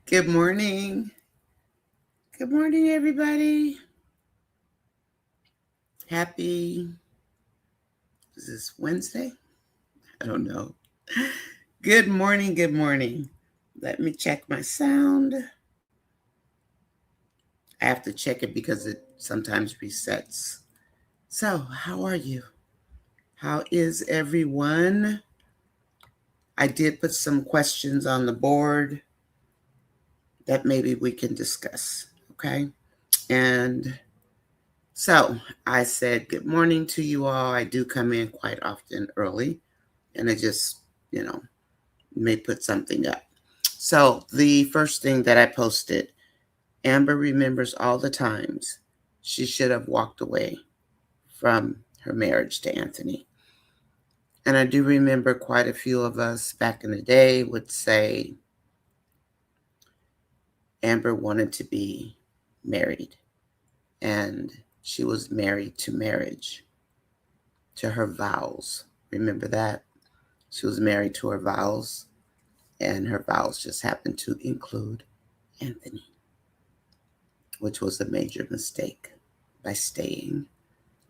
Good morning. Good morning, everybody. Happy, is this Wednesday? I don't know. Good morning. Good morning. Let me check my sound. I have to check it because it sometimes resets. So, how are you? How is everyone? I did put some questions on the board that maybe we can discuss. Okay. And so I said, good morning to you all. I do come in quite often early, and I just, you know, may put something up. So the first thing that I posted, Amber remembers all the times she should have walked away from her marriage to Anthony. And I do remember quite a few of us back in the day would say Amber wanted to be married, and she was married to marriage, to her vows. Remember that? She was married to her vows, and her vows just happened to include Anthony, which was a major mistake by staying.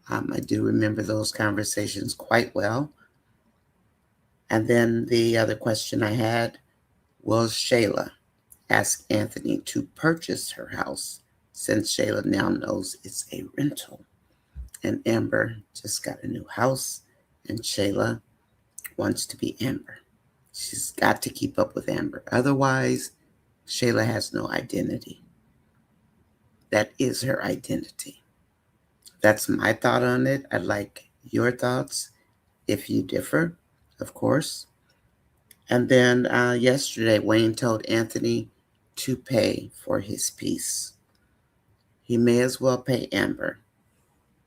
I do remember those conversations quite well. And then the other question I had was Shayla asked Anthony to purchase her house since Shayla now knows it's a rental. And Amber just got a new house, and Shayla wants to be Amber. She's got to keep up with Amber. Otherwise, Shayla has no identity. That is her identity. That's my thought on it. I'd like your thoughts if you differ, of course. And then yesterday, Wayne told Anthony to pay for his piece. He may as well pay Amber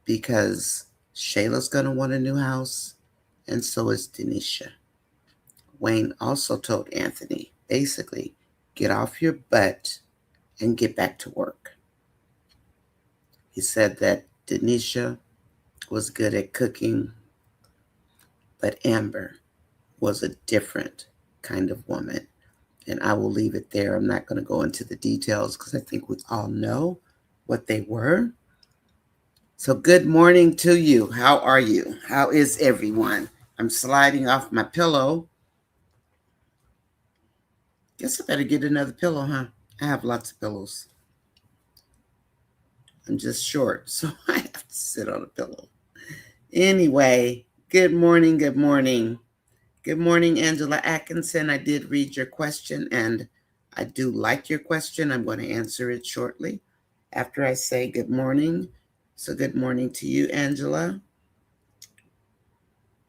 because Shayla's going to want a new house, and so is Denisha. Wayne also told Anthony, basically, get off your butt and get back to work. He said that Denisha was good at cooking, but Amber was a different kind of woman. And I will leave it there. I'm not going to go into the details because I think we all know what they were. So, good morning to you. How are you? How is everyone? I'm sliding off my pillow. Guess I better get another pillow, huh? I have lots of pillows. I'm just short, so I have to sit on a pillow. Anyway, good morning. Good morning. Good morning, Angela Atkinson. I did read your question, and I do like your question. I'm going to answer it shortly after I say good morning. So, good morning to you, Angela.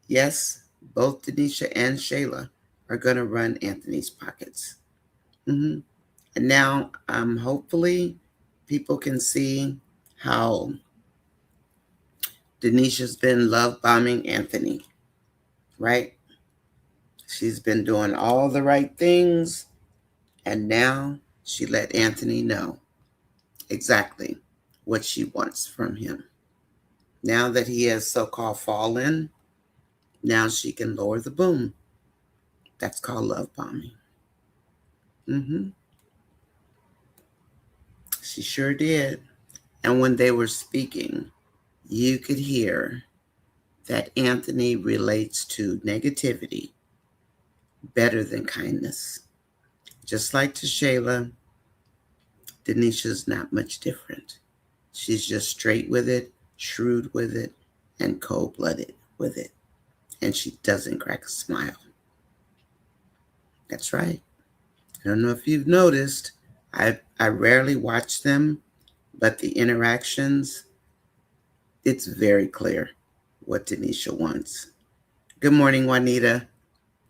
Yes, both Denisha and Shayla are going to run Anthony's pockets. And now, hopefully, people can see how Denisha's been love bombing Anthony, right? She's been doing all the right things, and now she let Anthony know exactly what she wants from him. Now that he has so-called fallen, now she can lower the boom. That's called love bombing. Mm-hmm. She sure did. And when they were speaking, you could hear that Anthony relates to negativity better than kindness. Just like to Shayla, Denisha's not much different. She's just straight with it, shrewd with it, and cold-blooded with it. And she doesn't crack a smile. That's right. I don't know if you've noticed, I rarely watch them, but the interactions, it's very clear what Denisha wants. Good morning, Juanita.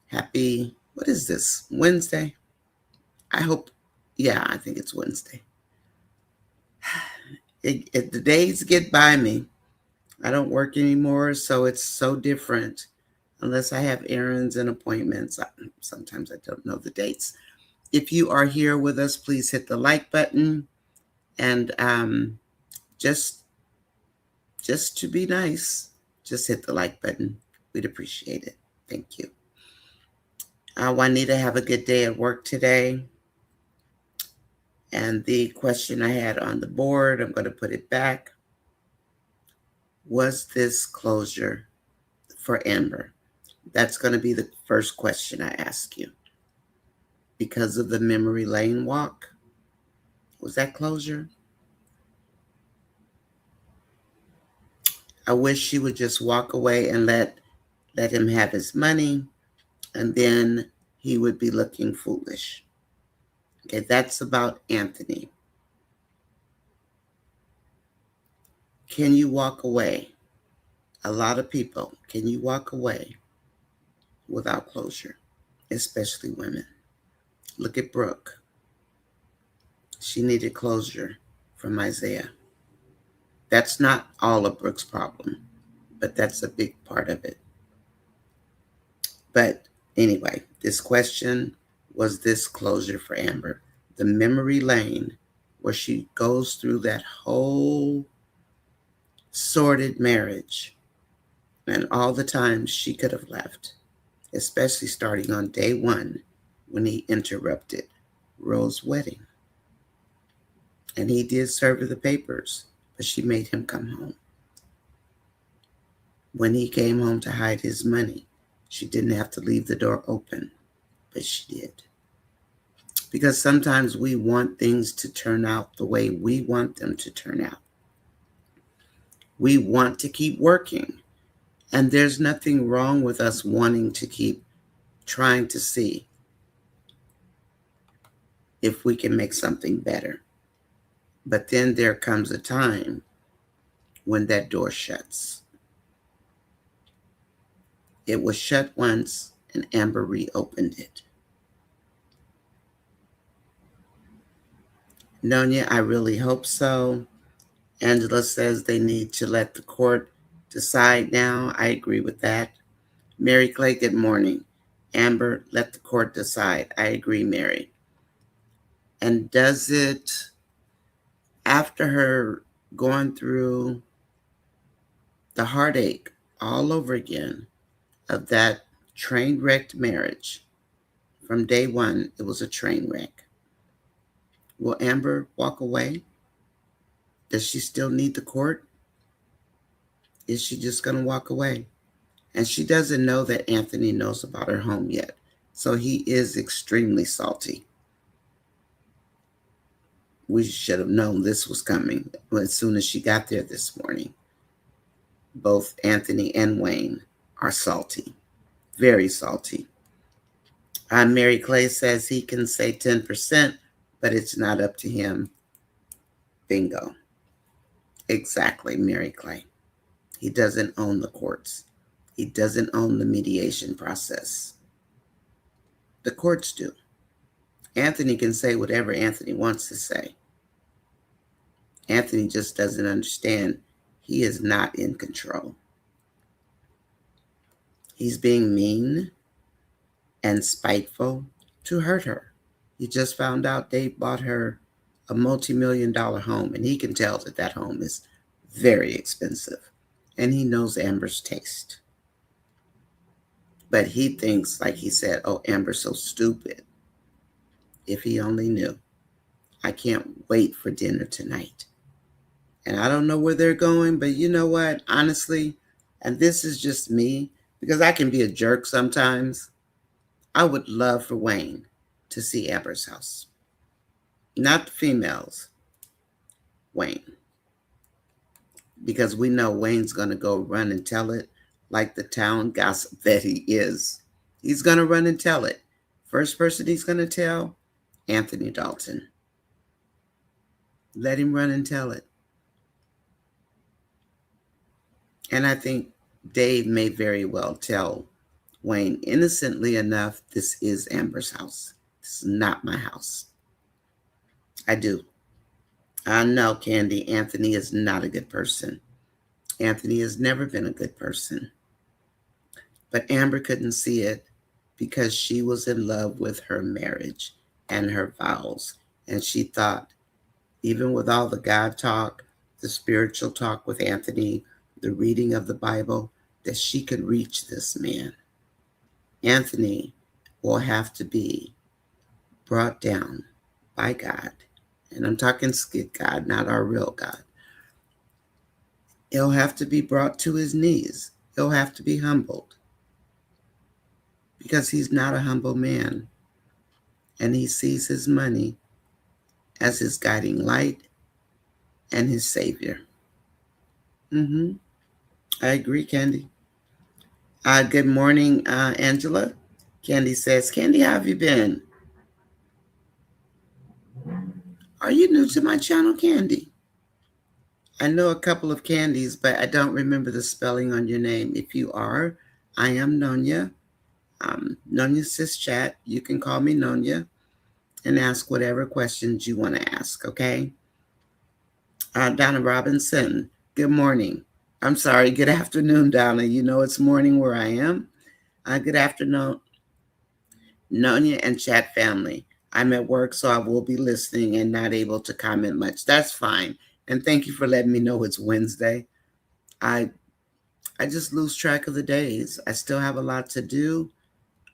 Happy, what is this, Wednesday? I hope, yeah, I think it's Wednesday. The days get by me. I don't work anymore, so it's so different. Unless I have errands and appointments, sometimes I don't know the dates. If you are here with us, please hit the like button, and just to be nice, just hit the like button. We'd appreciate it. Thank you. Juanita, have a good day at work today. And the question I had on the board, I'm going to put it back. Was this closure for Amber? That's going to be the first question I ask you. Because of the memory lane walk, was that closure? I wish she would just walk away and let him have his money, and then he would be looking foolish. Okay, that's about Anthony. Can you walk away? A lot of people, can you walk away without closure? Especially women. Look at Brooke. She needed closure from Isaiah. That's not all of Brooke's problem, but that's a big part of it. But anyway, this question, was this closure for Amber? The memory lane where she goes through that whole sordid marriage and all the times she could have left, especially starting on day one when he interrupted Rose's wedding. And he did serve her the papers, but she made him come home. When he came home to hide his money, she didn't have to leave the door open, but she did. Because sometimes we want things to turn out the way we want them to turn out. We want to keep working. And there's nothing wrong with us wanting to keep trying to see if we can make something better. But then there comes a time when that door shuts. It was shut once, and Amber reopened it. Nonya, I really hope so. Angela says they need to let the court decide now. I agree with that. Mary Clay, good morning. Amber, let the court decide. I agree, Mary. And does it, after her going through the heartache all over again of that train wrecked marriage, from day one, it was a train wreck. Will Amber walk away? Does she still need the court? Is she just going to walk away? And she doesn't know that Anthony knows about her home yet. So he is extremely salty. We should have known this was coming as soon as she got there this morning. Both Anthony and Wayne are salty, very salty. Mary Clay says he can say 10%, but it's not up to him. Bingo. Exactly, Mary Clay. He doesn't own the courts. He doesn't own the mediation process. The courts do. Anthony can say whatever Anthony wants to say. Anthony just doesn't understand he is not in control. He's being mean and spiteful to hurt her. He just found out Dave bought her a multi-million-dollar home, and he can tell that that home is very expensive. And he knows Amber's taste. But he thinks, like he said, oh, Amber's so stupid. If he only knew. I can't wait for dinner tonight. And I don't know where they're going, but you know what? Honestly, and this is just me, because I can be a jerk sometimes, I would love for Wayne to see Amber's house. Not the females, Wayne. Because we know Wayne's going to go run and tell it like the town gossip that he is. He's going to run and tell it. First person he's going to tell, Anthony Dalton. Let him run and tell it. And I think Dave may very well tell Wayne, innocently enough, this is Amber's house. This is not my house. I do. I know, Candy, Anthony is not a good person. Anthony has never been a good person. But Amber couldn't see it because she was in love with her marriage and her vows. And she thought, even with all the God talk, the spiritual talk with Anthony, the reading of the Bible, that she could reach this man. Anthony will have to be brought down by God and I'm talking skit God, not our real God, he'll have to be brought to his knees. He'll have to be humbled because he's not a humble man, and he sees his money as his guiding light and his savior. Mm-hmm. I agree, Candy. Good morning, Angela. Candy says, Candy, how have you been? Are you new to my channel, Candy? I know a couple of Candies, but I don't remember the spelling on your name. If you are, I am Nonya. NONYASISCHAT. You can call me Nonya and ask whatever questions you want to ask, okay? Donna Robinson, good morning. I'm sorry, good afternoon, Donna. You know it's morning where I am. Good afternoon, Nonya and chat family. I'm at work, so I will be listening and not able to comment much. That's fine. And thank you for letting me know it's Wednesday. I I just lose track of the days. I still have a lot to do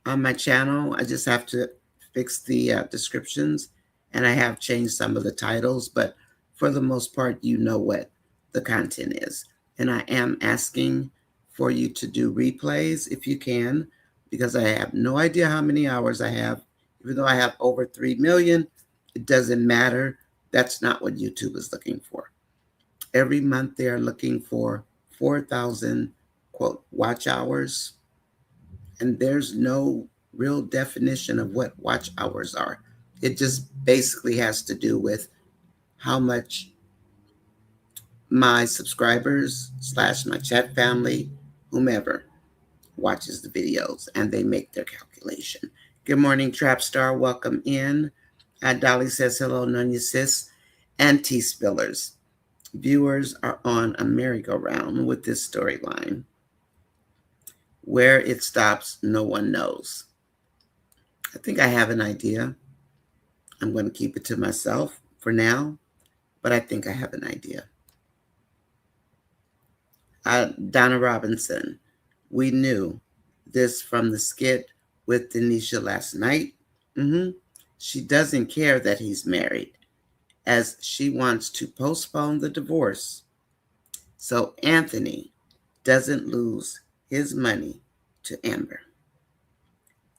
on my channel. I just have to fix the descriptions, and I have changed some of the titles, but for the most part, you know what the content is. And I am asking for you to do replays if you can, because I have no idea how many hours I have. Even though I have over 3 million, it doesn't matter. That's not what YouTube is looking for. Every month they are looking for 4,000, quote, watch hours, and there's no real definition of what watch hours are. It just basically has to do with how much my subscribers / my chat family, whomever, watches the videos, and they make their calculation. Good morning, Trapstar. Welcome in. Dolly says, hello, Nonya Sis and T-Spillers. Viewers are on a merry-go-round with this storyline. Where it stops, no one knows. I think I have an idea. I'm going to keep it to myself for now, but I think I have an idea. Donna Robinson, we knew this from the skit with Denisha last night. She doesn't care that he's married, as she wants to postpone the divorce so Anthony doesn't lose his money to Amber.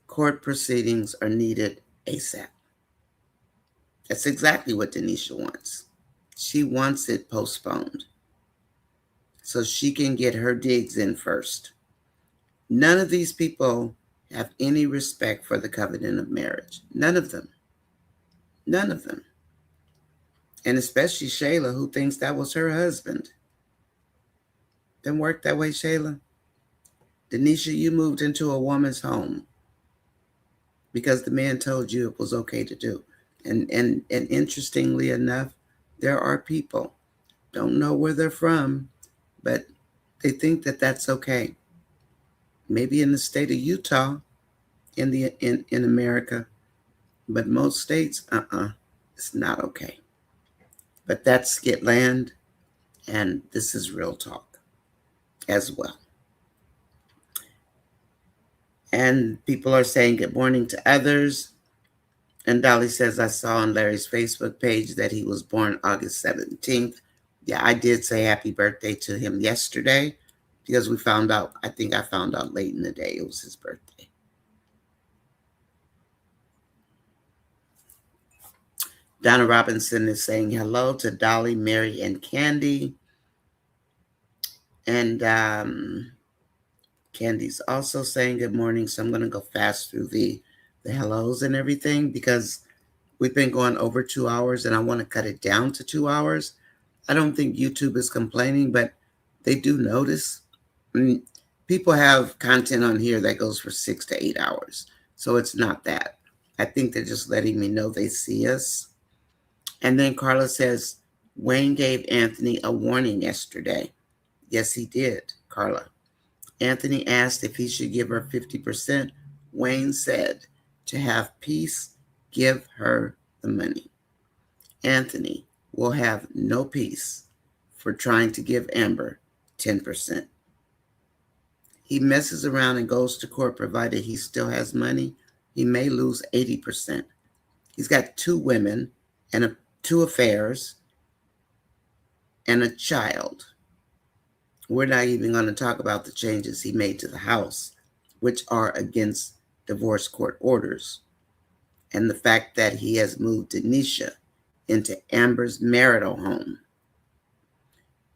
Court proceedings are needed ASAP. That's exactly what Denisha wants. She wants it postponed so she can get her digs in first. None of these people have any respect for the covenant of marriage. None of them. None of them. And especially Shayla, who thinks that was her husband. Didn't work that way, Shayla. Denisha, you moved into a woman's home because the man told you it was okay to do. And interestingly enough, there are people, don't know where they're from, but they think that that's okay. Maybe in the state of Utah, in America, but most states, it's not okay. But that's skit land, and this is real talk as well. And people are saying good morning to others. And Dolly says, I saw on Larry's Facebook page that he was born August 17th. Yeah, I did say happy birthday to him yesterday because we found out, I think I found out late in the day it was his birthday. Donna Robinson is saying hello to Dolly, Mary, and Candy. And Candy's also saying good morning. So I'm going to go fast through the hellos and everything because we've been going over 2 hours and I want to cut it down to 2 hours. I don't think YouTube is complaining, but they do notice. I mean, people have content on here that goes for 6 to 8 hours. So it's not that. I think they're just letting me know they see us. And then Carla says, Wayne gave Anthony a warning yesterday. Yes, he did, Carla. Anthony asked if he should give her 50%. Wayne said, to have peace, give her the money. Anthony will have no peace for trying to give Amber 10%. He messes around and goes to court provided he still has money. He may lose 80%. He's got 2 women and 2 affairs, and a child. We're not even going to talk about the changes he made to the house, which are against divorce court orders, and the fact that he has moved Denisha into Amber's marital home,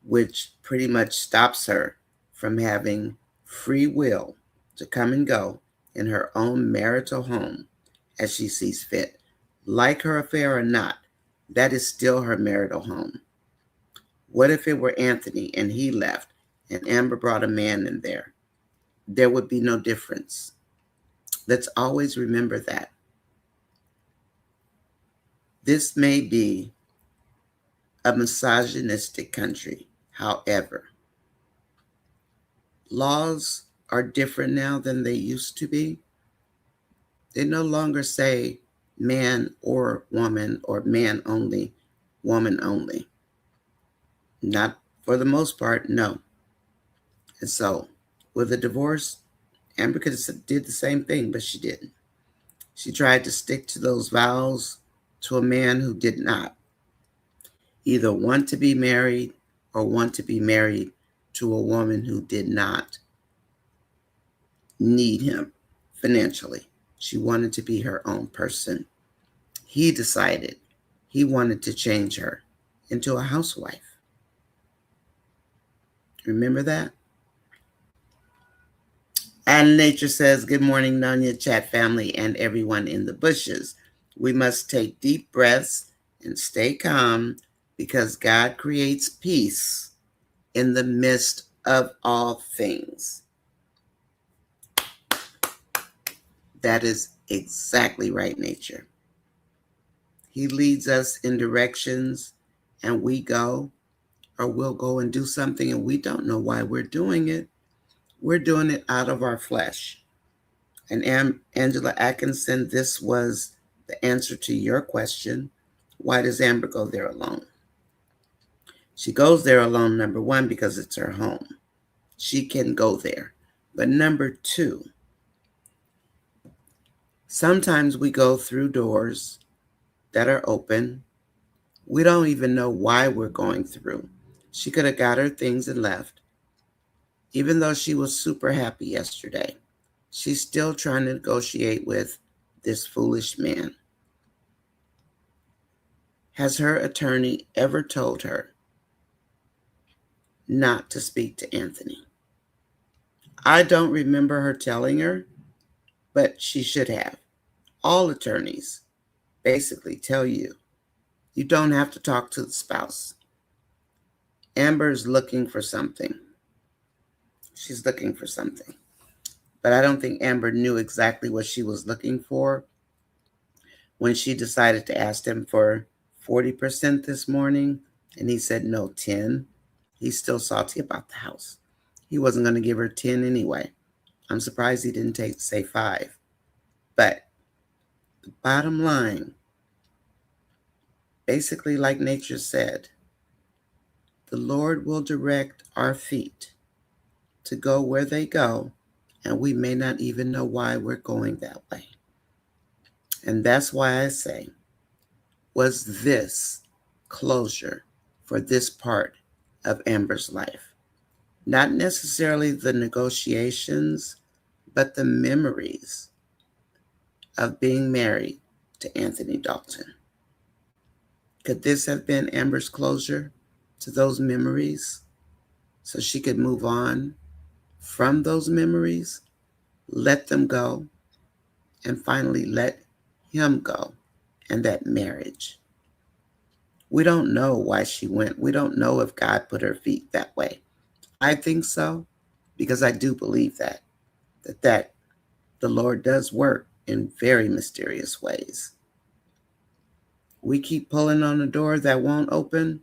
which pretty much stops her from having free will to come and go in her own marital home as she sees fit. Like her affair or not, that is still her marital home. What if it were Anthony and he left and Amber brought a man in there? There would be no difference. Let's always remember that. This may be a misogynistic country. However, laws are different now than they used to be. They no longer say man or woman or man only, woman only. Not for the most part, no. And so with a divorce, Amber could have did the same thing, but she didn't. She tried to stick to those vows to a man who did not either want to be married or want to be married to a woman who did not need him financially. She wanted to be her own person. He decided he wanted to change her into a housewife. Remember that? And Nature says, good morning, Nonya, chat family, and everyone in the bushes. We must take deep breaths and stay calm because God creates peace in the midst of all things. That is exactly right, Nature. He leads us in directions and we go, or we'll go and do something and we don't know why we're doing it. We're doing it out of our flesh. And Angela Atkinson, this was the answer to your question. Why does Amber go there alone? She goes there alone, number one, because it's her home. She can go there. But number two, sometimes we go through doors that are open. We don't even know why we're going through. She could have got her things and left. Even though she was super happy yesterday, she's still trying to negotiate with this foolish man. Has her attorney ever told her not to speak to Anthony? I don't remember her telling her, but she should have. All attorneys basically tell you, you don't have to talk to the spouse. Amber's looking for something. She's looking for something. But I don't think Amber knew exactly what she was looking for when she decided to ask him for 40% this morning, and he said no, 10. He's still salty about the house. He wasn't going to give her 10 anyway. I'm surprised he didn't say 5. But the bottom line, basically like Nature said, the Lord will direct our feet to go where they go, and we may not even know why we're going that way. And that's why I say, was this closure for this part of Amber's life? Not necessarily the negotiations, but the memories of being married to Anthony Dalton. Could this have been Amber's closure to those memories so she could move on from those memories, let them go, and finally let him go and that marriage? We don't know why she went. We don't know if God put her feet that way. I think so, because I do believe that the Lord does work in very mysterious ways. We keep pulling on a door that won't open,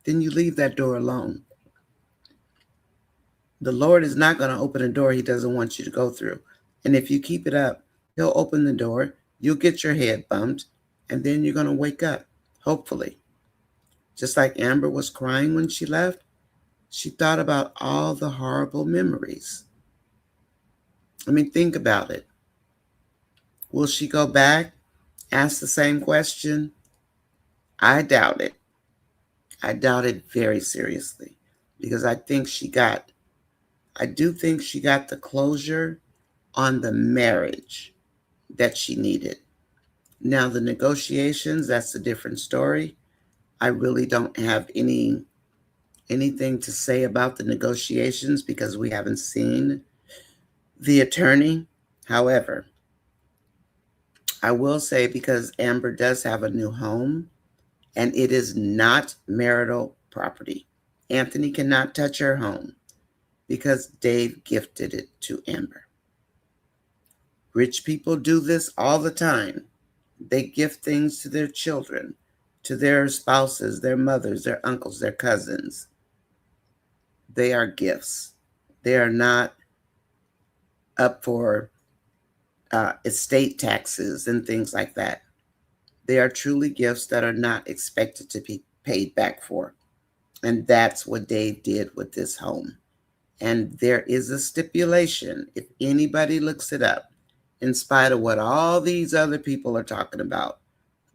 then you leave that door alone. The Lord is not going to open a door he doesn't want you to go through. And if you keep it up, he'll open the door, you'll get your head bumped, and then you're going to wake up, hopefully. Just like Amber was crying when she left, she thought about all the horrible memories. I mean, think about it. Will she go back, ask the same question? I doubt it. I doubt it very seriously because I do think she got the closure on the marriage that she needed. Now, the negotiations, that's a different story. I really don't have anything to say about the negotiations because we haven't seen the attorney. However, I will say because Amber does have a new home and it is not marital property. Anthony cannot touch her home because Dave gifted it to Amber. Rich people do this all the time. They gift things to their children, to their spouses, their mothers, their uncles, their cousins. They are gifts. They are not up for estate taxes and things like that. They are truly gifts that are not expected to be paid back for. And that's what Dave did with this home. And there is a stipulation, if anybody looks it up, in spite of what all these other people are talking about,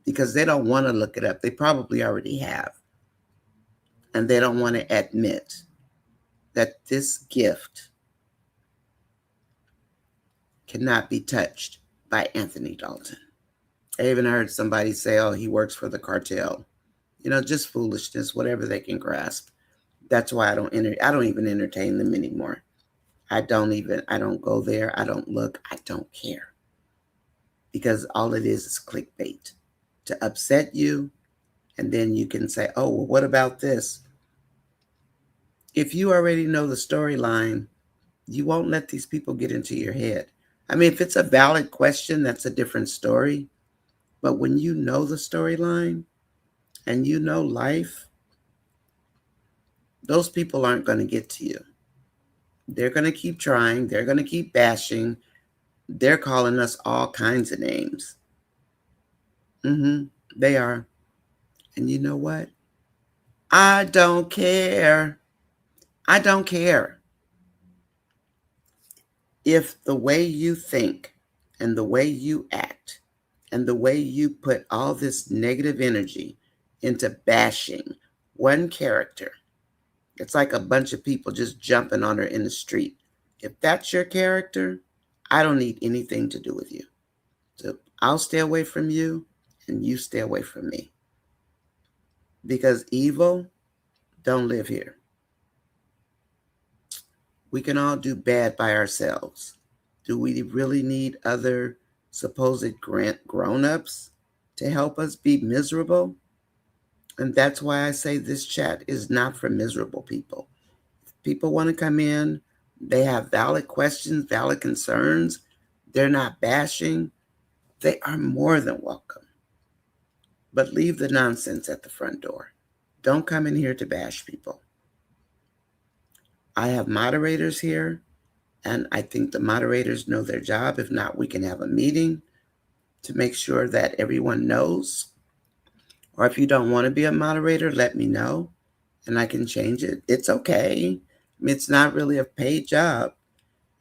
because they don't want to look it up. They probably already have. And they don't want to admit that this gift cannot be touched by Anthony Dalton. I even heard somebody say, oh, he works for the cartel. Just foolishness, whatever they can grasp. That's why I don't even entertain them anymore. I don't go there. I don't look. I don't care. Because all it is clickbait to upset you. And then you can say, oh, well, what about this? If you already know the storyline, you won't let these people get into your head. I mean, if it's a valid question, that's a different story. But when you know the storyline and you know life, those people aren't going to get to you. They're going to keep trying. They're going to keep bashing. They're calling us all kinds of names. They are. And you know what? I don't care. I don't care. If the way you think and the way you act and the way you put all this negative energy into bashing one character, it's like a bunch of people just jumping on her in the street. If that's your character, I don't need anything to do with you. So I'll stay away from you and you stay away from me. Because evil don't live here. We can all do bad by ourselves. Do we really need other supposed grown-ups to help us be miserable? And that's why I say this chat is not for miserable people. If people want to come in, they have valid questions, valid concerns, they're not bashing, they are more than welcome. But leave the nonsense at the front door. Don't come in here to bash people. I have moderators here, and I think the moderators know their job. If not, we can have a meeting to make sure that everyone knows. Or if you don't want to be a moderator, let me know and I can change it. It's okay. It's not really a paid job.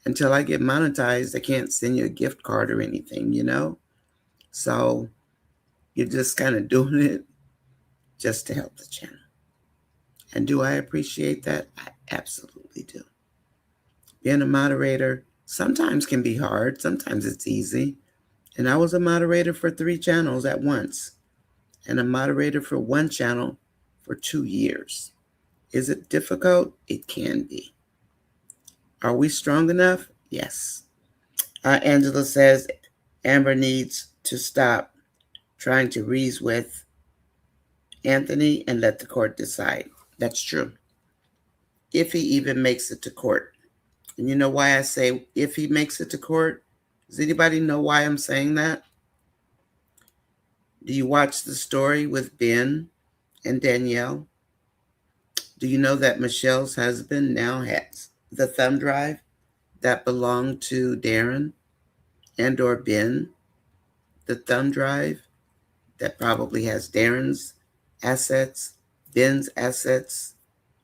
Until I get monetized, I can't send you a gift card or anything, So you're just kind of doing it just to help the channel. And do I appreciate that? I absolutely do. Being a moderator sometimes can be hard. Sometimes it's easy. And I was a moderator for 3 channels at once and a moderator for 1 channel for 2 years. Is it difficult? It can be. Are we strong enough? Yes. Angela says Amber needs to stop trying to reason with Anthony and let the court decide. That's true. If he even makes it to court. And you know why I say if he makes it to court? Does anybody know why I'm saying that? Do you watch the story with Ben and Danielle? Do you know that Michelle's husband now has the thumb drive that belonged to Darren and or Ben? The thumb drive that probably has Darren's assets, Ben's assets,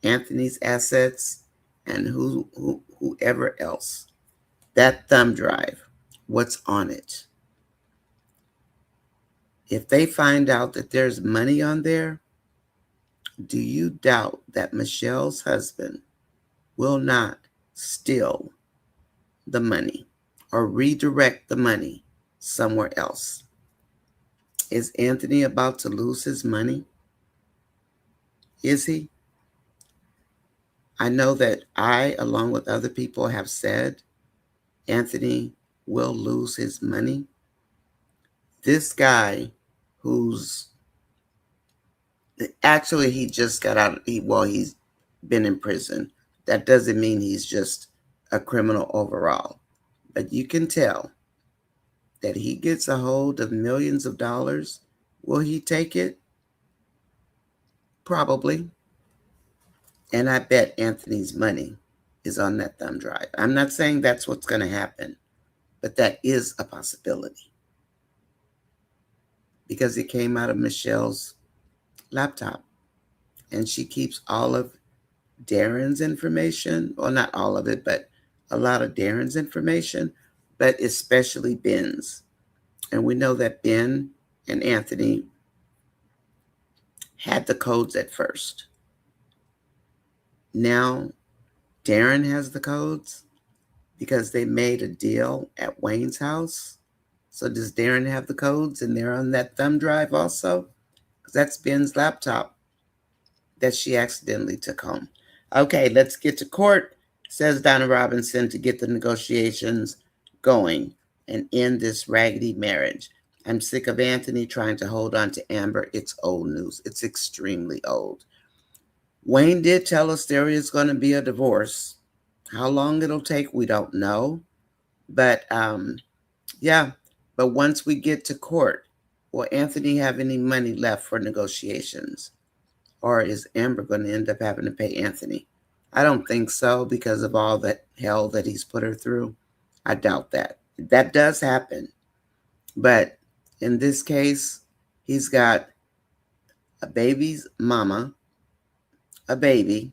Anthony's assets, and whoever else. That thumb drive, what's on it? If they find out that there's money on there, do you doubt that Michelle's husband will not steal the money or redirect the money somewhere else? Is Anthony about to lose his money? Is he? I know that I, along with other people, have said Anthony will lose his money. This guy who's actually, he just got out, he's been in prison. That doesn't mean he's just a criminal overall. But you can tell that he gets a hold of millions of dollars. Will he take it? Probably. And I bet Anthony's money is on that thumb drive. I'm not saying that's what's going to happen, but that is a possibility because it came out of Michelle's laptop. And she keeps all of Darren's information. Well, not all of it, but a lot of Darren's information, but especially Ben's. And we know that Ben and Anthony had the codes at first. Now Darren has the codes because they made a deal at Wayne's house. So does Darren have the codes and they're on that thumb drive also? Because that's Ben's laptop that she accidentally took home. Okay, let's get to court, says Donna Robinson, to get the negotiations going and end this raggedy marriage. I'm sick of Anthony trying to hold on to Amber. It's old news. It's extremely old. Wayne did tell us there is going to be a divorce. How long it'll take, we don't know. But yeah, but once we get to court, will Anthony have any money left for negotiations? Or is Amber going to end up having to pay Anthony? I don't think so because of all that hell that he's put her through. I doubt that. That does happen. But in this case, he's got a baby's mama, a baby,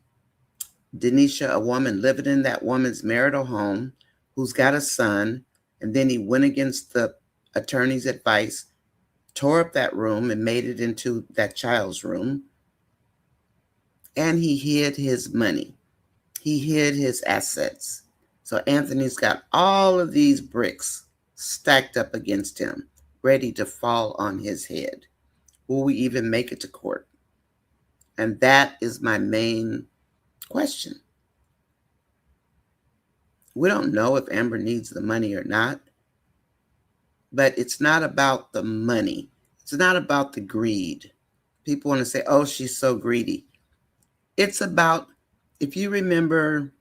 Denisha, a woman living in that woman's marital home, who's got a son, and then he went against the attorney's advice, tore up that room and made it into that child's room, and he hid his money. He hid his assets. So Anthony's got all of these bricks stacked up against him, ready to fall on his head. Will we even make it to court? And that is my main question. We don't know if Amber needs the money or not, but it's not about the money. It's not about the greed. People want to say, oh, she's so greedy. It's about, if you remember,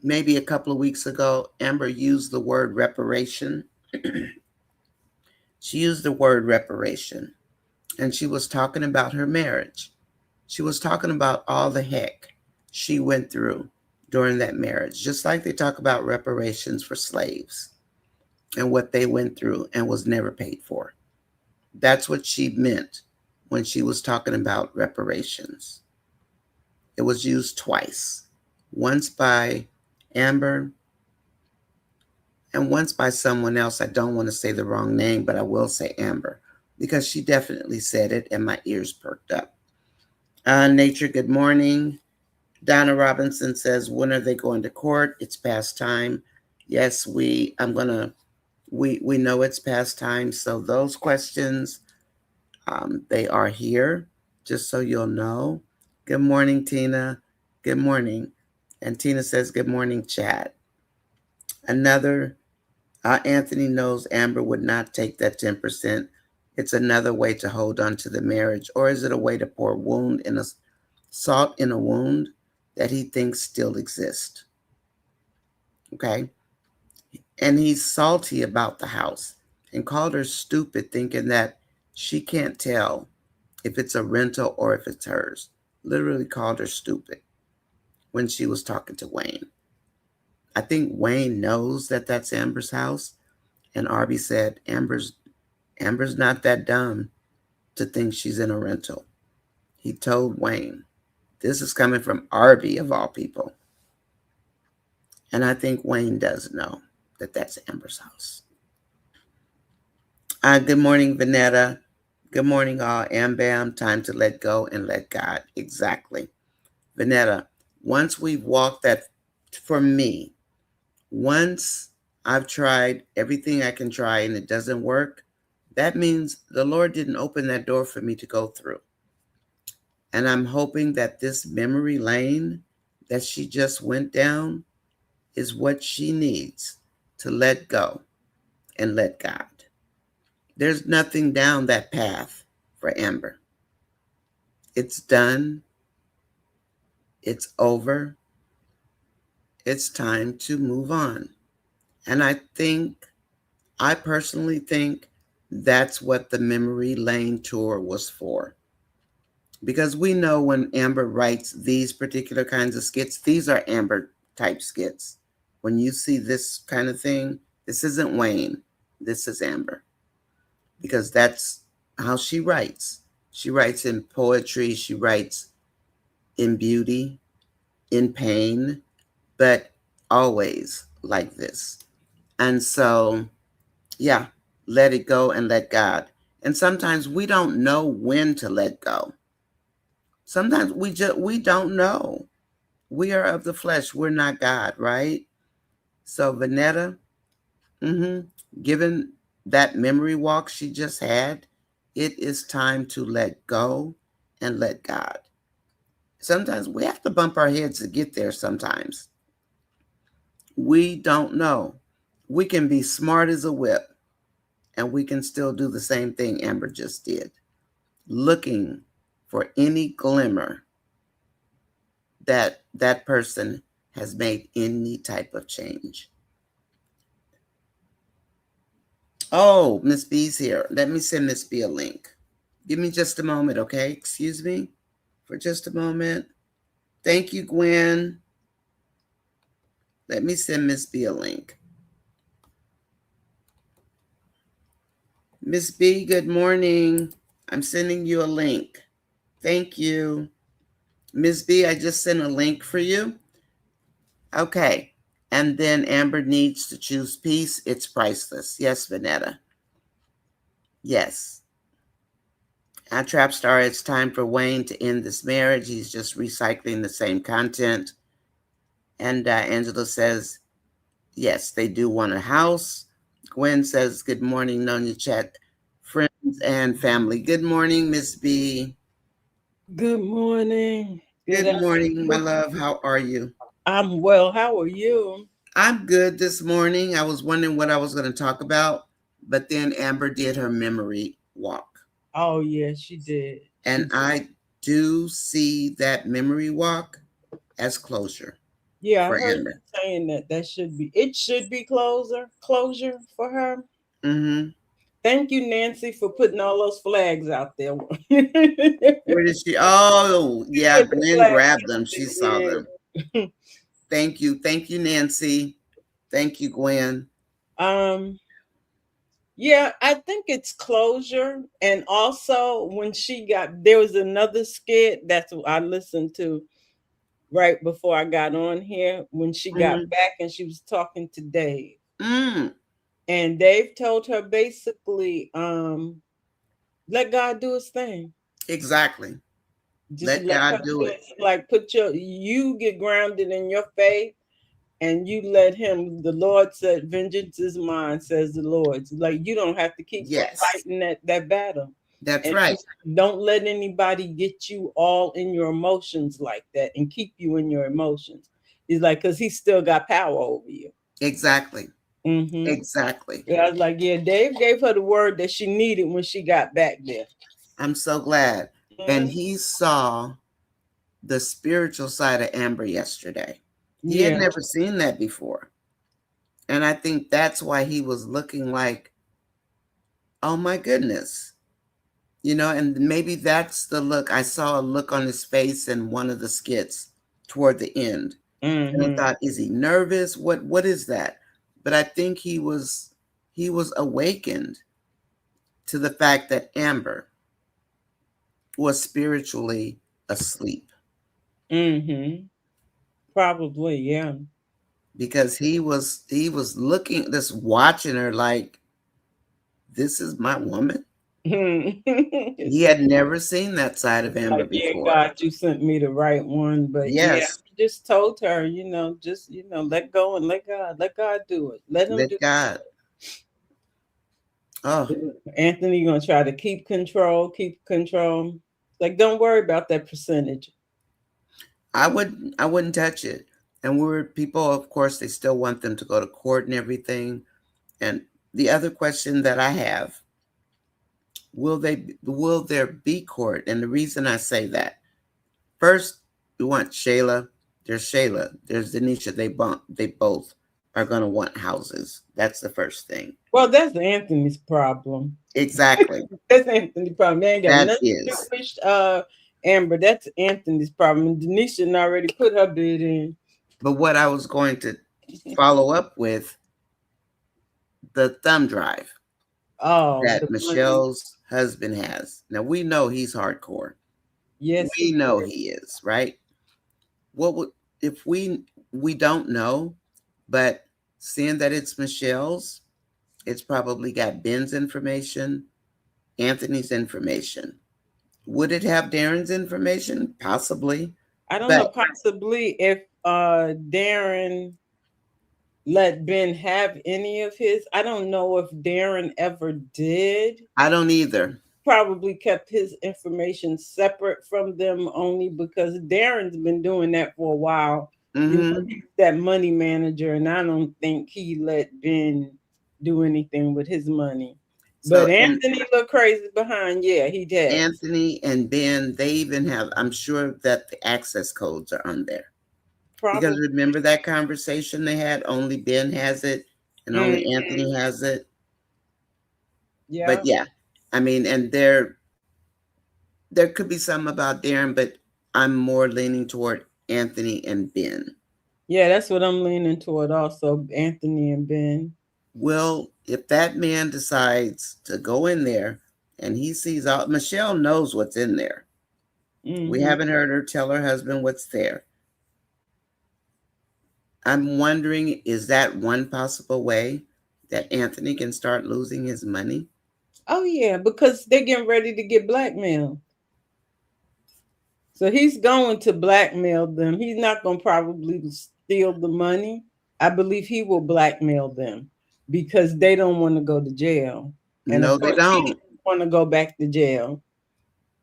maybe a couple of weeks ago, Amber used the word reparation. She used the word reparation, and she was talking about her marriage. She was talking about all the heck she went through during that marriage, just like they talk about reparations for slaves and what they went through and was never paid for. That's what she meant when she was talking about reparations. It was used twice, once by Amber and once by someone else. I don't want to say the wrong name, but I will say Amber because she definitely said it and my ears perked up. Nature, good morning. Donna Robinson says, when are they going to court? It's past time. Yes, we know it's past time. So those questions, they are here, just so you'll know. Good morning, Tina. Good morning. And Tina says, good morning, Chad. Another, Anthony knows Amber would not take that 10%. It's another way to hold on to the marriage. Or is it a way to pour salt in a wound that he thinks still exists? Okay. And he's salty about the house and called her stupid, thinking that she can't tell if it's a rental or if it's hers. Literally called her stupid when she was talking to Wayne. I think Wayne knows that that's Amber's house. And Arby said, Amber's not that dumb to think she's in a rental. He told Wayne. This is coming from Arby, of all people. And I think Wayne does know that that's Amber's house. Good morning, Vanetta. Good morning, all. Am Bam. Time to let go and let God. Exactly. Vanetta, once we've walked that, for me, once I've tried everything I can try and it doesn't work, that means the Lord didn't open that door for me to go through. And I'm hoping that this memory lane that she just went down is what she needs to let go and let God. There's nothing down that path for Amber. It's done. It's over. It's time to move on. And I personally think that's what the Memory Lane tour was for. Because we know when Amber writes these particular kinds of skits, these are Amber type skits. When you see this kind of thing, this isn't Wayne, this is Amber. Because that's how she writes. She writes in poetry, she writes in beauty, in pain, but always like this. And so, yeah, let it go and let God. And sometimes we don't know when to let go. Sometimes we don't know. We are of the flesh. We're not God, right? So Vanetta, mm-hmm, given that memory walk she just had, it is time to let go and let God. Sometimes we have to bump our heads to get there sometimes. We don't know. We can be smart as a whip and we can still do the same thing Amber just did, looking for any glimmer that that person has made any type of change. Oh, Miss B's here. Let me send Miss B a link. Give me just a moment, okay? Excuse me for just a moment. Thank you, Gwen. Let me send Miss B a link. Miss B, good morning. I'm sending you a link. Thank you. Miss B, I just sent a link for you. Okay. And then Amber needs to choose peace. It's priceless. Yes, Vanetta. Yes. At Trap Star, it's time for Wayne to end this marriage. He's just recycling the same content. And Angela says, yes, they do want a house. Gwen says, good morning, Nonya Chat, friends and family. Good morning, Miss B. Good morning. Good Good morning, my afternoon. love. How are you? I'm well. How are you? I'm good this morning. I was wondering what I was going to talk about, but then Amber did her memory walk. Oh yeah, she did. And She I do see that memory walk as closure Yeah, I for heard Amber. you saying that it should be closure for her. Mm-hmm. Thank you, Nancy, for putting all those flags out there. Where did she? Oh, You yeah, put the Gwen flags grabbed them. out She saw there, them. yeah. Thank you. Thank you, Nancy. Thank you, Gwen. um yeah, I think it's closure. And also when there was another skit that's what I listened to right before I got on here when she got Mm-hmm. back and she was talking to Dave. Mm, And Dave told her basically, let God do his thing. exactly. Just Let let her God do do it. it. Like you get grounded in your faith and you let him. The Lord said, vengeance is mine, says the Lord. Like you don't have to keep Yes, fighting that battle. that's And right. don't let anybody get you all in your emotions like that and keep you in your emotions. He's like, because he still got power over you. Exactly. Mm-hmm. Exactly. Yeah, I was like, yeah, Dave gave her the word that she needed when she got back there. I'm so glad. And Mm, he saw the spiritual side of Amber yesterday. He had yeah. never seen that before. And I think that's why he was looking like, oh my goodness. And maybe that's the look. I saw a look on his face in one of the skits toward the end. And I Mm-hmm. thought, is he nervous? What is that? But I think he was awakened to the fact that Amber was spiritually asleep Mm-hmm. Probably, yeah. because he was looking, just watching her like, this is my woman. He had never seen that side of Amber like, yeah, before. God, you sent me the right one. But yeah, Yes, I just told her, just let go and let God do it. Let him let do God. Oh, it. Anthony gonna try to keep control, keep control. Like, don't worry about that percentage. I wouldn't touch it. And we're people, of course, they still want them to go to court and everything. And the other question that I have, will there be court? And the reason I say that, first, we want Shayla, there's Denisha. They both are gonna want houses. That's the first thing. Well, that's Anthony's problem. Exactly. That's Anthony's problem. They ain't got That nothing to do is. with Amber. That's Anthony's problem. And Denisha already put her bid in. But what I was going to follow up with, the thumb drive Oh, that the money. Michelle's husband has. Now we know he's hardcore. Yes, We he know is. he is, right? What would if we don't know, but seeing that it's Michelle's, it's probably got Ben's information, Anthony's information. Would it have Darren's information? Possibly. I don't But know, possibly if Darren let Ben have any of his. I don't know if Darren ever did. I don't either. Probably kept his information separate from them only because Darren's been doing that for a while. Mm-hmm. He's that money manager, and I don't think he let Ben do anything with his money. But So, and Anthony looked crazy behind. Yeah, he did. Anthony and Ben, they even have, I'm sure that the access codes are on there. Because Probably. remember that conversation they had? Only Ben has it and only Mhm. Anthony has it. But Yeah. yeah, I mean, and there could be some about Darren, but I'm more leaning toward Anthony and Ben. Yeah, that's what I'm leaning toward also, Anthony and Ben. Well, if that man decides to go in there and he sees all, Michelle knows what's in there. We Hmm. haven't heard her tell her husband what's there. I'm wondering, is that one possible way that Anthony can start losing his money? Oh yeah, because they're getting ready to get blackmailed. So he's going to blackmail them. He's not going to probably steal the money. I believe he will blackmail them because they don't want to go to jail. And of No, they course, he don't. doesn't want to go back to jail.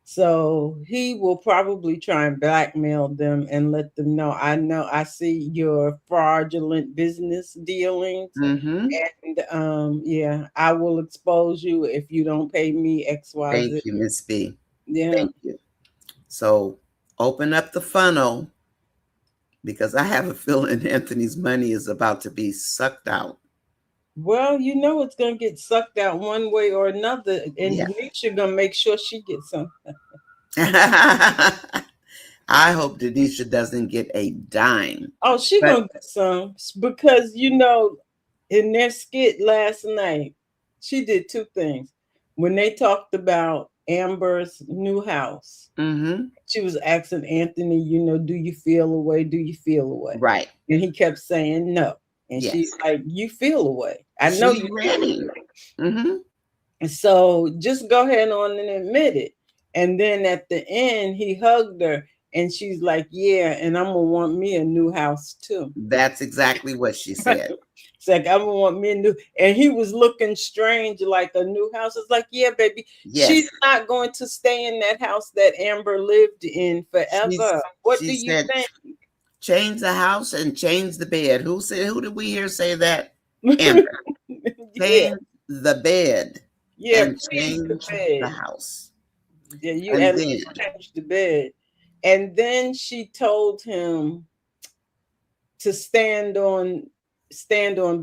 So he will probably try and blackmail them and let them know I see your fraudulent business dealings. Mm-hmm. And yeah, I will expose you if you don't pay me Thank XYZ. you, MsB. Yeah. Thank you. So open up the funnel because I have a feeling Anthony's money is about to be sucked out. Well, it's gonna get sucked out one way or another, and Yeah. Denisha gonna make sure she gets some. I hope Denisha doesn't get a dime. Oh, she But gonna get some because in their skit last night, she did two things. When they talked about Amber's new house, mm-hmm. she was asking Anthony, do you feel away? Do you feel away? Right. And he kept saying no. And she's Yes. like, you feel away. I know She's you feel ready. away. Mm-hmm. So just go ahead on and admit it. And then at the end, he hugged her and she's like, yeah, and I'm gonna want me a new house too. That's exactly what she said. It's like I'm gonna want me a new, and he was looking strange like a new house. It's like, yeah, baby, Yes. she's not going to stay in that house that Amber lived in forever. What She do you said think? change the house and change the bed. Who did we hear say that? Amber. Yeah, Change the bed yeah, and please the change the bed. house. Yeah, you And at then least change the bed. And then she told him to stand on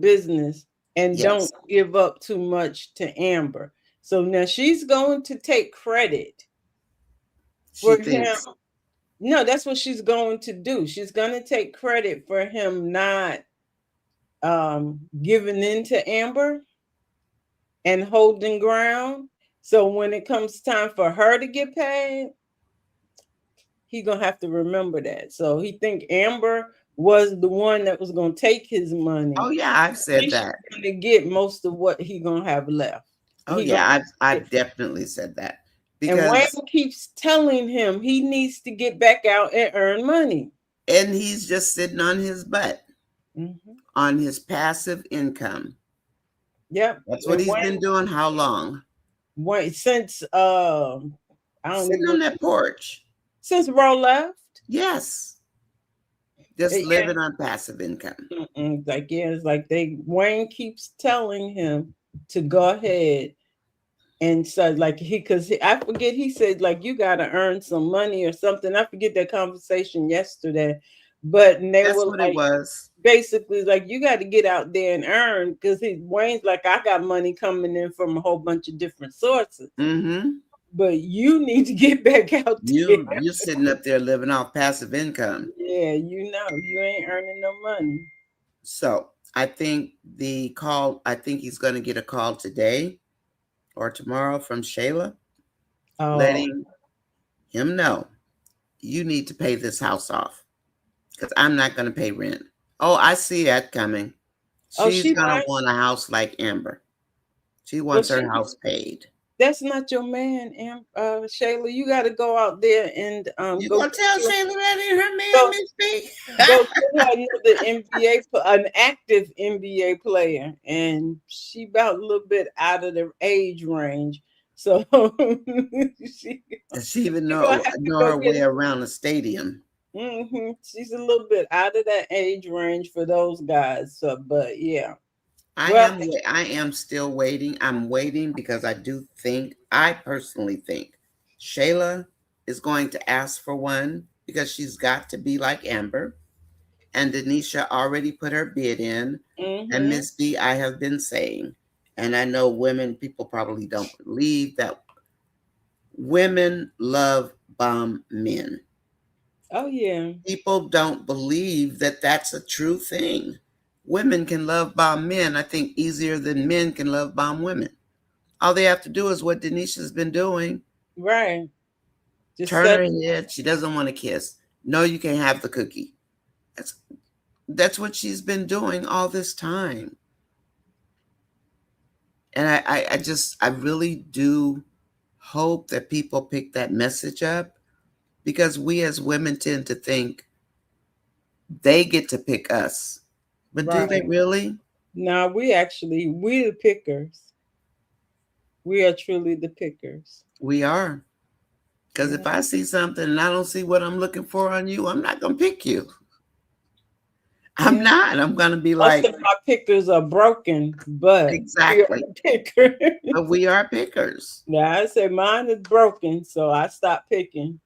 business and don't yes, give up too much to Amber. So now she's going to take credit she for him. thinks No, that's what she's going to do. She's going to take credit for him not giving in to Amber and holding ground. So when it comes time for her to get paid, he gonna have to remember that. So he think Amber was the one that was gonna take his money. oh yeah, I've said He's that. gonna get most of what he gonna have left. Oh He gonna yeah, get, I've definitely said that and Wayne because keeps telling him he needs to get back out and earn money. and he's just sitting on his butt Mm-hmm. on his passive income. Yep. That's what And he's been doing. How long? Wayne since I don't Sitting even on that porch. since Ro left. Yes. Just Yeah, living on passive income. like yeah, it's like they Wayne keeps telling him to go ahead and so like because I forget he said like you got to earn some money or something. I forget that conversation yesterday, but and they That's were what it like was. basically like you got to get out there and earn because Wayne's like I got money coming in from a whole bunch of different sources, Mm-hmm. but you need to get back out there. You sitting up there living off passive income. Yeah, you ain't earning no money. So I think I think he's going to get a call today or tomorrow from Shayla, Oh, letting him know you need to pay this house off because I'm not going to pay rent. Oh, I see that coming. oh, She's she going to might. want a house like Amber. She Well, wants her house paid. that's not your man, Shayla. You got to go out there and You go going get to tell you Shayla that ain't her man, go Miss B? go get her another an active NBA player, and she about a little bit out of the age range, so she Does she even she gonna have to know go her way get. around the stadium? She's a little bit out of that age range for those guys. So, but yeah, I well, am I am still waiting. I'm waiting because I personally think Shayla is going to ask for one because she's got to be like Amber. And Denisha already put her bid in. And mm-hmm. Miss B, I have been saying, and I know people probably don't believe that women love bomb men. Oh yeah, People don't believe that that's a true thing. Women can love bomb men, I think, easier than men can love bomb women. All they have to do is what Denisha's been doing. right. Just Turn set. her head. She doesn't want to kiss. No, you can't have the cookie. That's that's what she's been doing all this time. And I really do hope that people pick that message up because we as women tend to think they get to pick us. But do they Right. really? Now we the pickers. We are truly the pickers. We are. Because if Yeah. I see something and I don't see what I'm looking for on you, I'm not going to pick you. I'm Yeah. not. I'm going to be Most like, of my pickers are broken, but we are exactly. the pickers. But we are pickers. Now I say mine is broken, so I stopped picking.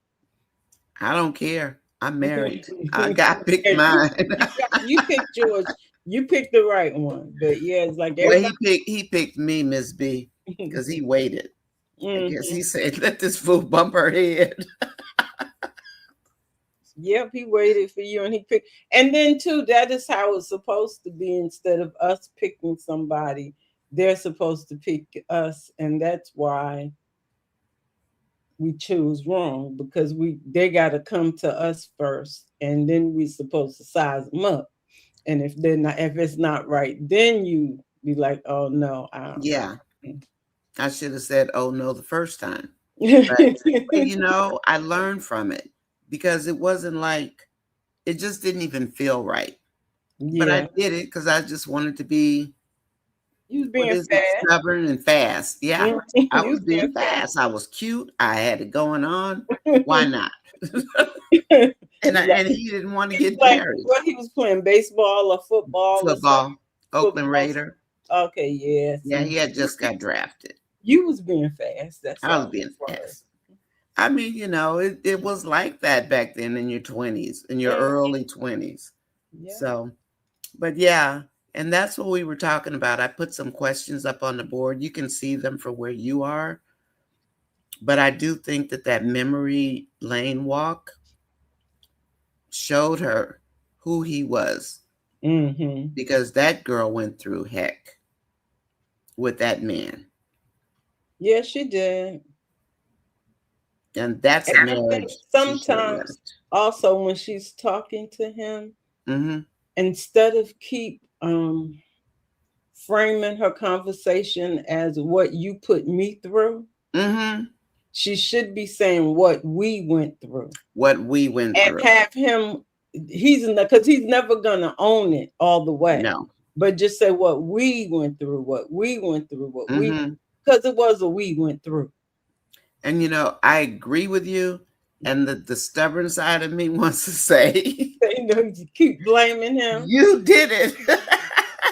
I don't care. I'm married. I Yeah, got picked mine. you picked yours. You picked the right one. But yeah, it's like Well, everybody. he picked me, Miss B, because he waited. I guess Mhm. he said, "Let this fool bump her head." Yep, he waited for you and he picked. And then too, that is how it's supposed to be. Instead of us picking somebody, they're supposed to pick us, and that's why we choose wrong because they got to come to us first, and then we supposed to size them up. And if it's not right, then you be like, oh no, Yeah, I should have said, "Oh no," the first time. But, but yeah, I learned from it because it wasn't like it just didn't even feel right. But I you did it because I just wanted to be, was what being is it, fast. stubborn and fast. Yeah, I You was was being fast. I was cute. I had it going on. being Why fast. not? Like, And he didn't want to he was get like married. what he was playing baseball or football or something. Football, Oakland Football. Raider. Okay, yeah. Yeah, See, he had just got drafted. you was being fast. That's I was all being it was. fast. I mean, it was like that back then in your 20s, in your Mm, early 20s. yeah. So, but yeah, and that's what we were talking about. I put some questions up on the board. You can see them for where you are. But I do think that memory lane walk showed her who he was Mm-hmm. because that girl went through heck with that man. Yeah, she did. And that's a And I think marriage she should have sometimes left. also when she's talking to him, Hmm. instead of keep framing her conversation as what you put me through. Mm-hmm. She should be saying what we went through. What we went And through. have him, because he's never gonna own it all the way. No. But just say what we went through, what we went through, what we, Mm-hmm. because it was a we went through. And I agree with you. And the stubborn side of me wants to say, You keep blaming him. you did it.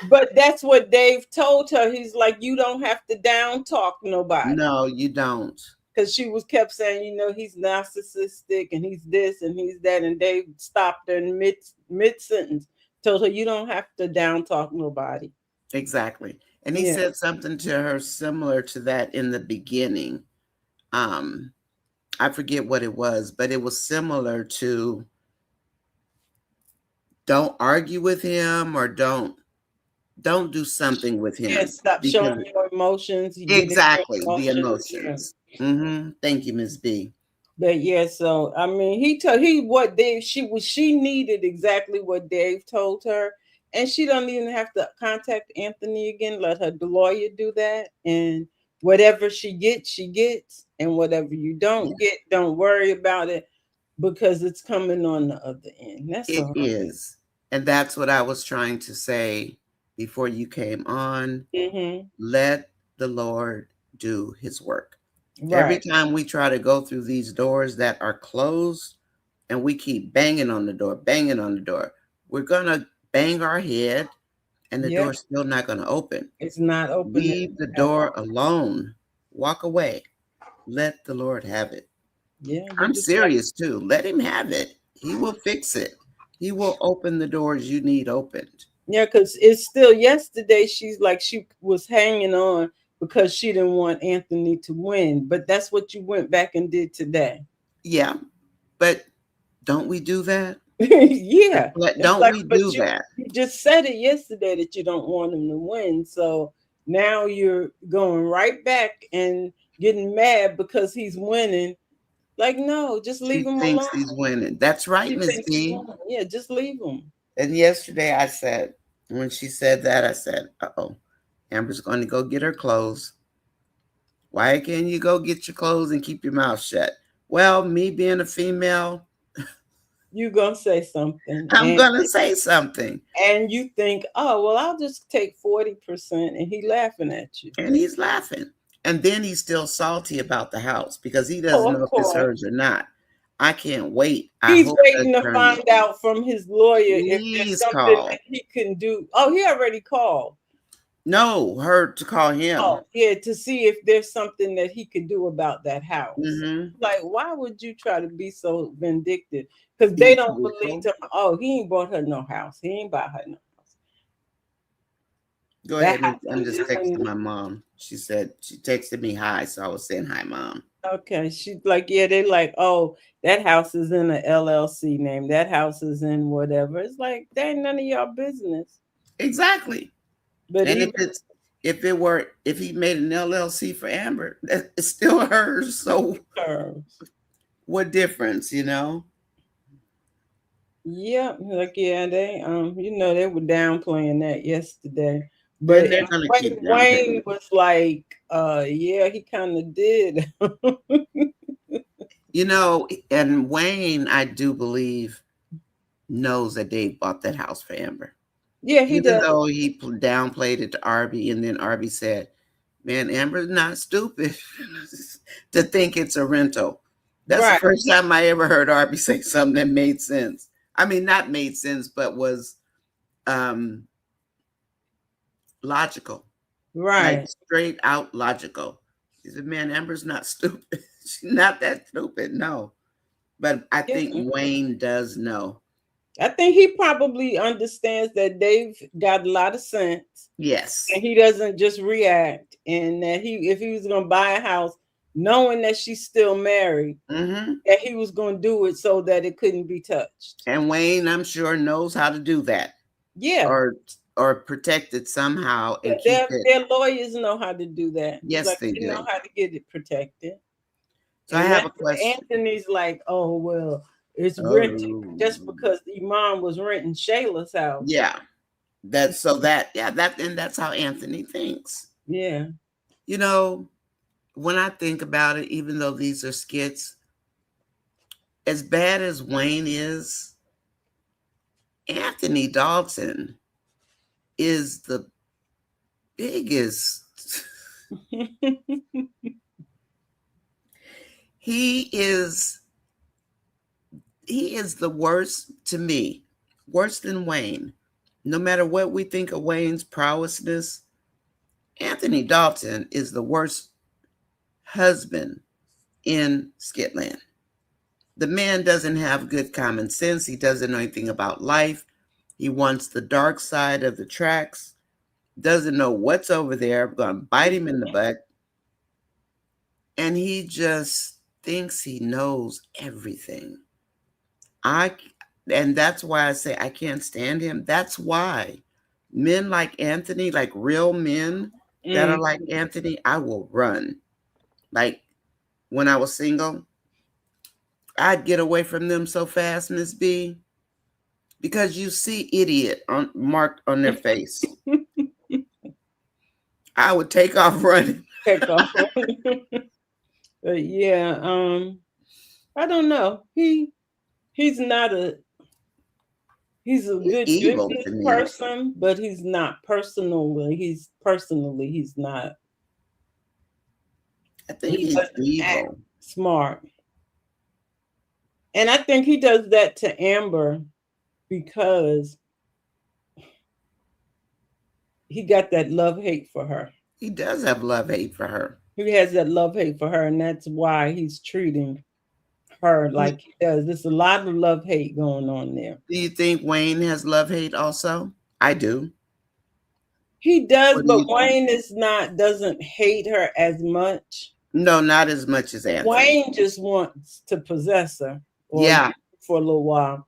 But that's what Dave told her. He's like, you don't have to down talk nobody. No, you don't. Because she kept saying, he's narcissistic and he's this and he's that. And Dave stopped her in mid sentence, told her, you don't have to down talk nobody. Exactly. And he said something to her similar to that in the beginning. I forget what it was, but it was similar to, don't argue with him, or don't do something with him. Yeah, stop showing your emotions. Exactly, the emotions. Yeah. Mm-hmm. Thank you, MsB. But so I mean, she needed exactly what Dave told her, and she don't even have to contact Anthony again. Let her lawyer do that, and whatever she gets, and whatever you don't get, don't worry about it, because it's coming on the other end. That's all. It is, and that's what I was trying to say before you came on. Mm-hmm. Let the Lord do His work. Right. Every time we try to go through these doors that are closed, and we keep banging on the door, we're gonna bang our head, and the door's still not gonna open. It's not open. Leave the door alone. Walk away. Let the Lord have it. Yeah, I'm serious too. Let Him have it. He will fix it. He will open the doors you need opened. Yeah, because it's still yesterday. She's like, she was hanging on because she didn't want Anthony to win. But that's what you went back and did today. Yeah, but don't we do that? Yeah. Don't we do that? You just said it yesterday that you don't want him to win. So now you're going right back and getting mad because he's winning. Like, no, just leave him alone. She thinks he's winning. That's right, MsB. Yeah, just leave him. And yesterday I said, when she said that, I said, uh-oh, Amber's going to go get her clothes. Why can't you go get your clothes and keep your mouth shut? Well, me being a female, you're going to say something. I'm going to say something. And you think, oh, well, I'll just take 40%. And he's laughing at you. And he's laughing. And then he's still salty about the house because he doesn't know if it's hers or not. I can't wait. He's waiting to find out from his lawyer if there's something that he can do. Oh, he already called. No, her to call him. Oh, yeah, to see if there's something that he could do about that house. Mm-hmm. Like, why would you try to be so vindictive? Because they don't believe him. Oh, he ain't bought her no house. He ain't buy her no house. Go ahead. I'm just texting my mom. She said she texted me hi, so I was saying hi, Mom. Okay. She's like, yeah, they like, oh, that house is in an LLC name. That house is in whatever. It's like, that ain't none of y'all business. Exactly. But and if he made an LLC for Amber, it's still hers. So what difference, Yeah, like they they were downplaying that yesterday. But Wayne was like, yeah, he kind of did. And Wayne, I do believe, knows that Dave bought that house for Amber. Yeah, he does. Even though he downplayed it to Arby, and then Arby said, man, Amber's not stupid to think it's a rental. That's the first time I ever heard Arby say something that made sense. I mean, not made sense, but was logical. Right. Like straight out logical. He said, man, Amber's not stupid. She's not that stupid, no. But I think Wayne does know. I think he probably understands that Dave got a lot of sense. Yes. And he doesn't just react. And that if he was going to buy a house, knowing that she's still married, that he was going to do it so that it couldn't be touched. And Wayne, I'm sure, knows how to do that. Yeah. Or protect it somehow. And their lawyers know how to do that. Yes, they do. Know how to get it protected. So and I have a question. Anthony's like, oh, well, it's rented just because Iman was renting Shayla's house. Yeah. That's so that yeah, that and that's how Anthony thinks. Yeah. You know, when I think about it, even though these are skits, as bad as Wayne is, Anthony Dalton is the biggest. he is he is the worst to me, worse than Wayne. No matter what we think of Wayne's prowessness, Anthony Dalton is the worst husband in Skitland. The man doesn't have good common sense. He doesn't know anything about life. He wants the dark side of the tracks, doesn't know what's over there, going to bite him in the butt. And he just thinks he knows everything. And that's why I say I can't stand him. That's why men like Anthony, like real men that are like Anthony, I will run. Like when I was single, I'd get away from them so fast, MsB, because you see idiot marked on their face. I would take off running. Take off. But yeah, I don't know. He's not a he's a good evil business person, but he's not personally. He's not. I think he's evil. Smart. And I think he does that to Amber because he got that love-hate for her. He does have love-hate for her. He has that love-hate for her, and that's why he's treating her like he does. There's a lot of love-hate going on there. Do you think Wayne has love-hate also? I do. He does, but Wayne doesn't hate her as much. No, not as much as Anthony. Wayne just wants to possess her. For a little while.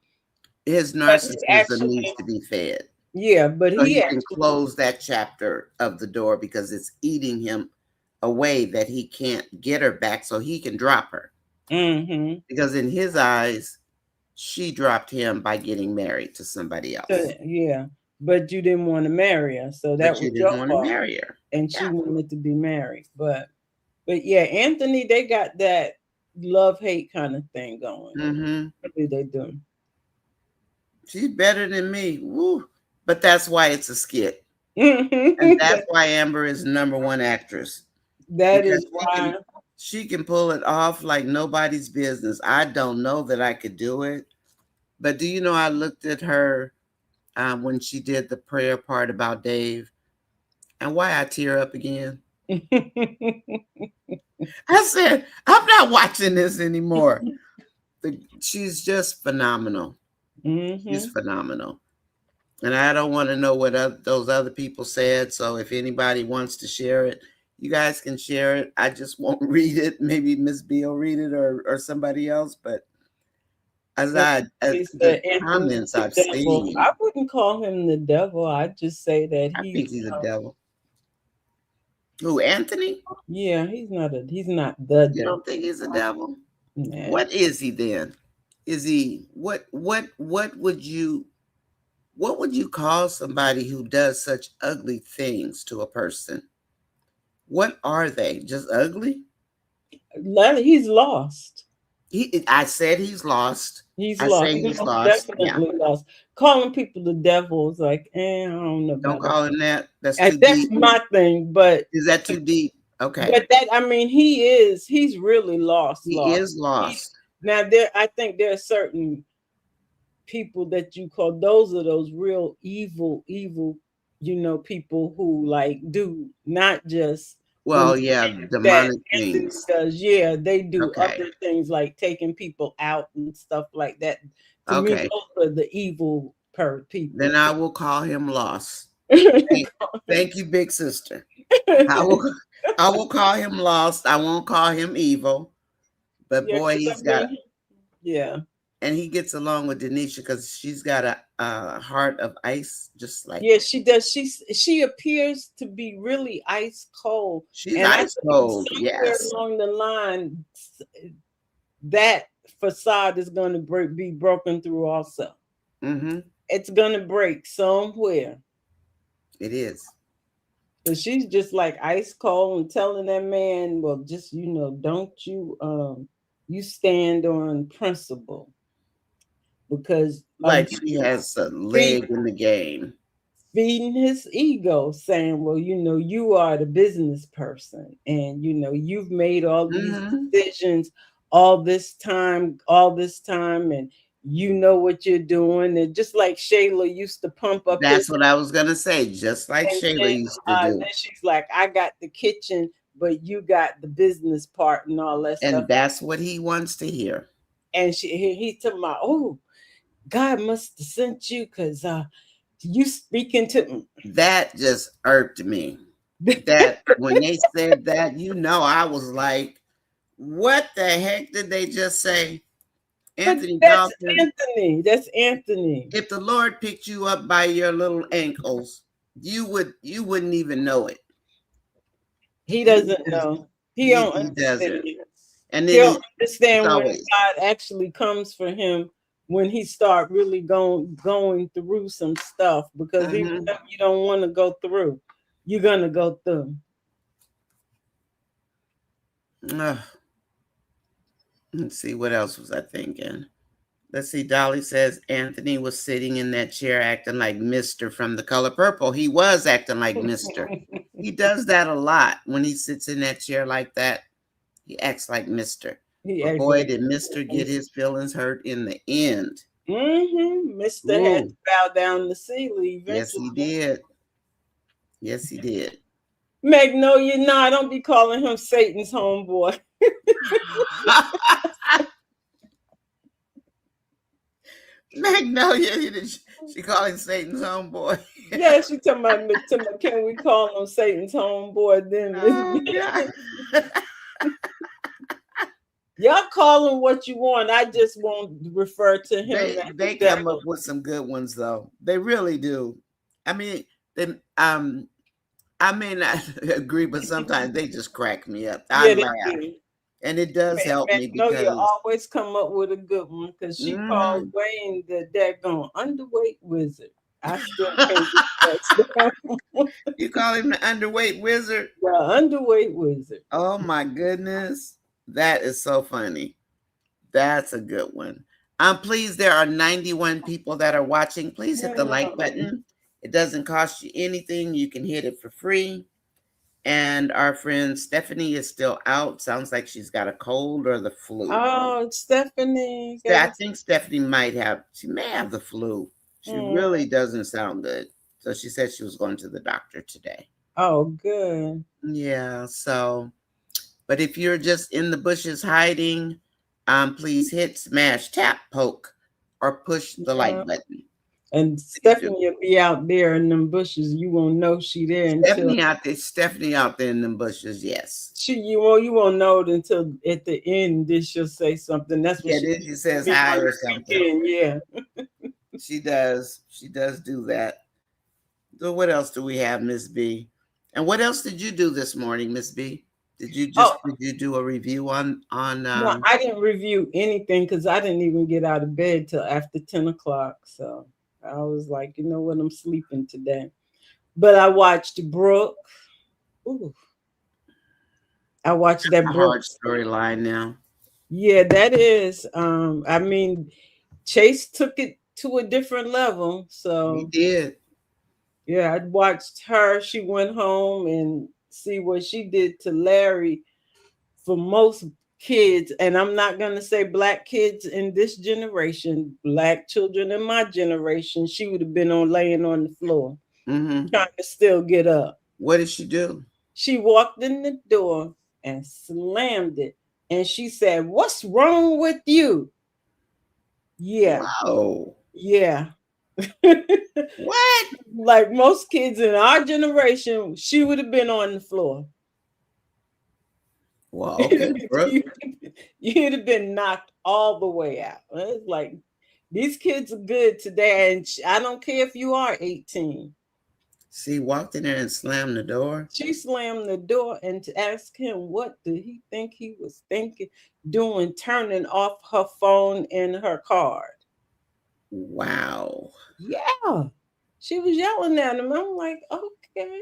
His narcissism needs to be fed. Yeah, but so he can close that chapter of the door because it's eating him away that he can't get her back so he can drop her. Because in his eyes, she dropped him by getting married to somebody else. Yeah, but you didn't want to marry her, so that was your fault. You didn't want to marry her, and she wanted to be married. But yeah, Anthony, they got that love-hate kind of thing going. Maybe they do. She's better than me. Woo. But that's why it's a skit. And that's why Amber is #1 actress. That is why she can pull it off like nobody's business. I don't know that I could do it. But do you know, I looked at her when she did the prayer part about Dave, and why I tear up again. I said, I'm not watching this anymore. She's just phenomenal. She's phenomenal. And I don't want to know what those other people said. So if anybody wants to share it, you guys can share it. I just won't read it. Maybe MsB will read it or somebody else. But as the comments I've seen, I wouldn't call him the devil. I'd just say that I think he's a devil. Who, Anthony? Yeah, he's not the devil. You don't think he's a devil? Nah. What is he then? Is he what would you call somebody who does such ugly things to a person? What are they? Just ugly? He's lost. I said he's lost. He's lost. He's lost. Definitely lost. Calling people the devil is like, I don't know. Don't call him that. That's too deep. My thing, but is that too deep? Okay. But he's really lost. He is lost. Now I think there are certain people that you call those real evil, people who like do not just demonic things. They do other things like taking people out and stuff like that. To me, those are the evil people. Then I will call him lost. Thank you, big sister. I will call him lost. I won't call him evil. But boy, he's got and he gets along with Denisha because she's got a heart of ice, just like she does. She appears to be really ice cold. She's ice cold. Yes. Along the line, that facade is going to be broken through also. It's going to break somewhere. It is. But she's just like ice cold and telling that man, well, just don't you stand on principle because Like she has a leg in the game. feeding his ego, saying, well, you are the business person and, you've made all these Mm-hmm. decisions all this time, and you know what you're doing. And just like Shayla used to pump up his, That's what I was gonna say. Just like and Shayla used to then do. she's like, I got the kitchen, but you got the business part and all that stuff. And that's what he wants to hear. And he's talking about, oh, God must have sent you because you speaking to That just irked me. That when they said that, I was like, what the heck did they just say? But Anthony that's Dawson, Anthony. That's Anthony. if the Lord picked you up by your little ankles, you wouldn't even know it. He He doesn't just know. He don't he understand. doesn't. And He then don't it's understand when always God actually comes for him when he start really going through some stuff. Because even mm-hmm. if you don't want to go through, you're gonna go through. Let's see, what else was I thinking? Let's see, Dolly says Anthony was sitting in that chair acting like Mr. from The Color Purple. He was acting like Mr. He does that a lot when he sits in that chair like that. He acts like Mr. He But acts boy, like did Mr. get his feelings hurt in the end. Mr. had Ooh, to bow down to Celie yes, eventually. he did. Yes, he did. Magnolia, nah, don't be calling him Satan's homeboy. Magnolia, she called him Satan's homeboy. Yeah, she talking about can we call him Satan's homeboy then? Oh, God. Y'all call him what you want. I just won't refer to him as They the come up devil. with some good ones though. They really do. I mean, they I may not agree, but sometimes they just crack me up. I Yeah, they laugh, do. and it does help me Magnolia because always come up with a good one because she called mhm, Wayne the daggone underweight wizard. I still can't get that down. you call him the underweight wizard. The underweight wizard. Oh my goodness, that is so funny. That's a good one. I'm pleased there are 91 people that are watching. Please hit the like button. It doesn't cost you anything. You can hit it for free. And our friend Stephanie is still out. Sounds like she's got a cold or the flu. Oh, Stephanie. I think Stephanie she may have the flu. She really doesn't sound good. So she said she was going to the doctor today. Oh, good. Yeah, so, but if you're just in the bushes hiding, please hit, smash, tap, poke, or push the like button. And Stephanie will be out there in them bushes. You won't know she there until Stephanie out there in them bushes, yes. you won't know it until at the end. Then she'll say something. That's what then she says hi or something. Yeah, she does. She does do that. So what else do we have, Miss B? And what else did you do this morning, Miss B? Did you do a review on no, I didn't review anything because I didn't even get out of bed till after 10 o'clock. So I was like, you know what, I'm sleeping today. But I watched Brooke. Ooh. I watched that Brooke hard storyline now. Yeah, that is. I mean, Chase took it to a different level. So He did. yeah, I watched her. She went home and see what she did to Larry. For most kids, and I'm not gonna say black kids in this generation, black children in my generation, she would have been laying on the floor, trying to still get up. What did she do? She walked in the door and slammed it, and she said, "What's wrong with you?" Yeah. Whoa. Yeah. What? Like most kids in our generation, she would have been on the floor. Well, okay, Brooke. You'd have been knocked all the way out. It's like these kids are good today, and I don't care if you are 18. She walked in there and slammed the door. She slammed the door and to ask him what did he think he was thinking, doing, turning off her phone and her card. Wow. Yeah. She was yelling at him. I'm like, okay,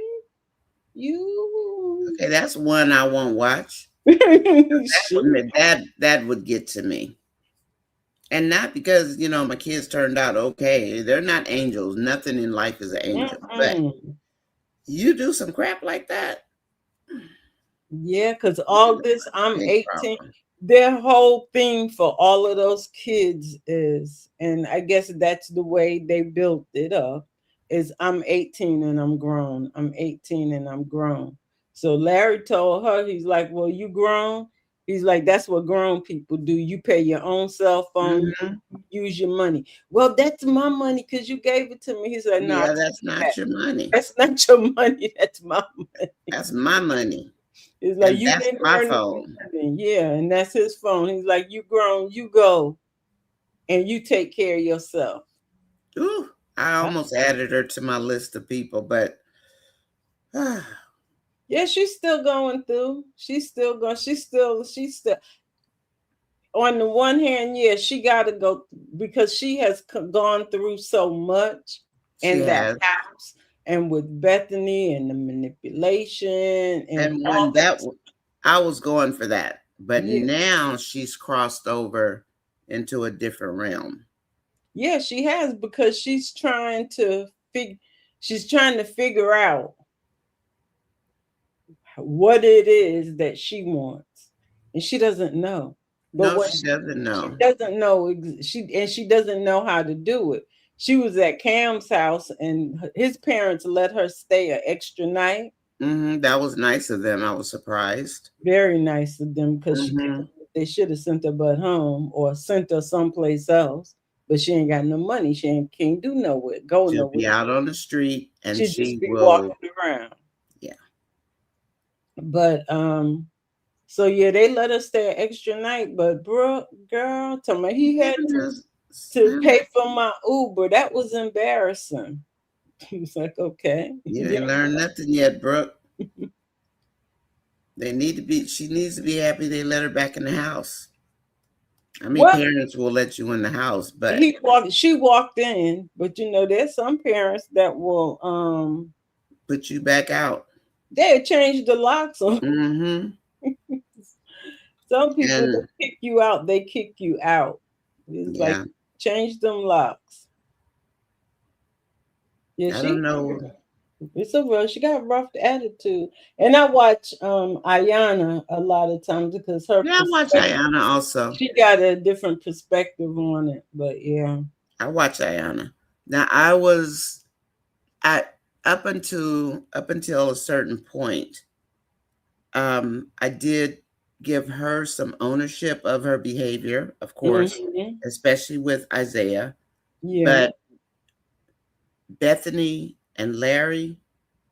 you. Okay, that's one I won't watch. Shoot. That would get to me. And not because, my kids turned out okay. They're not angels. Nothing in life is an angel. But Mm-mm. you do some crap like that, Yeah, because you all this, I'm big 18. problem. Their whole thing for all of those kids is, and I guess that's the way they built it up, is I'm 18 and I'm grown. I'm 18 and I'm grown. So Larry told her, he's like, well, you grown? He's like, that's what grown people do. You pay your own cell phone, Hmm. you use your money. Well, that's my money because you gave it to me. He said, no, I Yeah, take that's it back. not your money. That's not your money. That's my money. That's my money. It's like And you that's didn't my earn phone. nothing. Yeah, and that's his phone. He's like, you grown, you go and you take care of yourself. Ooh, I almost added her to my list of people, but Yeah, she's still going through. She's still going. She's still. On the one hand, yeah, she got to go because she has gone through so much she in that has. house and with Bethany and the manipulation and And all when that. I was going for that, but Yeah, now she's crossed over into a different realm. yeah, she has because she's trying to figure out what it is that she wants, and she doesn't know. But No, what she doesn't she know. doesn't know, she doesn't know how to do it. She was at Cam's house, and his parents let her stay an extra night. That was nice of them. I was surprised. Very nice of them because Hmm. they should have sent her but home or sent her someplace else. But she ain't got no money. She ain't can't do nowhere, go She'll nowhere. be out on the street and She just she be will, walking around. yeah. But so yeah, they let us stay an extra night. But bro, girl, tell me he had to pay for my Uber. That was embarrassing. He was like, okay, You yeah, ain't learned nothing yet, Brooke. She needs to be happy they let her back in the house. I mean, what parents will let you in the house, but she walked in, but there's some parents that will put you back out. they change the locks on. Hmm. Some people And they kick you out, they kick you out. It's like yeah, change them locks. Yeah, I don't she know. it's a rough. She got a rough attitude, and I watch Ayana a lot of times because her Yeah, I watch perspective. Ayana also. She got a different perspective on it, but yeah. I watch Ayana. Now I was at up until a certain point, I did give her some ownership of her behavior, of course, Hmm. especially with Isaiah. Yeah. But Bethany and Larry,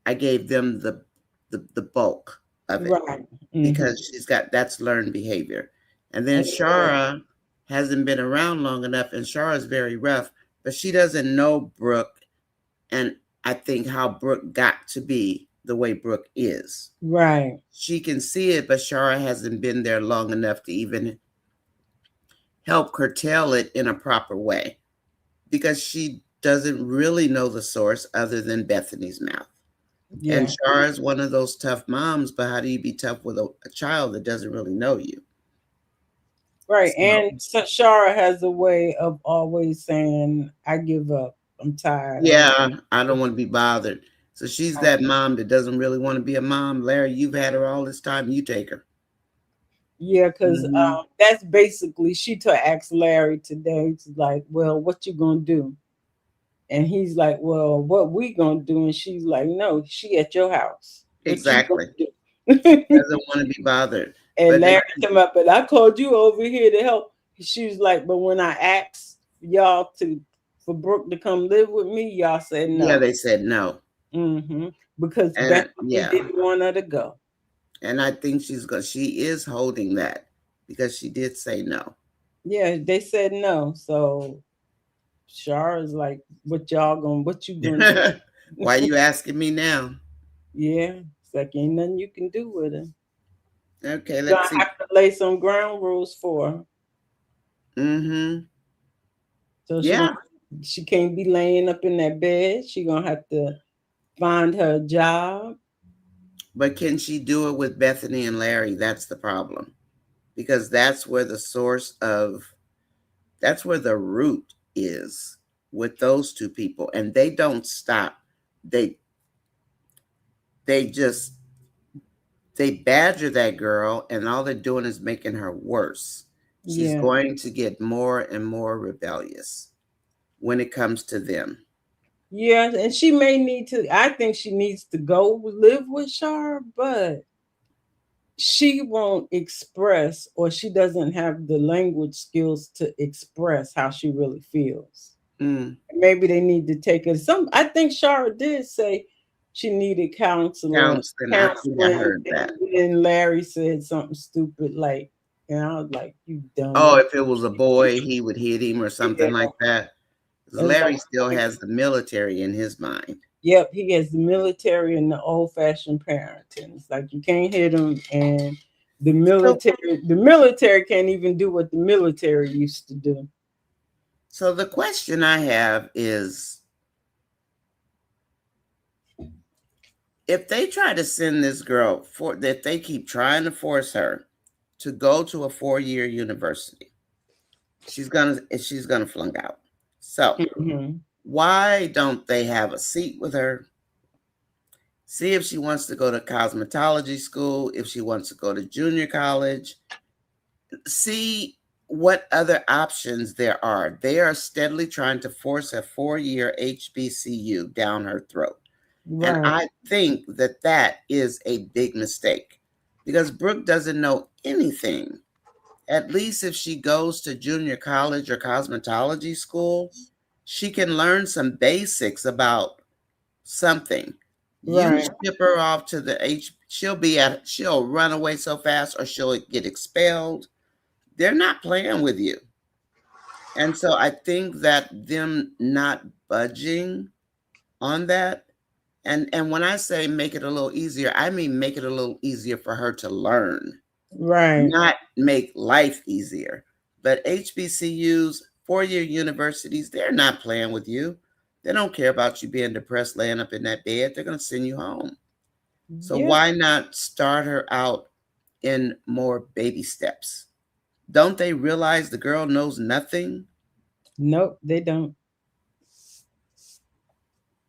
I gave them the bulk of it Right. Hmm. because that's learned behavior. And then Shara hasn't been around long enough, and Shara's very rough, but she doesn't know Brooke, and I think how Brooke got to be the way Brooke is. Right. She can see it, but Shara hasn't been there long enough to even help curtail it in a proper way because she doesn't really know the source other than Bethany's mouth. And Yeah. Shara is one of those tough moms, but how do you be tough with a child that doesn't really know you? Right. So, And so Shara has a way of always saying, "I give up. I'm tired. yeah, I don't want to be bothered. So she's that mom that doesn't really want to be a mom. Larry, you've had her all this time. You take her. Yeah, because Hmm. that's basically she asked Larry today. She's like, "Well, what you gonna do?" And he's like, "Well, what we gonna do?" And she's like, "No, she at your house. What you Exactly. gonna do?" Doesn't want to be bothered. And But Larry come up, and I called you over here to help. She was like, "But when I asked y'all for Brooke to come live with me, y'all said yeah, no." they said no. Because And Bethany yeah, didn't want her to go. and I think she is holding that because she did say no. Yeah, they said no. So Shar is like, what you gonna Why do?" you asking me now? Yeah, it's like ain't nothing you can do with her. Okay, Gonna let's see. have to lay some ground rules for her. Mm-hmm. So she Yeah, don't. She can't be laying up in that bed. She gonna have to find her a job. But can she do it with Bethany and Larry? That's the problem. Because that's where the source of, that's where the root is with those two people. And they don't stop. They they just they badger that girl, and all they're doing is making her worse. She's Yeah. going to get more and more rebellious when it comes to them. Yeah, and she may need to. I think she needs to go live with Shar, but she won't express, or she doesn't have the language skills to express how she really feels. Mm, Maybe they need to take it. I think Shar did say she needed counseling. I think I counseling, heard that. and Larry said something stupid like, and I was like, "You Oh, dummy." if it was a boy, he would hit him or something Yeah, like that. 'Cause it's Larry like, still has the military in his mind. yep, he has the military and the old-fashioned parenting. It's like you can't hit him, and So, the military can't even do what the military used to do. so the question I have is, if they try to send this girl for that, they keep trying to force her to go to a 4-year university, she's gonna flunk out. So Hmm. why don't they have a seat with her? See if she wants to go to cosmetology school, if she wants to go to junior college, see what other options there are. They are steadily trying to force a 4-year HBCU down her throat. And Right, I think that that is a big mistake because Brooke doesn't know anything. At least if she goes to junior college or cosmetology school, she can learn some basics about something. You right, ship her off to the she'll run away so fast or she'll get expelled. They're not playing with you. And so I think that them not budging on that, and when I say make it a little easier, I mean make it a little easier for her to learn, right, not make life easier. But HBCUs, 4-year universities, they're not playing with you. They don't care about you being depressed laying up in that bed. They're going to send you home. So yeah. why not start her out in more baby steps? Don't they realize the girl knows nothing? Nope, they don't.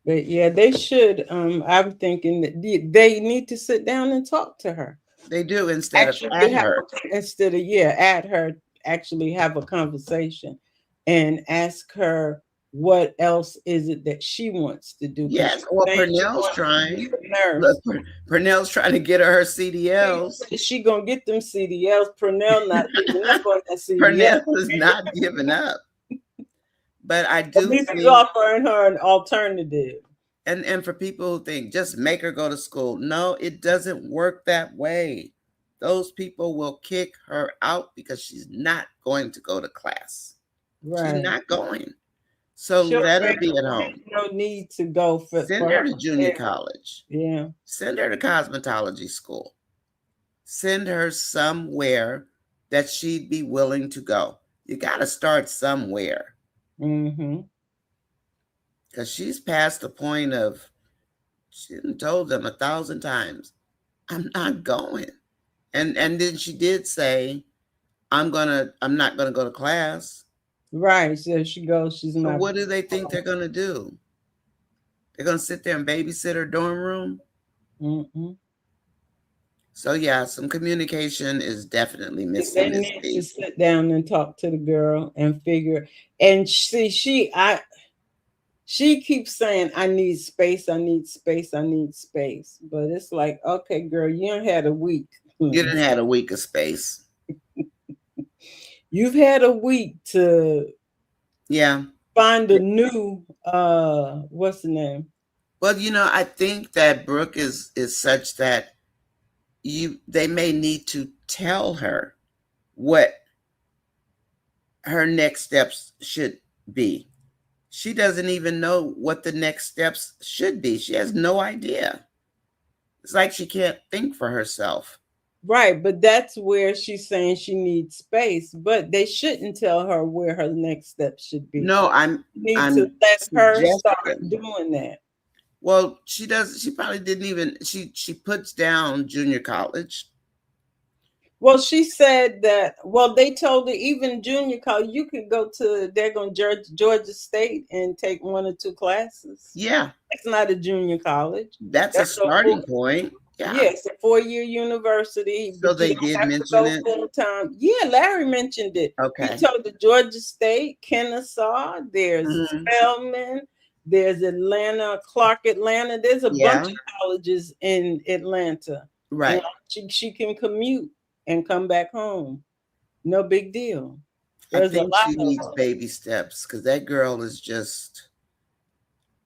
But yeah, they should. I'm thinking that they need to sit down and talk to her. They do instead of Actually, at her. instead of, yeah, at her, actually have a conversation and ask her what else is it that she wants to do, because Yes, she's well, saying she Purnell's wants to be trying. a Look, nurse. Purnell's trying to get her CDLs. She gonna get them CDLs. Purnell not giving up on that CDL. Purnell is not giving up. But I At do least he's think, offering her an alternative. and for people who think just make her go to school, no, it doesn't work that way. Those people will kick her out because she's not going to go to class. She's Right. not going. So She'll let her say be at home. no need to go Send for her her. to junior college. Yeah. Send her to cosmetology school. Send her somewhere that she'd be willing to go. You got to start somewhere Mm-hmm. because she's past the point of, she told them 1,000 times, I'm not going. And then she did say, I'm not gonna go to class. Right. So if she goes, she's So not. what do they think they're gonna do? They're gonna sit there and babysit her dorm room? Mm-mm. So yeah, some communication is definitely They missing, Miss need to B. sit down and talk to the girl and figure. And see, she keeps saying, "I need space. I need space. I need space." But it's like, okay, girl, you ain't had a week. You didn't have a week of space. You've had a week to Yeah. find a new what's the name? Well, I think that Brooke is such that they may need to tell her what her next steps should be. She doesn't even know what the next steps should be. She has no idea. It's like she can't think for herself. Right, but that's where she's saying she needs space, but they shouldn't tell her where her next step should be. No, You need to I'm let her start suggesting. doing that. Well, she probably didn't even, she puts down junior college. Well, she said that, well, they told her even junior college, you could go to, they're going to Georgia State and take 1 or 2 classes. Yeah, That's not a junior college. that's a That's a full, starting point. Yeah. yes, a 4-year university, So but you they don't did have to mention go it. full time. Yeah, Larry mentioned it. He Okay. told the Georgia State, Kennesaw, there's Hmm. Spelman, there's Atlanta, Clark Atlanta. There's a bunch Yeah. of colleges in Atlanta. And Right. she can commute and come back home. No big deal. I There's a think lot she of needs them. baby steps because that girl is just,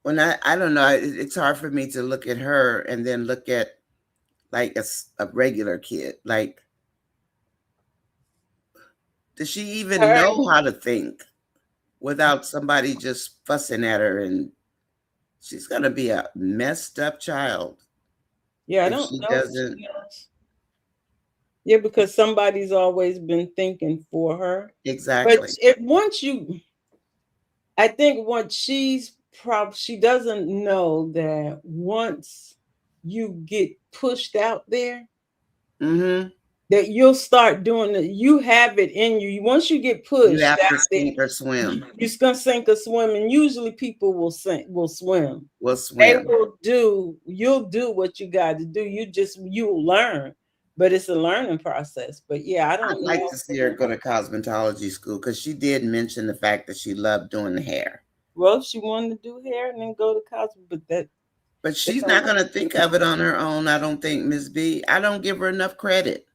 when I don't know, it's hard for me to look at her and then look at like a regular kid. Like, does she even Her, know how to think without somebody just fussing at her? And she's going to be a messed up child yeah, I if don't she know if doesn't. she knows. Yeah, because somebody's always been thinking for her. But Exactly. it once you, I think once she doesn't know that once you get pushed out there, Mm-hmm. that you'll start doing it. You have it in you. Once you get You pushed have to out there, sink or swim. you're gonna sink or swim. And usually people will swim. Will They swim. will do, you'll do what you got to do. You'll learn. But it's a learning process. But yeah, I I'd don't like know. to see her go to cosmetology school because she did mention the fact that she loved doing the hair. Well, if she wanted to do hair and then go to college, but that But they she's not don't. going to think of it on her own, I don't think, Miss B. I don't give her enough credit.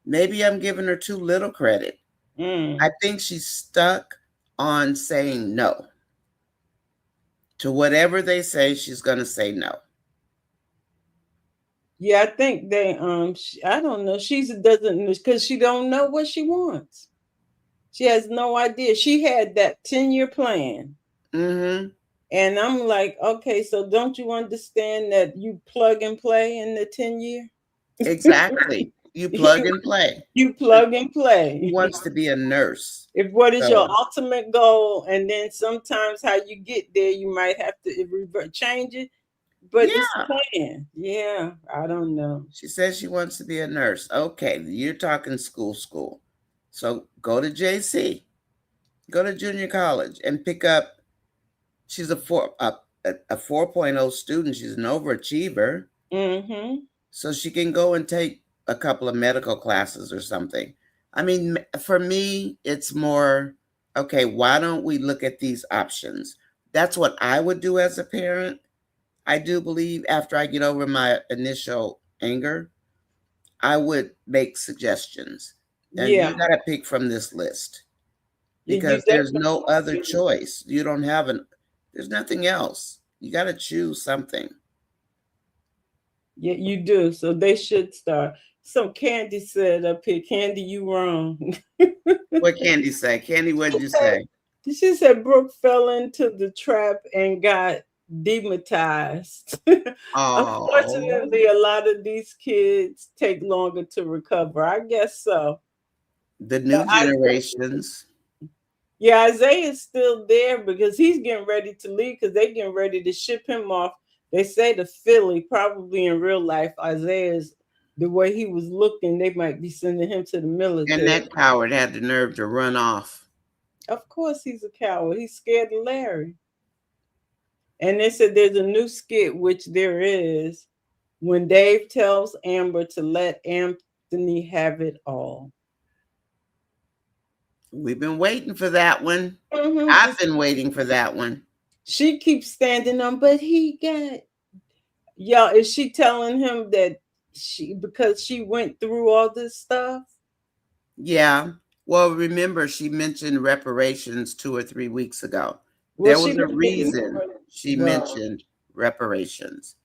Maybe I'm giving her too little credit. I Mm. think she's stuck on saying no. To whatever they say, she's going to say no. Yeah, I think they I don't know. She doesn't because she don't know what she wants. She has no idea. She had that 10-year plan. Mm-hmm. And I'm like, okay, so don't you understand that you plug and play in the 10-year? Exactly. You plug you, and play. you So plug and she play. wants to be a nurse. If what is your So, ultimate goal, and then sometimes how you get there, you might have to revert, change it. But it's yeah, plan. Yeah, I don't know. she says she wants to be a nurse. Okay, you're talking school. So go to JC, go to junior college and pick up. She's a 4.0 student. She's an overachiever. Mm-hmm. So she can go and take a couple of medical classes or something. I mean, for me, it's more, okay, why don't we look at these options? That's what I would do as a parent. I do believe after I get over my initial anger, I would make suggestions. And Yeah, you got to pick from this list you because there's no definitely other do. choice. You don't have there's nothing else. You got to choose something. Yeah, you do. So they should start. Some Candy said up here, Candy, you wrong. What Candy say? Candy, what'd you say? She said Brooke fell into the trap and got demonetized. Oh, Unfortunately, a lot of these kids take longer to recover. I guess so. the But new generations. yeah, Isaiah's still there because he's getting ready to leave because they're getting ready to ship him off. They say to Philly, probably in real life, Isaiah's the way he was looking, they might be sending him to the And military. that coward had the nerve to run off. Of course, he's a coward. He's scared of Larry. And they said there's a new skit, which there is, when Dave tells Amber to let Anthony have it all. We've been waiting for that one. I've Mhm. been waiting for that one. She keeps standing on, but he got, y'all. Is she telling him that she, because she went through all this stuff? Yeah. Well, remember, she mentioned reparations 2 or 3 weeks ago. Well, There she was a didn't. reason she Well, mentioned reparations.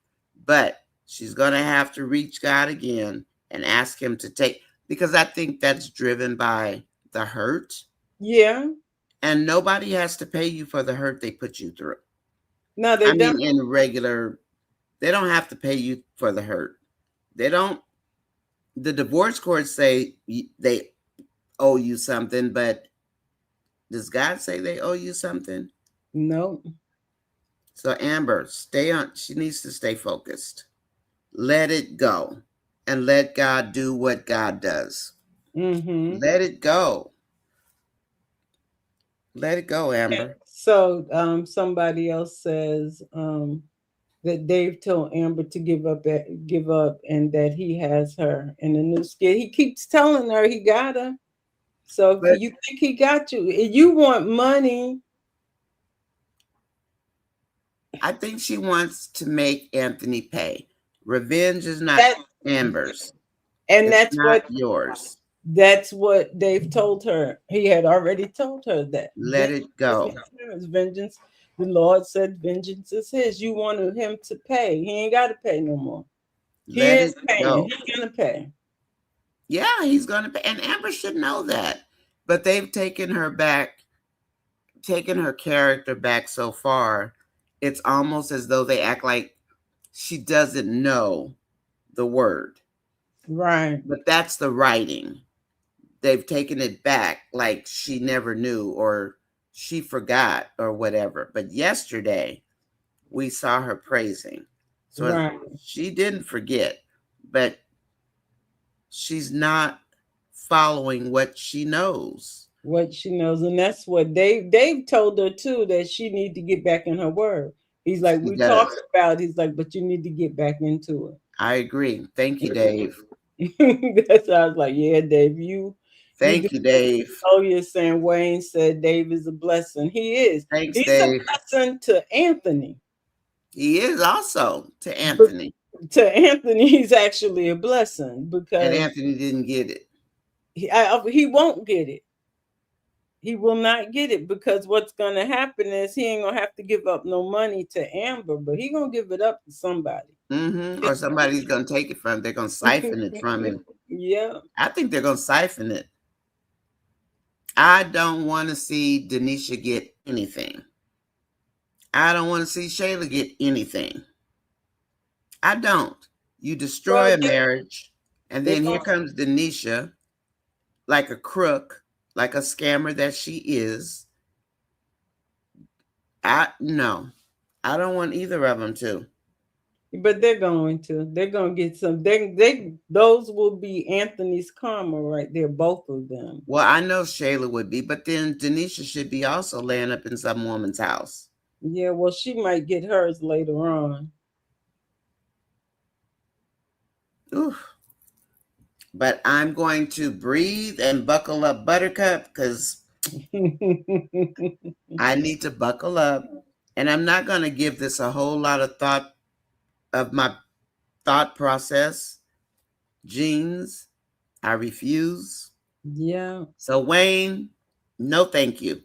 But she's going to have to reach God again and ask him to take, because I think that's driven by the hurt. yeah. And nobody has to pay you for the hurt they put you through. No, they I don't. mean, in regular, they don't have to pay you for the hurt. They don't, the divorce courts say they owe you something, but does God say they owe you something? No. So Amber, stay on. She needs to stay focused. Let it go, and let God do what God does. Mm-hmm. Let it go. Let it go, Amber. So somebody else says that Dave told Amber to give up, and that he has her in a new skit. He keeps telling her he got her. So if But you think he got you, if you want money, I think she wants to make Anthony pay. Revenge is not that Amber's. and It's not yours. that's what Dave told her. He had already told her that Let it go. vengeance. The Lord said, "Vengeance is His." You wanted him to pay. He ain't got to pay no more. He Let is it paying. go. He's gonna pay. Yeah, he's going to pay. And Amber should know that. But they've taken her back, taken her character back so far. It's almost as though they act like she doesn't know the word. Right. But that's the writing. They've taken it back like she never knew or she forgot or whatever. But yesterday, we saw her praising. So Right. she didn't forget, but she's not following what she knows. What she knows, and that's what Dave told her too, that she need to get back in her word. He's like, She we does. talked about. He's like, but you need to get back into I agree. Thank you, Dave. it. That's how I was like, yeah, Dave, you do. Thank you, Dave. Oh, you're saying Wayne said Dave is a blessing. He is. Thanks, He's a Dave. blessing to Anthony. He is also to But Anthony, to Anthony, he's actually a blessing and because Anthony didn't get it. he won't get it. He will not get it because what's going to happen is he ain't gonna have to give up no money to Amber, but he gonna give it up to somebody. Or somebody's going to take it from him. They're going to siphon it from him. Yeah. I think they're going to siphon it. I don't want to see Denisha get anything. I don't want to see Shayla get anything. I don't. You destroy Well, a marriage, and they then here gonna, comes Denisha, like a crook, like a scammer that she is. No, I don't want either of them to. but they're going to. They're gonna get some. They those will be Anthony's karma right there, both of them. Well, I know Shayla would be, but then Denisha should be also laying up in some woman's house. Yeah, well, she might get hers later on. Oof. But I'm going to breathe and buckle up, Buttercup, because I need to buckle up. And I'm not going to give this a whole lot of thought of my thought process. Jeans, I refuse. Yeah. So, Wayne, no thank you.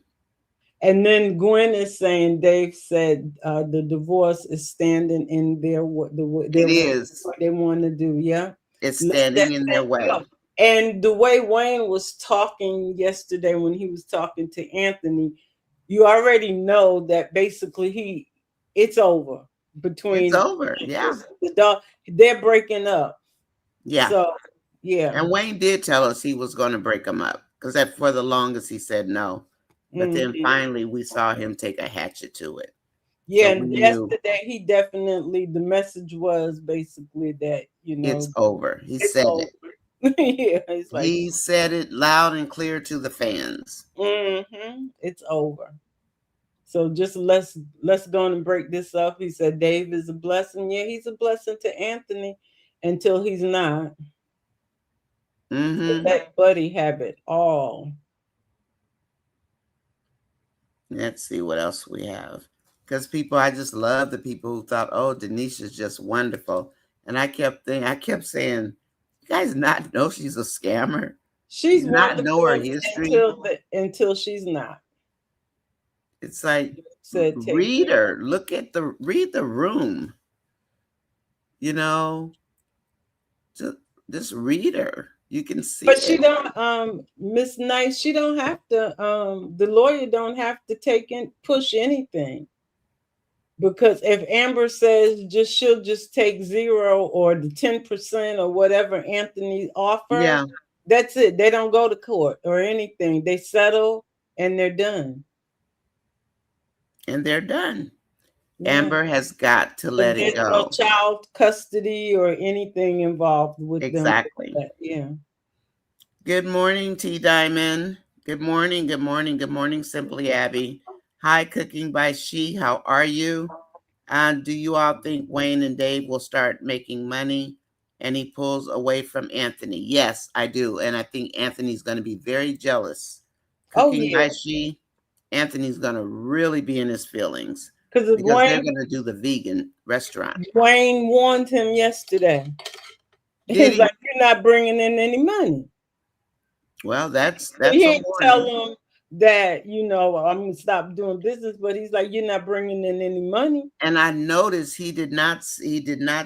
And then Gwen is saying Dave said the divorce is standing in their It is. what they want to do. Yeah, It's let standing that in their thing way. go. And the way Wayne was talking yesterday when he was talking to Anthony, you already know that basically it's over It's between over. Yeah. the dog. They're breaking up. Yeah. So yeah. And Wayne did tell us he was going to break them up because for the longest he said no. But then Mhm. finally we saw him take a hatchet to it. Yeah, So we and knew yesterday he definitely the message was basically that it's over. He it's said over. it. Yeah, it's like He said it loud and clear to the fans. it's over. So just let's go on and break this up. He said Dave is a blessing. Yeah, he's a blessing to Anthony until he's not. So Mm-hmm. let Buddy have it all. Let's see what else we have. Because people, I just love the people who thought, oh, Denise is just wonderful. And I kept saying, you guys not know she's a scammer? She's You not know her wonderful history? until she's not. It's like, Said take read her. Read the room. You know, just read her. You can see But she it. don't Miss Nice, she don't have to the lawyer don't have to take in push anything. Because if Amber says she'll just take 0 or the 10% or whatever Anthony offer, Yeah, that's it. They don't go to court or anything. They settle and they're done. and they're done. Yeah. Amber has got to But let it there's no go. child custody or anything involved with them. Exactly. Yeah. Good morning, T Diamond. Good morning, good morning, good morning, Simply Abby. Hi, Cooking by She. How are you? Do you all think Wayne and Dave will start making money and he pulls away from Anthony? Yes, I do. And I think Anthony's going to be very jealous. Oh Cooking yeah. by She, Anthony's going to really be in his feelings Because if because they're going to do the vegan restaurant. Wayne warned him yesterday. Did He's he? like, "You're not bringing in any money." Well, that's He a didn't tell warning. him that, I'm gonna stop doing business, but he's like, "You're not bringing in any money." And I noticed he did not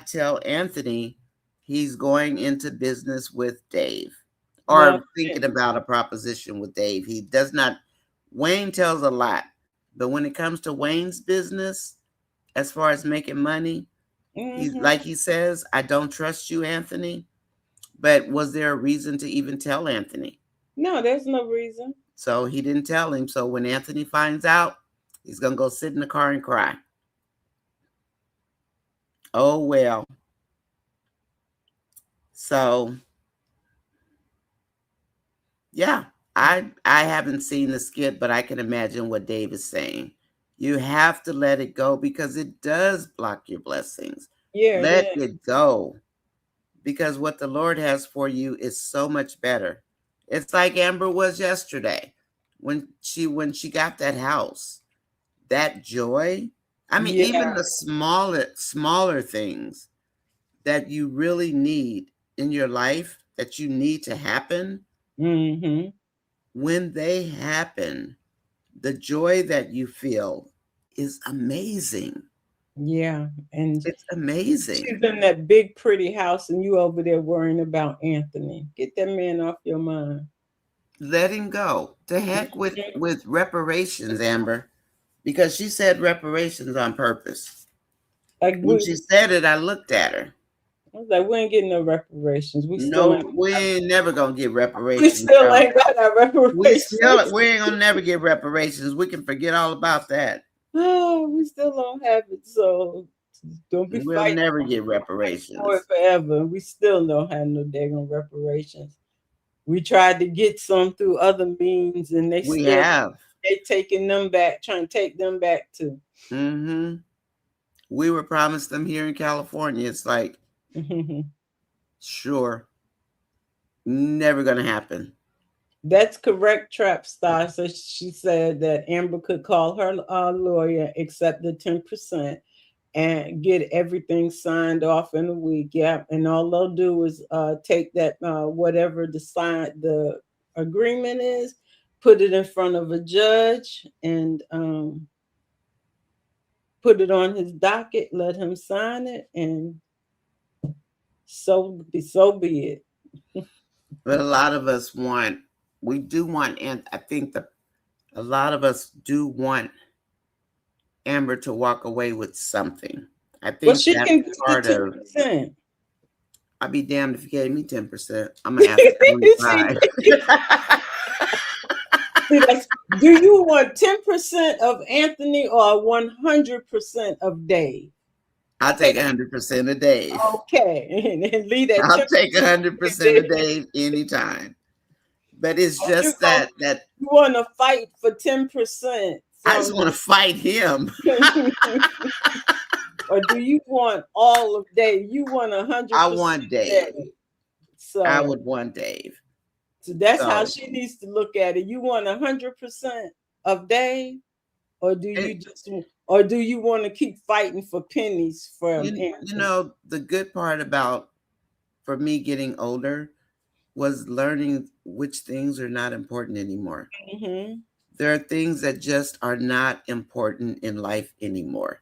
tell Anthony he's going into business with Dave No. or thinking about a proposition with Dave. He does not. Wayne tells a lot, but when it comes to Wayne's business, as far as making money, he's Mm-hmm. like he says, I don't trust you, Anthony. But was there a reason to even tell Anthony? No, there's no reason. So he didn't tell him. So when Anthony finds out, he's gonna go sit in the car and cry. Oh well. So yeah, I haven't seen the skit, but I can imagine what Dave is saying. You have to let it go because it does block your blessings. Yeah, it Let is. it go because what the Lord has for you is so much better. It's like Amber was yesterday when she got that house. That joy. I mean, even Yeah. the smaller things that you really need in your life that you need to happen, Mm-hmm. when they happen, the joy that you feel is amazing. Yeah. And It's amazing. she's in that big pretty house and you over there worrying about Anthony. Get that man off your mind. Let him go. To heck with reparations, Amber, because she said reparations on purpose. Like When she said it, I looked at her. I was like, we ain't getting no reparations. No, we ain't never gonna get We reparations, still girl. ain't got our reparations. We ain't gonna never get reparations. We can forget all about that. Oh, we still don't have it. So don't be We'll fighting never get for it reparations. forever. We still don't have no daggone reparations. We tried to get some through other means, and We have. they taking them back, trying to take them back too. Mm-hmm. We were promised them here in California. It's like, sure, never gonna happen. That's correct, Trap Star. So she said that Amber could call her lawyer, accept the 10%, and get everything signed off in a week. Yeah, and all they'll do is take that whatever the agreement is, put it in front of a judge, and put it on his docket. Let him sign it, and so be it. But a lot of us want, we do want, and I think that a lot of us do want Amber to walk away with something. I Well, think she that's can get the part of. 10%. I'd be damned if you gave me 10%. I'm gonna ask for See, 25. see, do you want 10% of Anthony or 100% of Dave? I'll take 100% of Dave. Okay, and leave that I'll 10% take 100% Dave. of Dave anytime. But it's Or just that you want to fight for 10% I just from, want to fight him. or do you want all of Dave? You want 100% I want Dave. Dave. I So, would want Dave. so that's how So she needs to look at it. You want 100% of Dave, or do you want to keep fighting for pennies from you Anthony? know the good part about for me getting older was learning which things are not important anymore. Mm-hmm. There are things that just are not important in life anymore.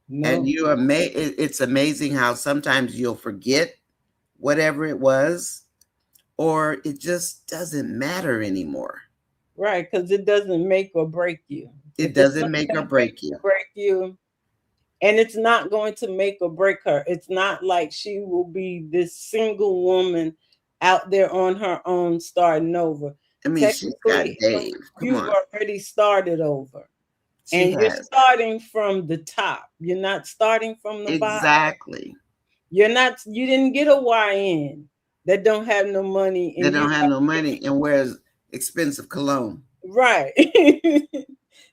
And No. it's amazing how sometimes you'll forget whatever it was, or it just doesn't matter anymore. Right, because it doesn't make or break you. It If it's doesn't not make or gonna make break you. or break you, And it's not going to make or break her. It's not like she will be this single woman out there on her own starting over. I mean, she's got Technically, Dave. Come you've on. already started over. She And you're has. starting from the top. You're not starting from the bottom. Exactly. You didn't get a YN that don't have no money They and you don't have got no money and wears expensive cologne. right.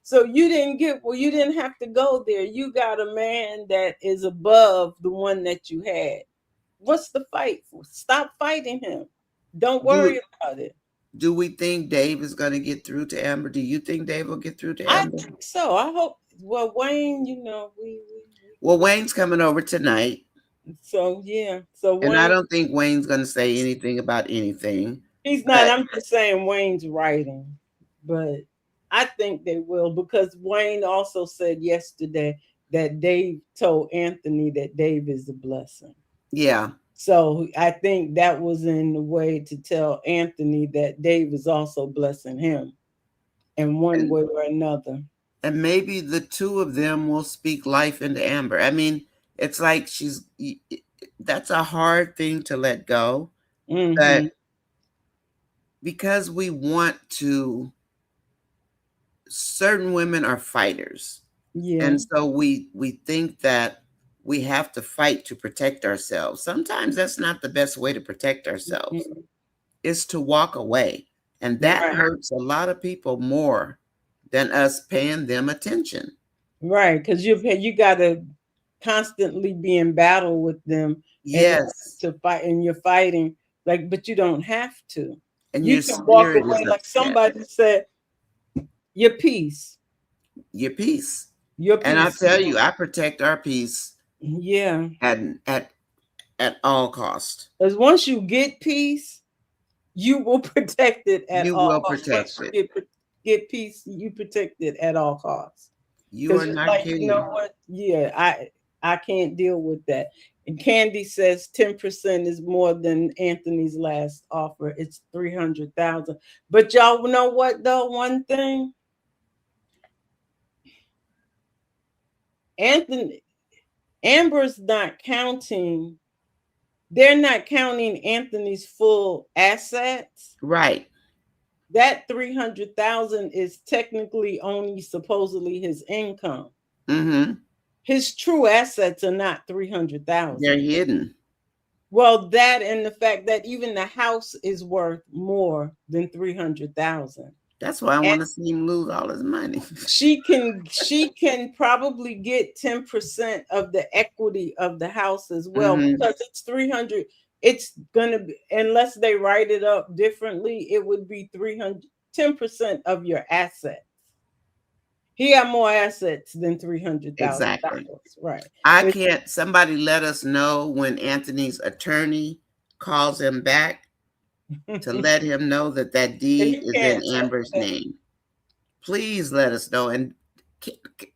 So you didn't have to go there. You got a man that is above the one that you had. What's the fight for? Stop fighting him. Don't worry Do about it. do we think Dave is going to get through to Amber? Do you think Dave will get through to I Amber? think so. I hope. Well, Wayne, Well, Wayne's coming over tonight, so yeah. So and I Wayne, don't think Wayne's going to say anything about anything. he's not. But I'm just saying Wayne's writing, but I think they will because Wayne also said yesterday that Dave told Anthony that Dave is a blessing. yeah, So I think that was in the way to tell Anthony that Dave is also blessing him in one and way or another. maybe the two of them will speak life into Amber. I mean, it's like that's a hard thing to let go, but Mm-hmm. because we want to, certain women are fighters. Yeah. And so we think that we have to fight to protect ourselves. Sometimes that's not the best way to protect ourselves. Mhm. Is to walk away. And that Right. hurts a lot of people more than us paying them attention. Right. Because you got to constantly be in battle with them in order Yes. to fight, and you're fighting like, but you don't have to. And You your can walk spirit away is like upset. somebody said, your peace, Your peace. your And I peace. tell you, I protect our peace Yeah. at at at all cost. Because once you get peace, you will protect it at You all will costs. Once protect it. you get peace, you protect it at all costs. You Because are you're not like, you know kidding. what? Yeah, I can't deal with that. And Candy says 10% is more than Anthony's last offer. It's 300,000. But y'all know what though? One thing, Anthony Amber's not counting. They're not counting Anthony's full assets. Right. That 300,000 is technically only supposedly his income. Mm-hmm. His true assets are not They're 300,000. hidden. Well, that and the fact that even the house is worth more than 300,000. That's why I And want to see him lose all his money. she can probably get 10% of the equity of the house as well Mm-hmm. because it's 300. It's gonna be, unless they write it up differently, it would be 300, 10% of your assets. He had more assets than Exactly. $300,000, right? I It's, can't. Somebody let us know when Anthony's attorney calls him back to let him know that that deed you is in can't say Amber's that. name. Please let us know. And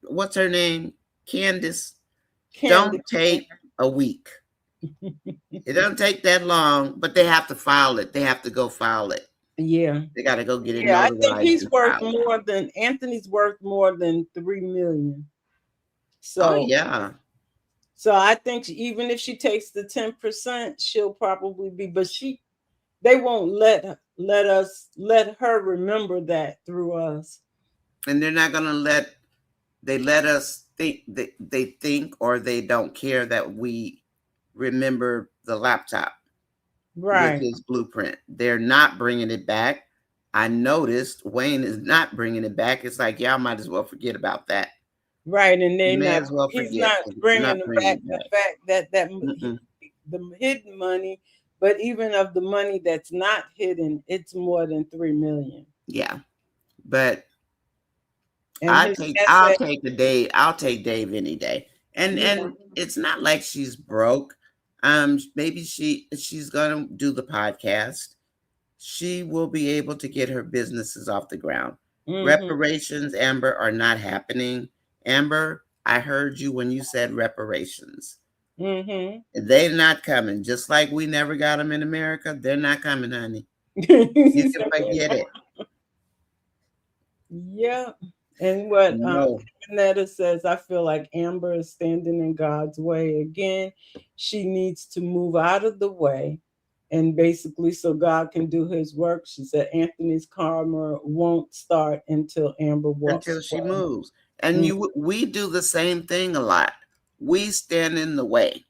what's her name? Candace. Candy. Don't take a week. It doesn't take that long, but they have to file it. They have to go file it. Yeah. They got to go get it Yeah, I think notarized he's and worth file it. more than Anthony's worth more than 3 million. Oh So yeah. so I think even if she takes the 10%, she'll probably be, but they won't let her remember that through us. And they're not gonna let us think they think or they don't care that we remember the laptop with Right. his blueprint. They're not bringing it back. I noticed Wayne is not bringing it back. It's like y'all might as well forget about that. Right. And You may as well he's forget not because it's bringing not bringing back it the back. fact that Mm-mm. the hidden money, but even of the money that's not hidden, it's more than 3 million. Yeah, but And his I'll asset, take the day. I'll take Dave any day. yeah. And it's not like she's broke. Maybe she's gonna do the podcast. She will be able to get her businesses off the ground. Mm-hmm. Reparations, Amber, are not happening. Amber, I heard you when you said reparations. Mm-hmm. They're not coming. Just like we never got them in America, they're not coming, honey. You can forget it. Yeah. And what No. Netta says, I feel like Amber is standing in God's way again. She needs to move out of the way, and basically, so God can do His work. She said Anthony's karma won't start until Amber walks Until she away. moves. And we do the same thing a lot. We stand in the way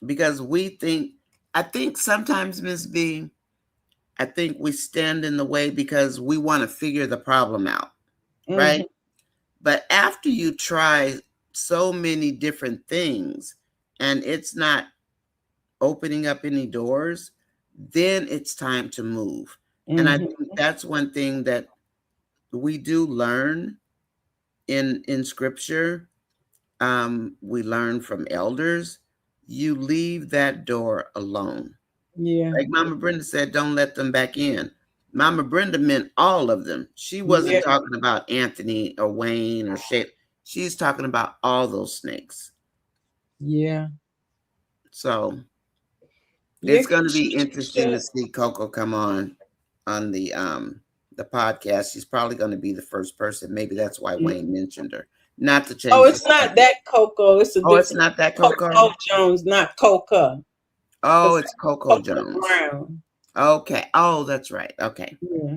because we think, I think sometimes, Miss B, I think we stand in the way because we want to figure the problem out, Mm-hmm. right? But after you try so many different things and it's not opening up any doors, then it's time to move. And I Mm-hmm. think that's one thing that we do learn in scripture. We learn from elders. You leave that door alone. Yeah. Like Mama Brenda said, don't let them back in. Mama Brenda meant all of them. She Yeah. wasn't talking about Anthony or Wayne or Shay. She's talking about all those snakes. Yeah. So Yeah. it's going to be She interesting should. to see Coco come on the podcast. She's probably going to be the first person. Maybe that's why Wayne mentioned her. Not to Oh, change the it's not subject. that Coco. It's a Oh, it's different not that Coco Coco. Jones, not Coca. Oh, Because it's Coco Coco Jones. Brown. Okay. Oh, that's right. Okay. Yeah.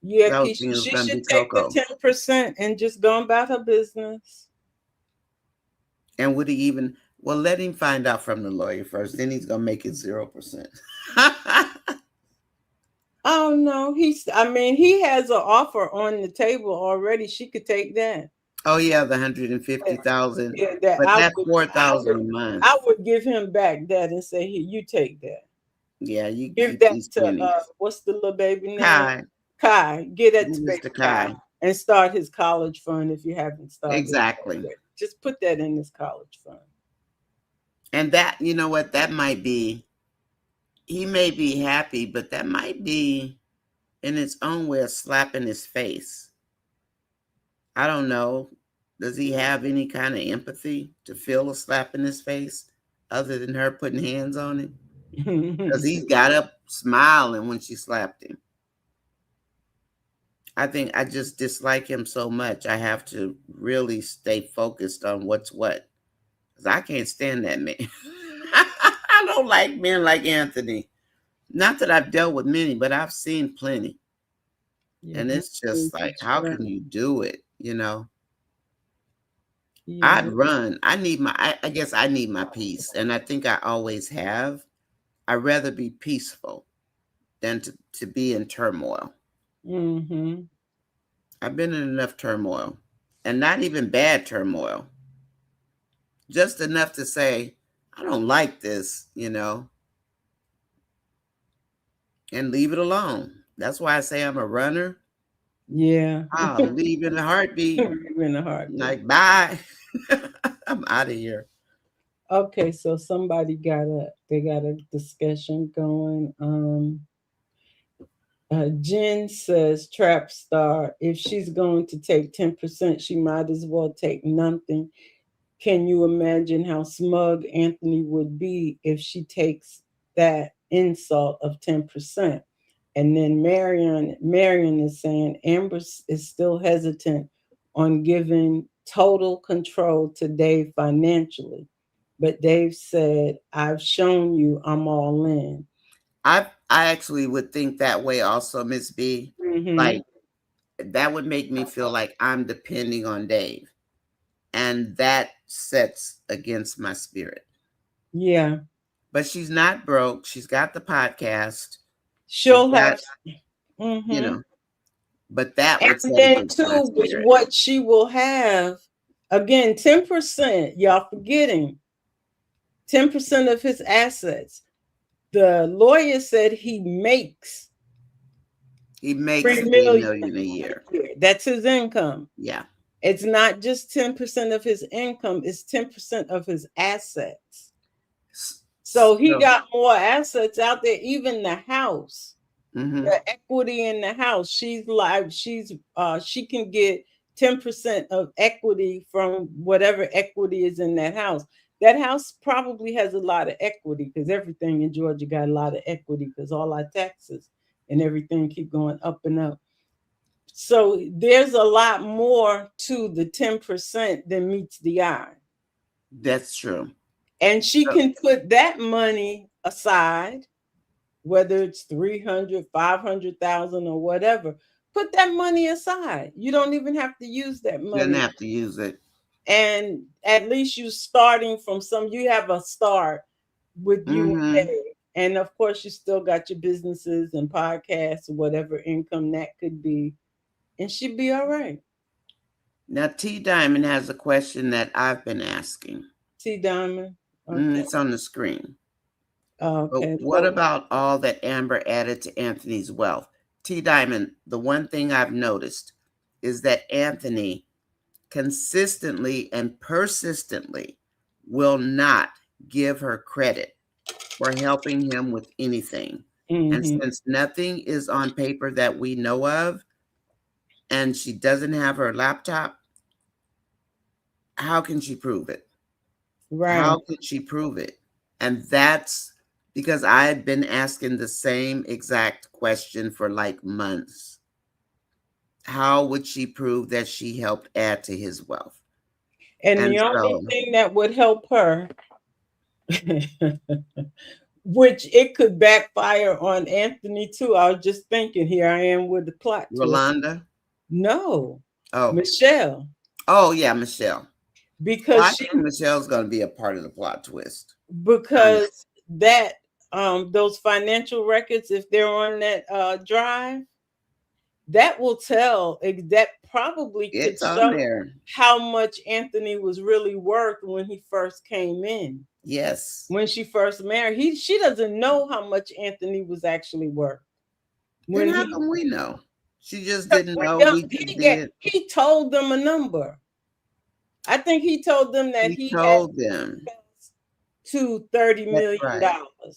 Yeah, I was Keisha. thinking it was She going to should be take the Coco. 10% and just go about her business. And would he even? Well, let him find out from the lawyer first. Then he's gonna make it 0%. Oh no, I mean, he has an offer on the table already. She could take that. Oh yeah, the 150,000, Yeah, that but that's 4,000 a month. I would give him back that and say, here, you take that. Yeah, you Give keep that these to pennies. what's the little baby name? Kai, Kai. Get that to baby Mr. Kai Kai. and start his college fund if you haven't started. Exactly. Just put that in his college fund. And that, you know what, that might be, he may be happy, but that might be in its own way a slap in his face. I don't know. Does he have any kind of empathy to feel a slap in his face other than her putting hands on him? Because he got up smiling when she slapped him. I think I just dislike him so much. I have to really stay focused on what's what. Because I can't stand that man. I don't like men like Anthony. Not that I've dealt with many, but I've seen plenty. Yeah, And it's just like, how can you do it? You know? yeah, I'd run. I guess I need my peace. And I think I always have. I'd rather be peaceful than to be in turmoil. mm-hmm. I've been in enough turmoil. And not even bad turmoil. Just enough to say, I don't like this, and leave it alone. That's why I say I'm a runner. Yeah. I'll leave in a heartbeat. In a heartbeat. Like, bye. I'm out of here. Okay, so they got a discussion going. Jen says Trap Star, if she's going to take 10%, she might as well take nothing. Can you imagine how smug Anthony would be if she takes that insult of 10%? And then Marion is saying Amber is still hesitant on giving total control to Dave financially. But Dave said, I've shown you I'm all in. I actually would think that way also, Miss B. Mm-hmm. Like, that would make me feel like I'm depending on Dave. And that sets against my spirit. Yeah. But she's not broke. She's got the podcast. She'll Got, have, mm-hmm. But that And would set then against my too, spirit. what she will have, again, 10%, y'all forgetting, 10% of his assets. The lawyer said he makes $3 million a year. That's his income. Yeah. It's not just 10% of his income, it's 10% of his assets. So he got more assets out there, even the house. Mm-hmm. The equity in the house. She can get 10% of equity from whatever equity is in that house. That house probably has a lot of equity because everything in Georgia got a lot of equity because all our taxes and everything keep going up and up. So there's a lot more to the 10% than meets the eye. That's true. And she So, can put that money aside, whether it's 300, 500,000, or whatever. Put that money aside. You don't even have to use that doesn't money. have to use it. And at least you starting from you have a start with you and Mm-hmm. Dave. And of course, you still got your businesses and podcasts or whatever income that could be. And she'd be all right. Now, T Diamond has a question that I've been asking. T Diamond. Okay. It's on the screen. But Okay. what about all that Amber added to Anthony's wealth? T Diamond, the one thing I've noticed is that Anthony consistently and persistently will not give her credit for helping him with anything. And Mm-hmm. since nothing is on paper that we know of, and she doesn't have her laptop, how can she prove it? Right. How could she prove it? And that's because I had been asking the same exact question for like months. How would she prove that she helped add to his wealth? And And the only so, thing that would help her, which it could backfire on Anthony too. I was just thinking, here I am with the plot twist. Rolanda? No, Oh, Michelle, oh yeah, Michelle. Well, because I she think Michelle's going to be a part of the plot twist. Honestly. because that those financial records, if they're on that drive, that will tell that probably could It's on show there. how much Anthony was really worth when he first came in. Yes. When she first married, she doesn't know how much Anthony was actually worth. Then When how he come we know? She just didn't know. We just did. he told them a number. I think he told them that He he had told them. to $30 That's million. right.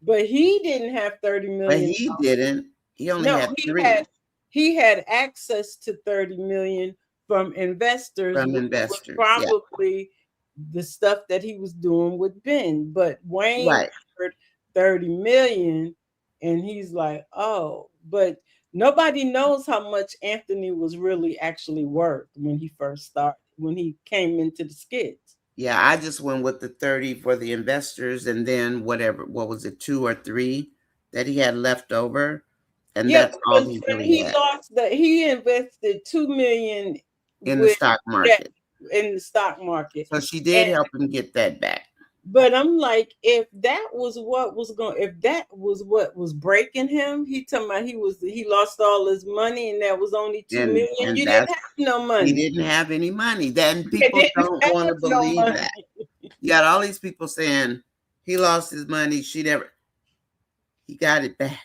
But he didn't have $30 But million. he didn't. He only No, had 3 he had access to 30 million from investors, from which was investors. Yeah. probably the stuff that he was doing with Ben. But Wayne Right. heard 30 million and he's like, oh, but nobody knows how much Anthony was really actually worth when he first started, when he came into the skits. Yeah, I just went with the 30 for the investors and then whatever, what was it, 2 or 3 that he had left over. And Yeah, that's all because he when really he had lost he invested 2 million in the with stock yeah, market. in the stock market. So she did And help him get that back. but I'm like, if that was what was going, if that was what was breaking him, he talking about he lost all his money and that was only 2 million. And You didn't that's have no he money. didn't have any money. Then You people didn't don't have want to no believe money. that. You got all these people saying he lost his money. He got it back.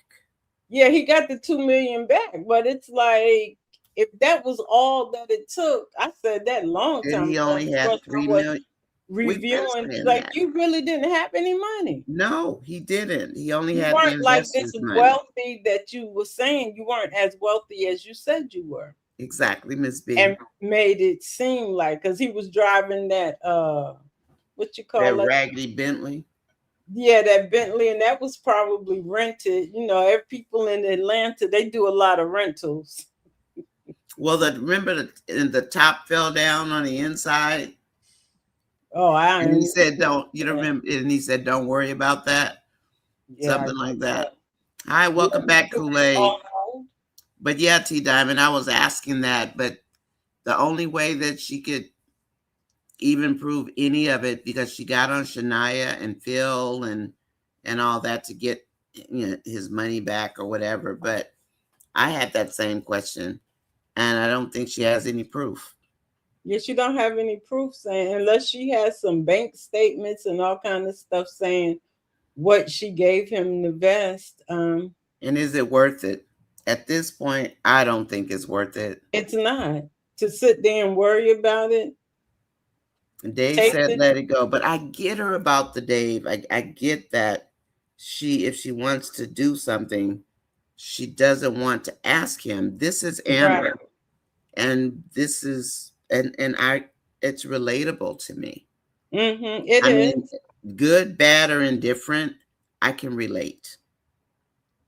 Yeah, he got the 2 million back, but it's like if that was all that it took, I said that long And time he ago. only This had person 3 was million. We've been reviewing, saying like that. you really didn't have any money. No, he didn't. He only You had the weren't like this investors' money. wealthy that you were saying. You weren't as wealthy as you said you were. Exactly, MsB. And made it seem like because he was driving that what you That call it? raggedy Bentley. Yeah, that Bentley, and that was probably rented. You know, every people in Atlanta, they do a lot of rentals. Well, remember the top fell down on the inside, Oh, I and he don't said, "Don't you don't yeah, remember?" And he said, "Don't worry about that." yeah, I Something like remember that. that. Hi, welcome Yeah, back, Kool-Aid. oh, But yeah, T Diamond, I was asking that, but the only way that she could even prove any of it because she got on Shania and Phil and all that to get his money back or whatever. But I had that same question, and I don't think she has any proof. yeah, she don't have any proof saying unless she has some bank statements and all kind of stuff saying what she gave him the vest. And is it worth it? At this point, I don't think it's worth it. It's not to sit there and worry about it. And Dave Take said, the let it go. But I get her about the Dave. I get that if she wants to do something, she doesn't want to ask him. This is right. Amber. And this is, and it's relatable to me. It I is. mean, good, bad, or indifferent, I can relate.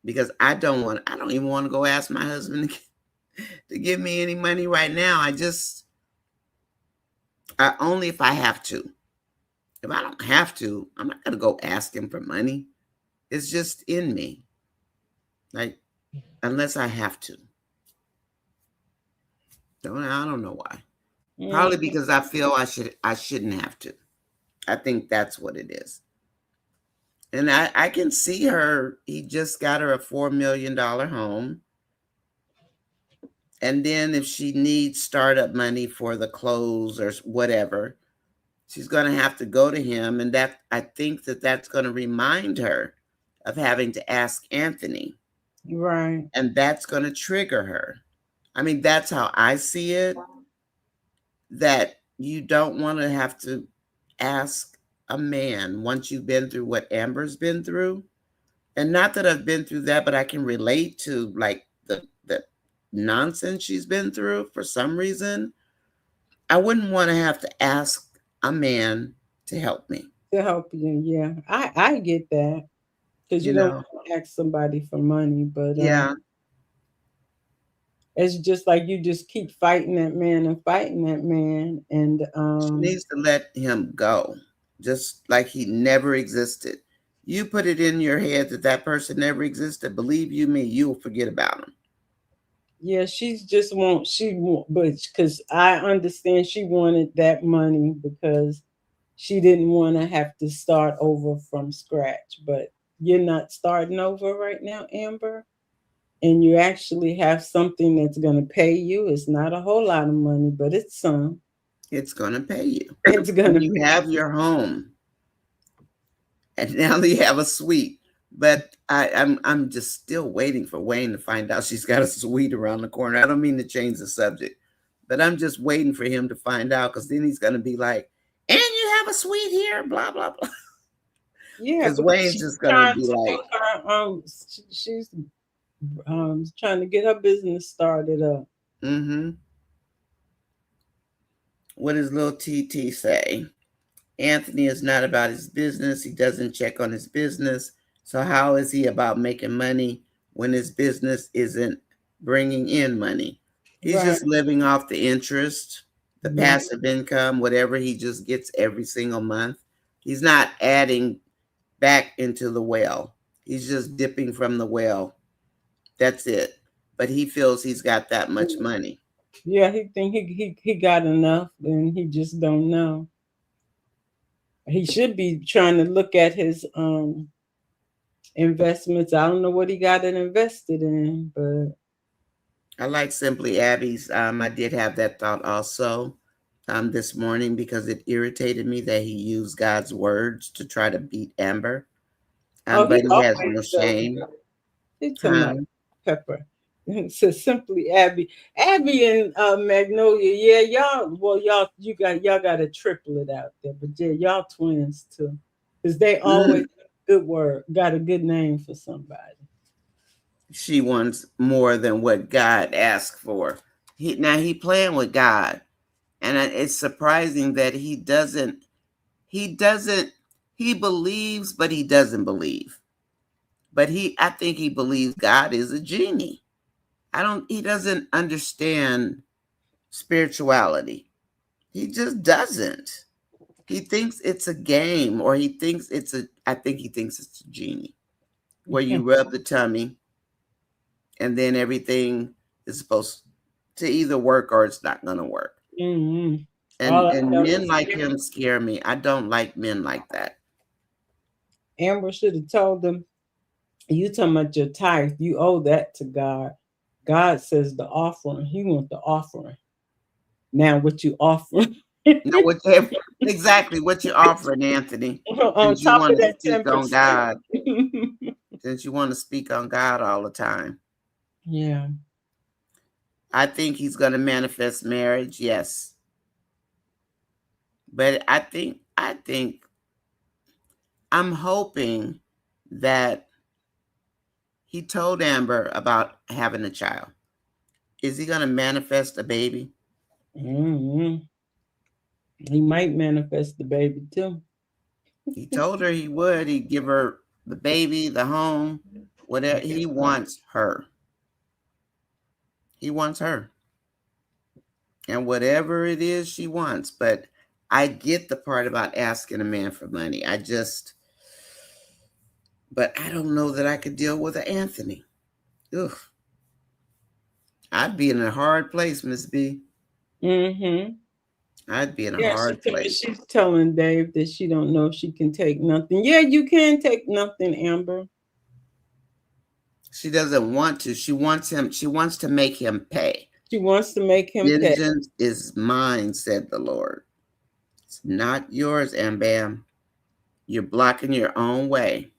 Because I don't even want to go ask my husband to give me any money right now. I only if I have to. If I don't have to, I'm not gonna go ask him for money. It's just in me. Like, unless I have to. I don't know why. Probably Mm, because I feel I shouldn't have to. I think that's what it is. And I can see her. He just got her a $4 million home. And then if she needs startup money for the clothes or whatever, she's going to have to go to him. And that I think that's going to remind her of having to ask Anthony. right. And that's going to trigger her. I mean, that's how I see it, that you don't want to have to ask a man once you've been through what Amber's been through. And not that I've been through that, but I can relate to like the nonsense she's been through for some reason. I wouldn't want to have to ask a man to help me, To help you, yeah. I get that because you you don't know? want to ask somebody for money, but Yeah, it's just like you just keep fighting that man and fighting that man, and she needs to let him go, just like he never existed. You put it in your head that that person never existed. Believe you me, you'll forget about him. yeah, she's just want she want, but because I understand she wanted that money because she didn't want to have to start over from scratch. But you're not starting over right now, Amber, and you actually have something that's going to pay you. It's not a whole lot of money, but it's some. It's going to pay you. It's going And to you pay. have your home, and now you have a suite. But I'm just still waiting for Wayne to find out she's got a suite around the corner. I don't mean to change the subject, but I'm just waiting for him to find out, because then he's going to be like, "And you have a suite here," blah blah blah. Yeah, Because because Wayne's she's just going to trying be to like, do her she's trying to get her business started up. "Mm-hmm." What does little TT say? Anthony is not about his business. He doesn't check on his business. So how is he about making money when his business isn't bringing in money? He's Right. just living off the interest, the Yeah. passive income, whatever he just gets every single month. He's not adding back into the well. He's just dipping from the well. That's it. But he feels he's got that much money. Yeah, he think he got enough and he just don't know. He should be trying to look at his investments. I don't know what he got it invested in, but I like Simply Abby's. I did have that thought also this morning, because it irritated me that he used God's words to try to beat Amber. oh, But he he has always no does shame. that. He talking Huh? about Pepper. So simply Abby and Magnolia. Yeah, y'all. Well, y'all got a triplet out there, but yeah, y'all twins too, because they always Mhm. good word, got a good name for somebody. She wants more than what God asked for. He playing with God, and it's surprising that he doesn't. He doesn't. He believes, but he doesn't believe. But I think he believes God is a genie. I don't. He doesn't understand spirituality. He just doesn't. He thinks it's a game, or he thinks it's a, I think he thinks it's a genie, where you rub the tummy and then everything is supposed to either work or it's not going to work. Mm-hmm. All And I and know men is like him scare me. I don't like men like that. Amber should have told them, "You talking about your tithe? You owe that to God. God says the offering. He wants the offering. Now, what you offering No, what you exactly what you're offering, Anthony, on since you top want of to that speak on 10%?" God, since you want to speak on God all the time. Yeah. I think he's going to manifest marriage, yes. But I think I'm hoping that he told Amber about having a child. Is he going to manifest a baby? Hmm. He might manifest the baby too. He told her he would. He'd give her the baby, the home, whatever. He wants her. He wants her. And whatever it is she wants. But I get the part about asking a man for money. But I don't know that I could deal with an Anthony. Ugh. I'd be in a hard place, Miss B. Mm-hmm. I'd be in a Yeah, hard place. she's telling Dave that she don't know if she can take nothing. Yeah, you can take nothing, Amber. She doesn't want to. She wants him. She wants to make him pay. She wants to make him pay. Vengeance is mine, said the Lord. It's not yours, Ambam. You're blocking your own way.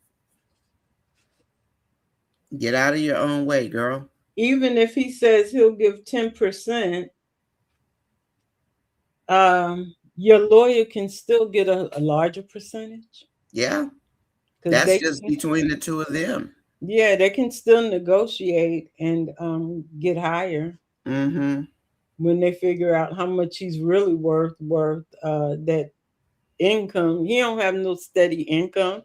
Get out of your own way, girl. Even if he says he'll give 10%, your lawyer can still get a larger percentage. Yeah, Because that's they just can, between the two of them. yeah, they can still negotiate and get higher Mm-hmm. when they figure out how much he's really worth that income. He don't have no steady income.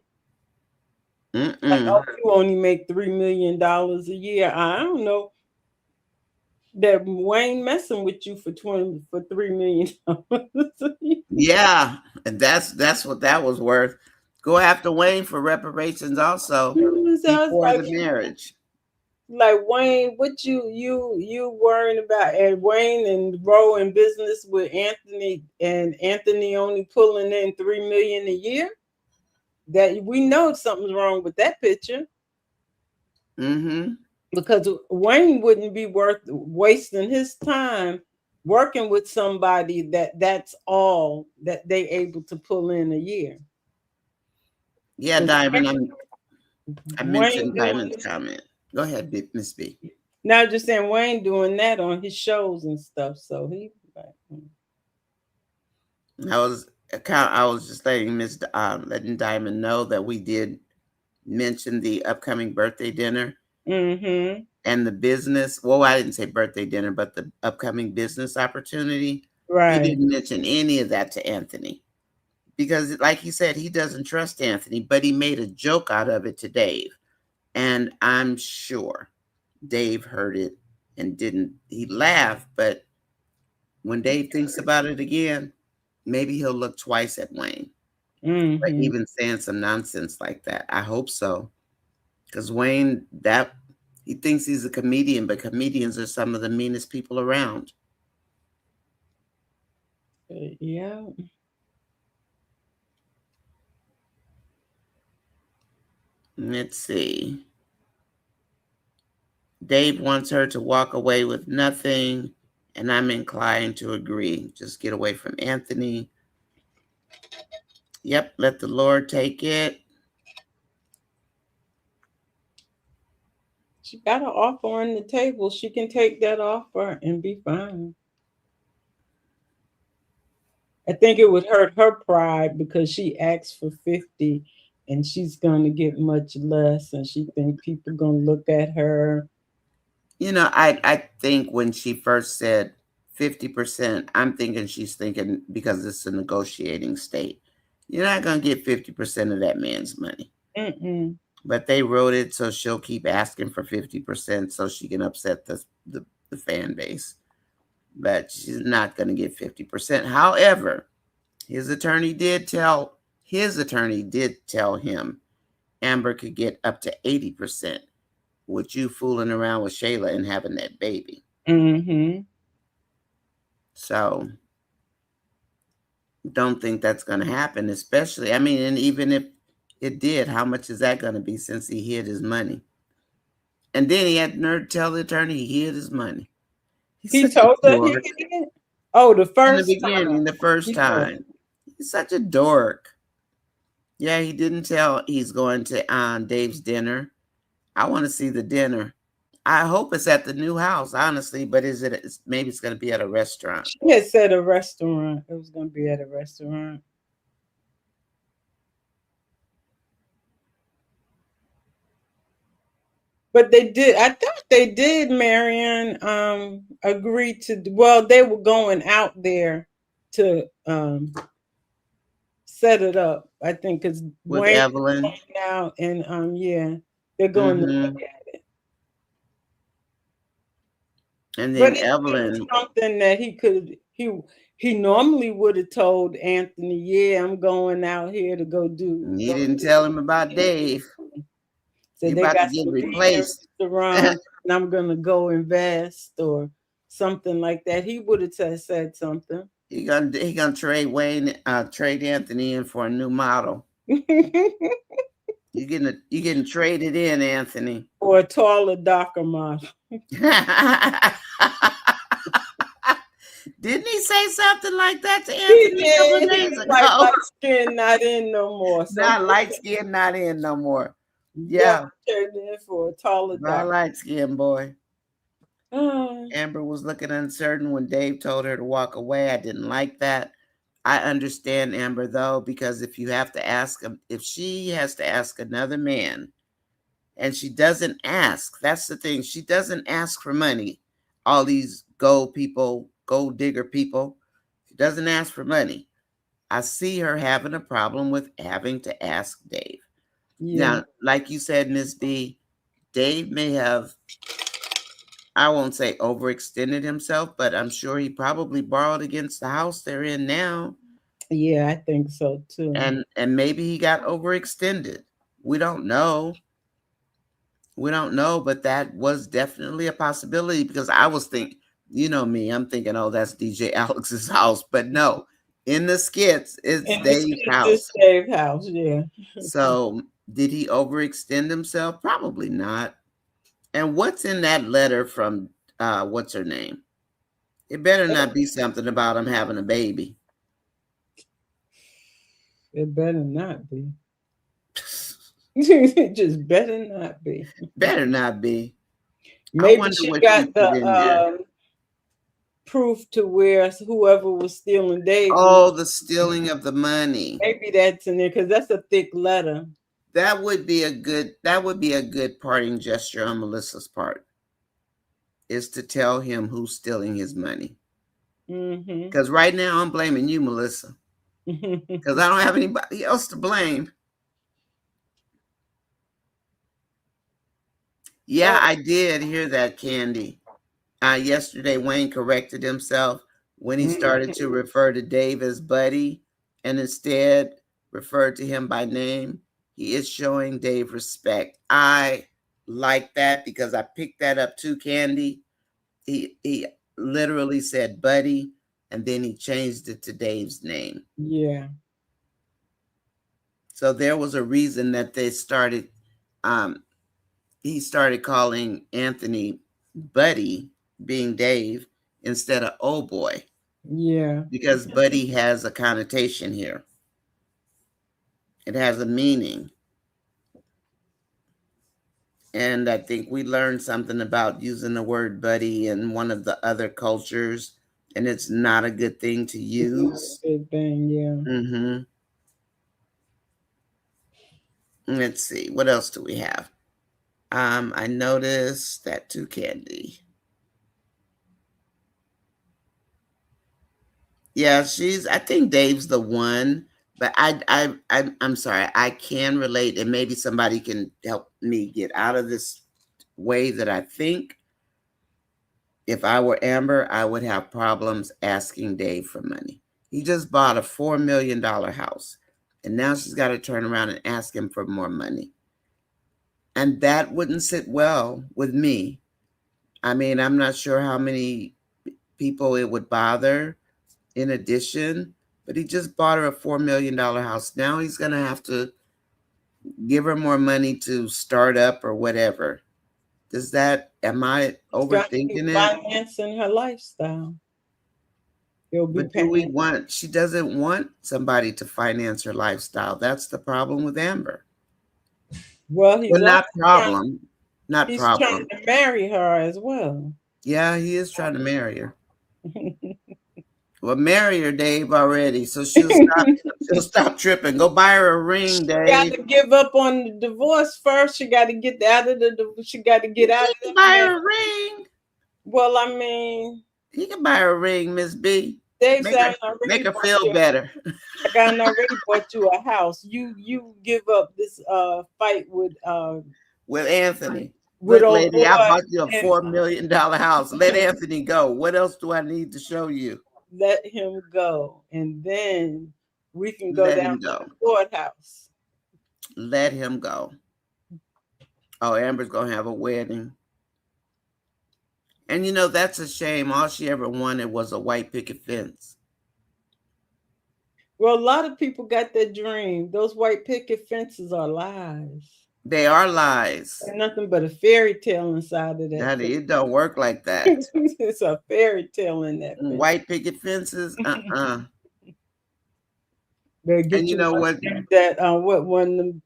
Like, Mm-mm. oh, you only make $3 million a year. I don't know that Wayne messing with you for 3 million. Yeah, and that's what that was worth. Go after Wayne for reparations also So I was before the marriage. like Wayne, what you worrying about? And Wayne and Roe in business with Anthony, and Anthony only pulling in 3 million a year. That we know something's wrong with that picture, Mm-hmm. because Wayne wouldn't be worth wasting his time working with somebody that's all that they able to pull in a year. Yeah, Because Diamond. I Wayne mentioned doing, Diamond's comment. Go ahead, Miss B. now just saying Wayne doing that on his shows and stuff. So he like, I was just letting Diamond know that we did mention the upcoming birthday dinner mm-hmm. and the business. Well, I didn't say birthday dinner, but the upcoming business opportunity. He Right. didn't mention any of that to Anthony because, like he said, he doesn't trust Anthony, but he made a joke out of it to Dave. And I'm sure Dave heard it and didn't, he laughed, but when Dave thinks about it again, maybe he'll look twice at Wayne for Mm-hmm. even saying some nonsense like that. I hope so. Because Wayne, that he thinks he's a comedian, but comedians are some of the meanest people around. Yeah. Let's see. Dave wants her to walk away with nothing, and I'm inclined to agree. Just get away from Anthony. Yep, let the Lord take it. She got an offer on the table. She can take that offer and be fine. I think it would hurt her pride because she asked for 50 and she's gonna get much less, and she think people gonna look at her. You know, I think when she first said 50%, I'm thinking she's thinking because it's a negotiating state. You're not going to get 50% of that man's money. Mm-mm. But they wrote it so she'll keep asking for 50% so she can upset the fan base. But she's not going to get 50%. However, his attorney did tell him Amber could get up to 80% with you fooling around with Shayla and having that baby. Mm-hmm. So don't think that's going to happen, especially, I mean, and even if it did, how much is that going to be since he hid his money? And then he had the nerve to tell the attorney he hid his money. He's He such a told her he dork. did. Oh, the In the first beginning, the first time. time. He's such a dork. Yeah, he didn't tell he's going to Dave's dinner. I want to see the dinner. I hope it's at the new house, honestly, but maybe it's going to be at a restaurant. She had said a restaurant. It was gonna be at a restaurant. But they did. I thought they did. Marion agreed to. Well, they were going out there to set it up. I think because With Wayne Evelyn. now and yeah, they're going to Mm-hmm. look at it. And But then it's Evelyn, something that he normally would have told Anthony, yeah, I'm going out here to he go didn't do tell him about Dave. so He they about to got get some big replaced. restaurants and I'm gonna go invest or something like that. He would have said something. He gonna trade Anthony in for a new model. You getting traded in, Anthony. Or a taller, darker model. Didn't he say something like that to He Anthony a couple of did. He days was like ago? light skin, not in no more. So Not light skin, not in no more. yeah, Yeah, turned in for a taller, my darker. light skin boy. Oh, Amber was looking uncertain when Dave told her to walk away. I didn't like that. I understand Amber though, because if you have to ask him, if she has to ask another man and she doesn't ask, that's the thing. She doesn't ask for money. All these gold people, gold digger people, she doesn't ask for money. I see her having a problem with having to ask Dave. yeah. Now, like you said, Miss B, Dave may have, I won't say overextended himself, but I'm sure he probably borrowed against the house they're in now. Yeah, I think so too. And maybe he got overextended. We don't know. We don't know, but that was definitely a possibility because I was thinking, you know me, I'm thinking, oh, that's DJ Alex's house. But no, in the skits, it's And this Dave's is this house. Dave house, yeah. So did he overextend himself? Probably not. And what's in that letter from what's her name? It better not be something about him having a baby. It better not be. It just better not be. Better not be. I Maybe wonder she what she got put in there. the proof to where whoever was stealing Dave's money, Oh, the stealing of the money. maybe that's in there because that's a thick letter. That would be a good parting gesture on Melissa's part, is to tell him who's stealing his money. Mm-hmm. Because right now I'm blaming you, Melissa. Because I don't have anybody else to blame. Yeah, I did hear that, Candy. Yesterday, Wayne corrected himself when he started to refer to Dave as Buddy and instead referred to him by name. He is showing Dave respect. I like that because I picked that up too, Candy. He literally said Buddy and then he changed it to Dave's name. Yeah. So there was a reason that they started. He started calling Anthony Buddy, being Dave, instead of oh boy, Yeah. because Buddy has a connotation here. It has a meaning. And I think we learned something about using the word buddy in one of the other cultures, and it's not a good thing to use. Good thing, yeah. Mm-hmm. Let's see, what else do we have? I noticed that too, Candy. Yeah, I think Dave's the one, but I'm sorry. I can relate, and maybe somebody can help me get out of this way that I think. If I were Amber, I would have problems asking Dave for money. He just bought a $4 million house, and now she's got to turn around and ask him for more money. And that wouldn't sit well with me. I mean, I'm not sure how many people it would bother in addition, but he just bought her a $4 million house. Now he's going to have to give her more money to start up or whatever. Am I It's got to be overthinking it? financing her lifestyle. He'll be But paying. she doesn't want somebody to finance her lifestyle. That's the problem with Amber. Well, Well, not problem. Not he's trying problem. to marry her as well. Yeah, he is trying to marry her. Well, marry her, Dave, already. So she'll stop tripping. Go buy her a ring, Got Dave. to give up on the divorce first. She got to get out of she got to get out of He can the buy man. her a ring. Well, I mean, He can buy her a ring, Miss B. Dave Make said, her, make her feel better. I already bought you a house. You give up this fight With Anthony. with Look, old lady, boy I bought you a and $4 million house. Let Anthony go. What else do I need to show you? let him go, and then we can go Let down him to go. the courthouse. Let him go. Oh, Amber's going to have a wedding. And that's a shame. All she ever wanted was a white picket fence. Well, a lot of people got that dream. Those white picket fences are lies. They are lies. There's nothing but a fairy tale inside of that Honey, fence. it don't work like that. It's a fairy tale in that fence. White picket fences, Better And get you you know one what? that what one of them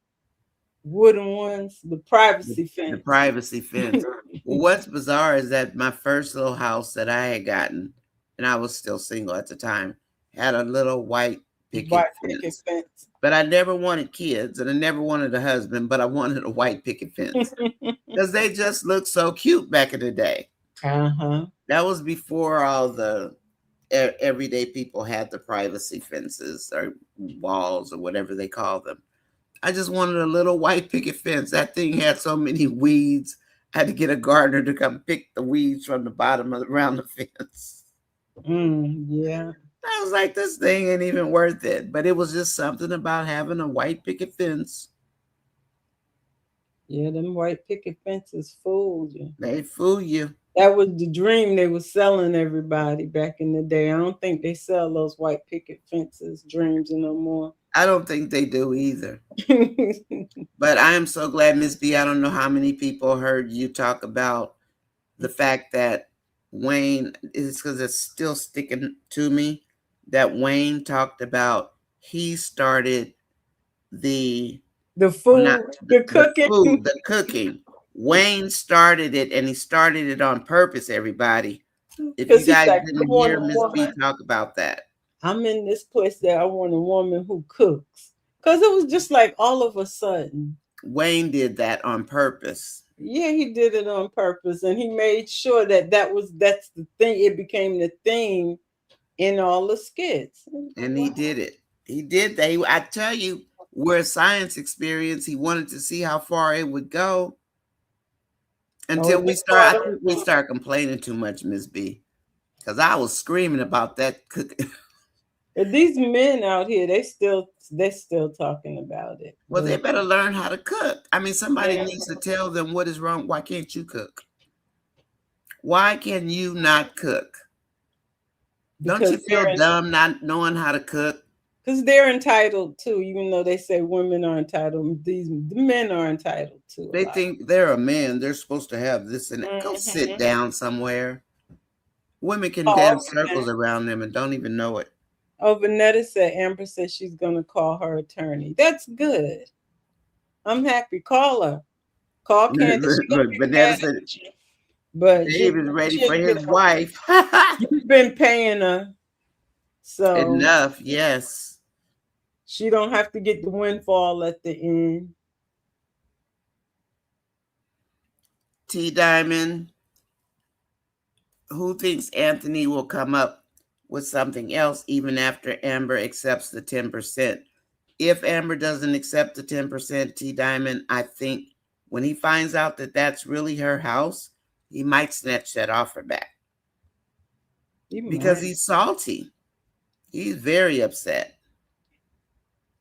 wooden ones, the The, privacy the fence. privacy fence. Well, what's bizarre is that my first little house that I had gotten, and I was still single at the time, had a little white picket White picket fence. fence. But I never wanted kids and I never wanted a husband, but I wanted a white picket fence because they just looked so cute back in the day. Uh-huh. That was before all the everyday people had the privacy fences or walls or whatever they call them. I just wanted a little white picket fence. That thing had so many weeds. I had to get a gardener to come pick the weeds from the bottom of around the fence. Yeah. I was like, this thing ain't even worth it. But it was just something about having a white picket fence. Yeah, them white picket fences fooled you. They fool you. That was the dream they were selling everybody back in the day. I don't think they sell those white picket fences dreams no more. I don't think they do either. But I am so glad, Miss B. I don't know how many people heard you talk about the fact that Wayne is because it's still sticking to me that Wayne talked about he started the The not food, the the cooking. food, the cooking. Wayne started it and he started it on purpose, everybody. If you Because he's guys like, I didn't want hear a Miss B woman. talk about that, I'm in this place that I want a woman who cooks. Because it was just like all of a sudden. Wayne did that on purpose. Yeah, he did it on purpose, and he made sure that that's the thing. It became the theme in all the skits. And he did it. He did that. I tell you, we're a science experience. He wanted to see how far it would go Oh, until he we start. I brought think we up start complaining too much, Miss B, because I was screaming about that cooking. these men out here. They still talking about it. Well, they But better learn how to cook. I mean, somebody yeah, needs to tell them what is wrong. Why can't you cook? Why can you not cook? Don't you because feel dumb not knowing how to cook? they're entitled to, even though they say women are entitled. The men are entitled to a They lot. think they're a man. They're supposed to have this and that. Go sit Mhm. down somewhere. Women can Oh, dance circles around them and don't even know it. oh, Vanetta said Amber said she's gonna call her attorney. That's good. I'm happy. Call her. Call Candace. She's gonna Look, be Vanessa mad said at you, but Dave is ready for she'll get his over wife. it. You've been paying her, so Enough, yes. she don't have to get the windfall at the end. T Diamond, who thinks Anthony will come up with something else even after Amber accepts the 10%? If Amber doesn't accept the 10%, T Diamond, I think when he finds out that that's really her house, he might snatch that offer back You because might. he's salty. He's very upset.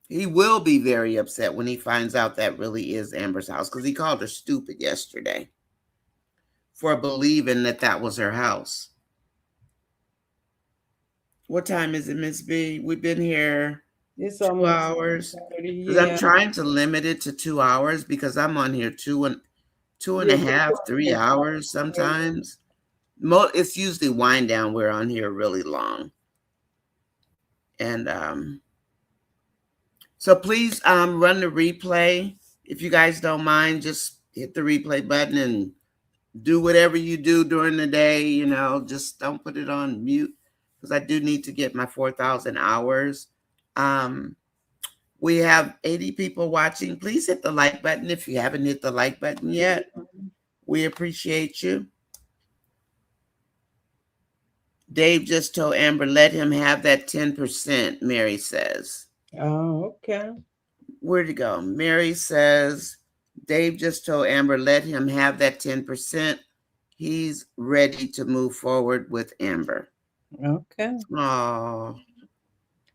He will be very upset when he finds out that really is Amber's house because he called her stupid yesterday for believing that that was her house. What time is it, Miss B? We've been here It's 2 hours. 30, Because I'm yeah. trying to limit it to 2 hours because I'm on here two and a Yeah, half, 3 hours sometimes. It's usually wind down. We're on here really long. And so please run the replay. If you guys don't mind, just hit the replay button and do whatever you do during the day. Just don't put it on mute because I do need to get my 4,000 hours. We have 80 people watching. Please hit the like button if you haven't hit the like button yet. We appreciate you. Dave just told Amber, let him have that 10%, Mary says. Oh, okay. Where'd it go? Mary says, Dave just told Amber, let him have that 10%. He's ready to move forward with Amber. Okay. Oh,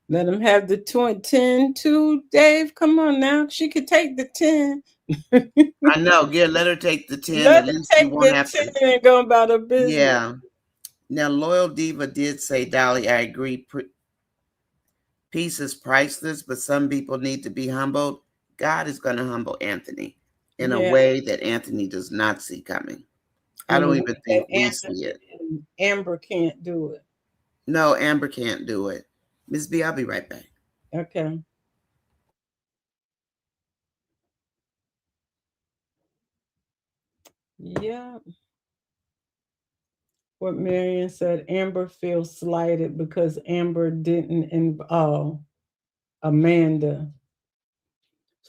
Let him have the 10 too, Dave. Come on now. She could take the 10. I know. Yeah, let her take the 10. Let At her least you take won't the have to. 10 and go about her business. Yeah. Now, Loyal Diva did say, Dolly, I agree. Peace is priceless, but some people need to be humbled. God is going to humble Anthony in a Yeah. way that Anthony does not see coming. I In a don't way even that think we Anthony see it. and Amber can't do it. No, Amber can't do it. Miss B, I'll be right back. Okay. Yeah. What Marion said, Amber feels slighted because Amber didn't Amanda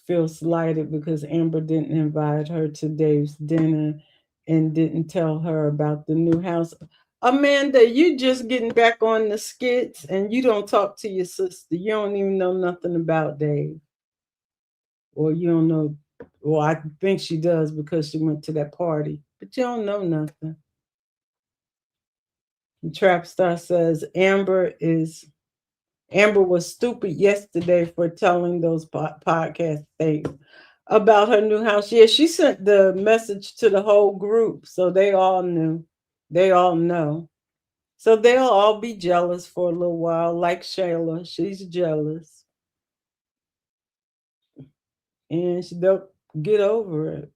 feels slighted because Amber didn't invite her to Dave's dinner and didn't tell her about the new house. Amanda, you just getting back on the skits and you don't talk to your sister. You don't even know nothing about Dave. Or you don't know, well, I think she does because she went to that party, but you don't know nothing. The Trap Star says Amber was stupid yesterday for telling those podcast things about her new house. Yeah, she sent the message to the whole group, so they all knew. They all know. So they'll all be jealous for a little while, like Shayla. She's jealous, and they'll get over it.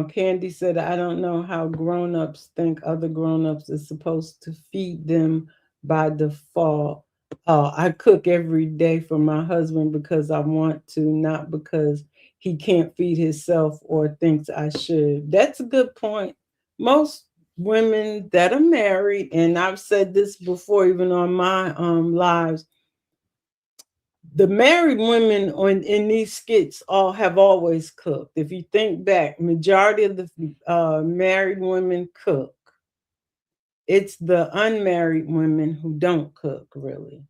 Candy said, I don't know how grown-ups think other grown-ups is supposed to feed them by default. I cook every day for my husband because I want to, not because he can't feed himself or thinks I should. That's a good point. Most women that are married, and I've said this before, even on my lives, the married women in these skits all have always cooked. If you think back, majority of the married women cook. It's the unmarried women who don't cook really.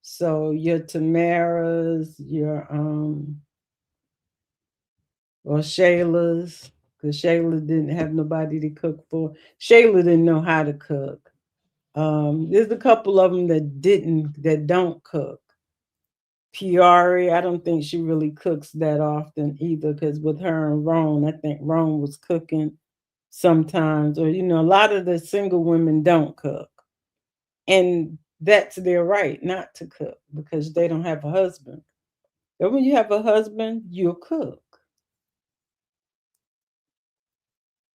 So your Tamaras, your or Shayla's, because Shayla didn't have nobody to cook for. Shayla didn't know how to cook. There's a couple of them that don't cook. Piari, I don't think she really cooks that often either, because with her and Roan, I think Roan was cooking sometimes, or a lot of the single women don't cook, and that's their right not to cook because they don't have a husband. But when you have a husband, you'll cook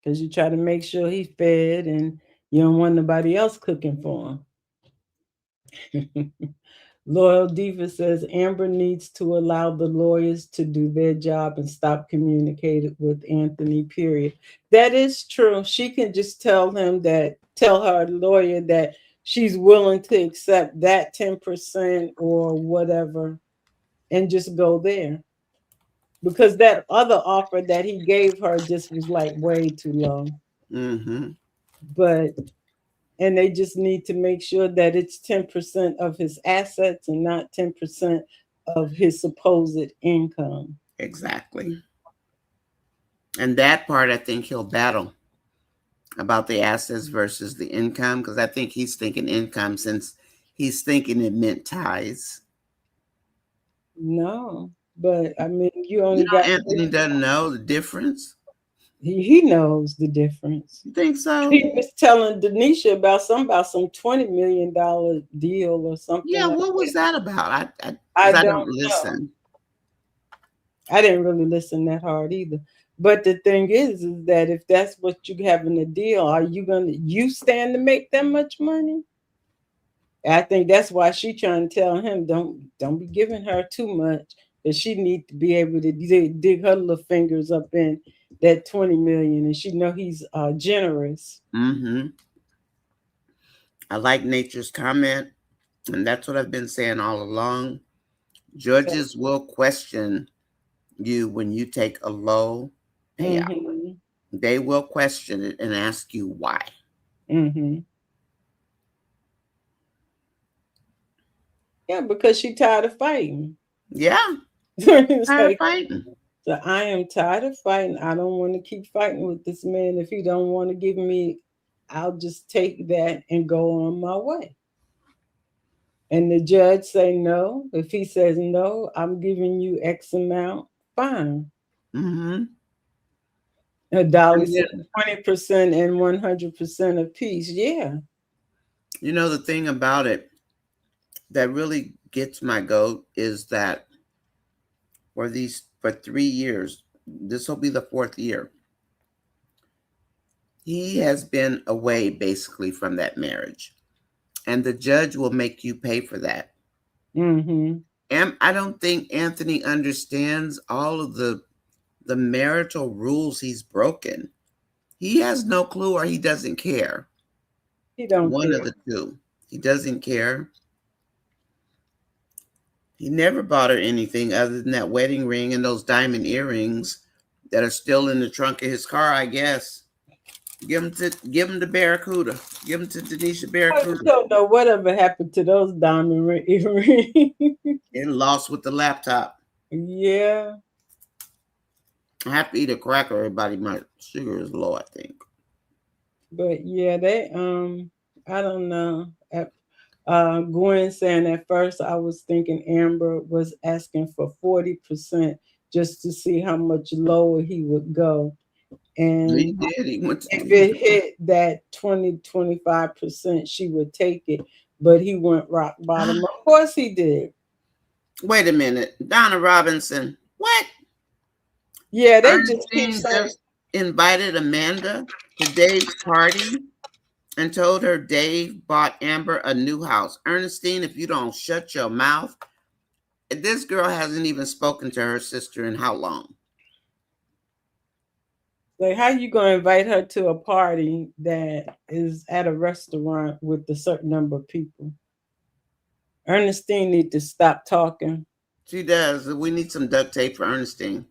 because you try to make sure he's fed, and you don't want nobody else cooking for him. Loyal Diva says Amber needs to allow the lawyers to do their job and stop communicating with Anthony, period. That is true. She can just tell her lawyer that she's willing to accept that 10% or whatever and just go there. Because that other offer that he gave her just was like way too low. Mm-hmm. But and they just need to make sure that it's 10% of his assets and not 10% of his supposed income. Exactly. And that part, I think he'll battle about the assets versus the income, because I think he's thinking income since he's thinking it meant ties. No, but I mean, you You only got know, Anthony doesn't know the difference. he knows the difference. You think so? He was telling Denisha about some $20 million deal or something Yeah. like What was that. that about? I I because I don't don't know. listen. I didn't really listen that hard either. But the thing is that if that's what you have in the deal, are you stand to make that much money? I think that's why she trying to tell him don't be giving her too much, that she need to be able to dig her little fingers up in that 20 million, and she know he's generous. Mm-hmm. I like Nature's comment, and that's what I've been saying all along. So, Judges will question you when you take a low payout. mm-hmm, They will question it and ask you why. Mm-hmm. Yeah, because she tired of fighting. Yeah, It's tired of like, fighting. so I am tired of fighting. I don't want to keep fighting with this man. If he don't want to give me, I'll just take that and go on my way. And the judge say no. If he says no, I'm giving you X amount. Fine. Mm-hmm. Dolly And said then, 20% and 100% of peace. Yeah. you know, the thing about it that really gets my goat is that for 3 years, this will be the fourth year, he has been away basically from that marriage. And the judge will make you pay for that. Mm-hmm. And I don't think Anthony understands all of the marital rules he's broken. He has no clue or he doesn't care. He don't One of care. the two. He doesn't care. He never bought her anything other than that wedding ring and those diamond earrings that are still in the trunk of his car, I guess. Give him to Barracuda. Give him to Denisha I Barracuda. don't know whatever happened to those diamond earrings. It lost with the laptop. Yeah. I have to eat a cracker, everybody. My sugar is low, I think. But yeah, they I don't know. Gwen saying at first I was thinking Amber was asking for 40% just to see how much lower he would go. He And did. He went to if it 20. hit that 20-25%, she would take it. But he went rock bottom. Of course he did. Wait a minute. Donna Robinson. What? Yeah, they just keep Ernestine saying just invited Amanda to Dave's party and told her Dave bought Amber a new house. Ernestine, if you don't shut your mouth, this girl hasn't even spoken to her sister in how long? like, how you gonna invite her to a party that is at a restaurant with a certain number of people? Ernestine need to stop talking. She does. We need some duct tape for Ernestine.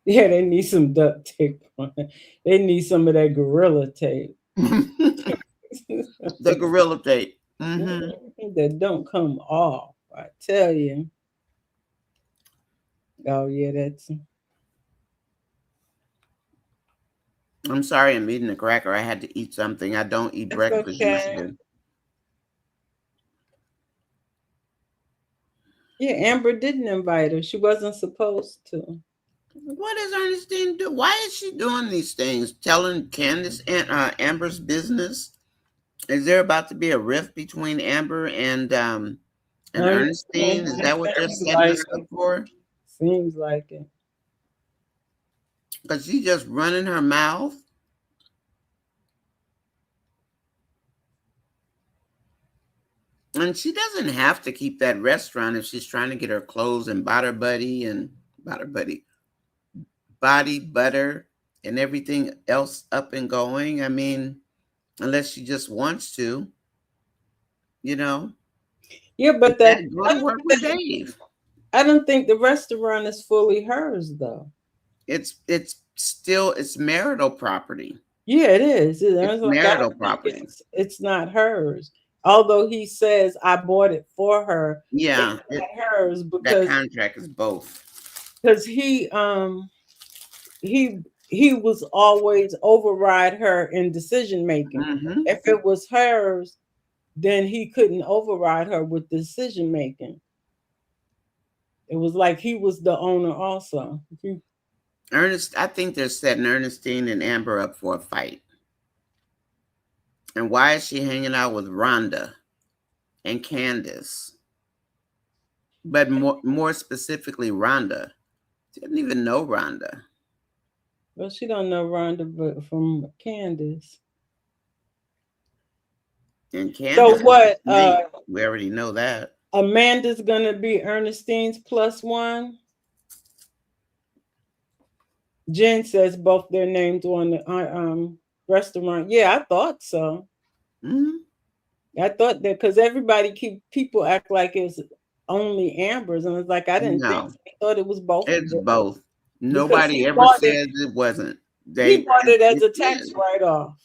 Yeah, they need some duct tape. They need some of that gorilla tape. The gorilla tape. Mm-hmm. That don't come off. I tell you. Oh yeah, that's I'm sorry I'm eating a cracker. I had to eat something. I don't eat breakfast okay. usually. Yeah, Amber didn't invite her. She wasn't supposed to. What does Ernestine do? Why is she doing these things? Telling Candace and Amber's business? Is there about to be a rift between Amber and Ernestine, Ernestine? Is that what they're seems setting like us up it. for? Seems like it. Because she's just running her mouth. And she doesn't have to keep that restaurant if she's trying to get her clothes and Butter Buddy, body butter and everything else up and going. I mean, unless she just wants to, you know, Yeah, but that go to work with Dave. I don't think the restaurant is fully hers though. It's marital property. Yeah, it is. It's It's like I marital don't think property. it's not hers. Although he says I bought it for her, Yeah, it's not hers that because contract is both. he he was always override her in decision making. Hmm. If it was hers, then he couldn't override her with decision making. It was like he was the owner also. I think they're setting Ernestine and Amber up for a fight. And why is she hanging out with Rhonda and Candace? But more specifically, Rhonda. She didn't even know Rhonda. Well, she don't know Rhonda, but from Candace. And So Candace is a what? snake. We already know that. Amanda's gonna be Ernestine's plus one. Jen says both their names on the restaurant. Yeah, I thought so. Hmm. I thought that because everybody keep people act like it's only Amber's, and it's like I didn't think No, so. I thought it was both of it's them both. because Nobody ever said it wasn't. he bought it as It a did. tax write off.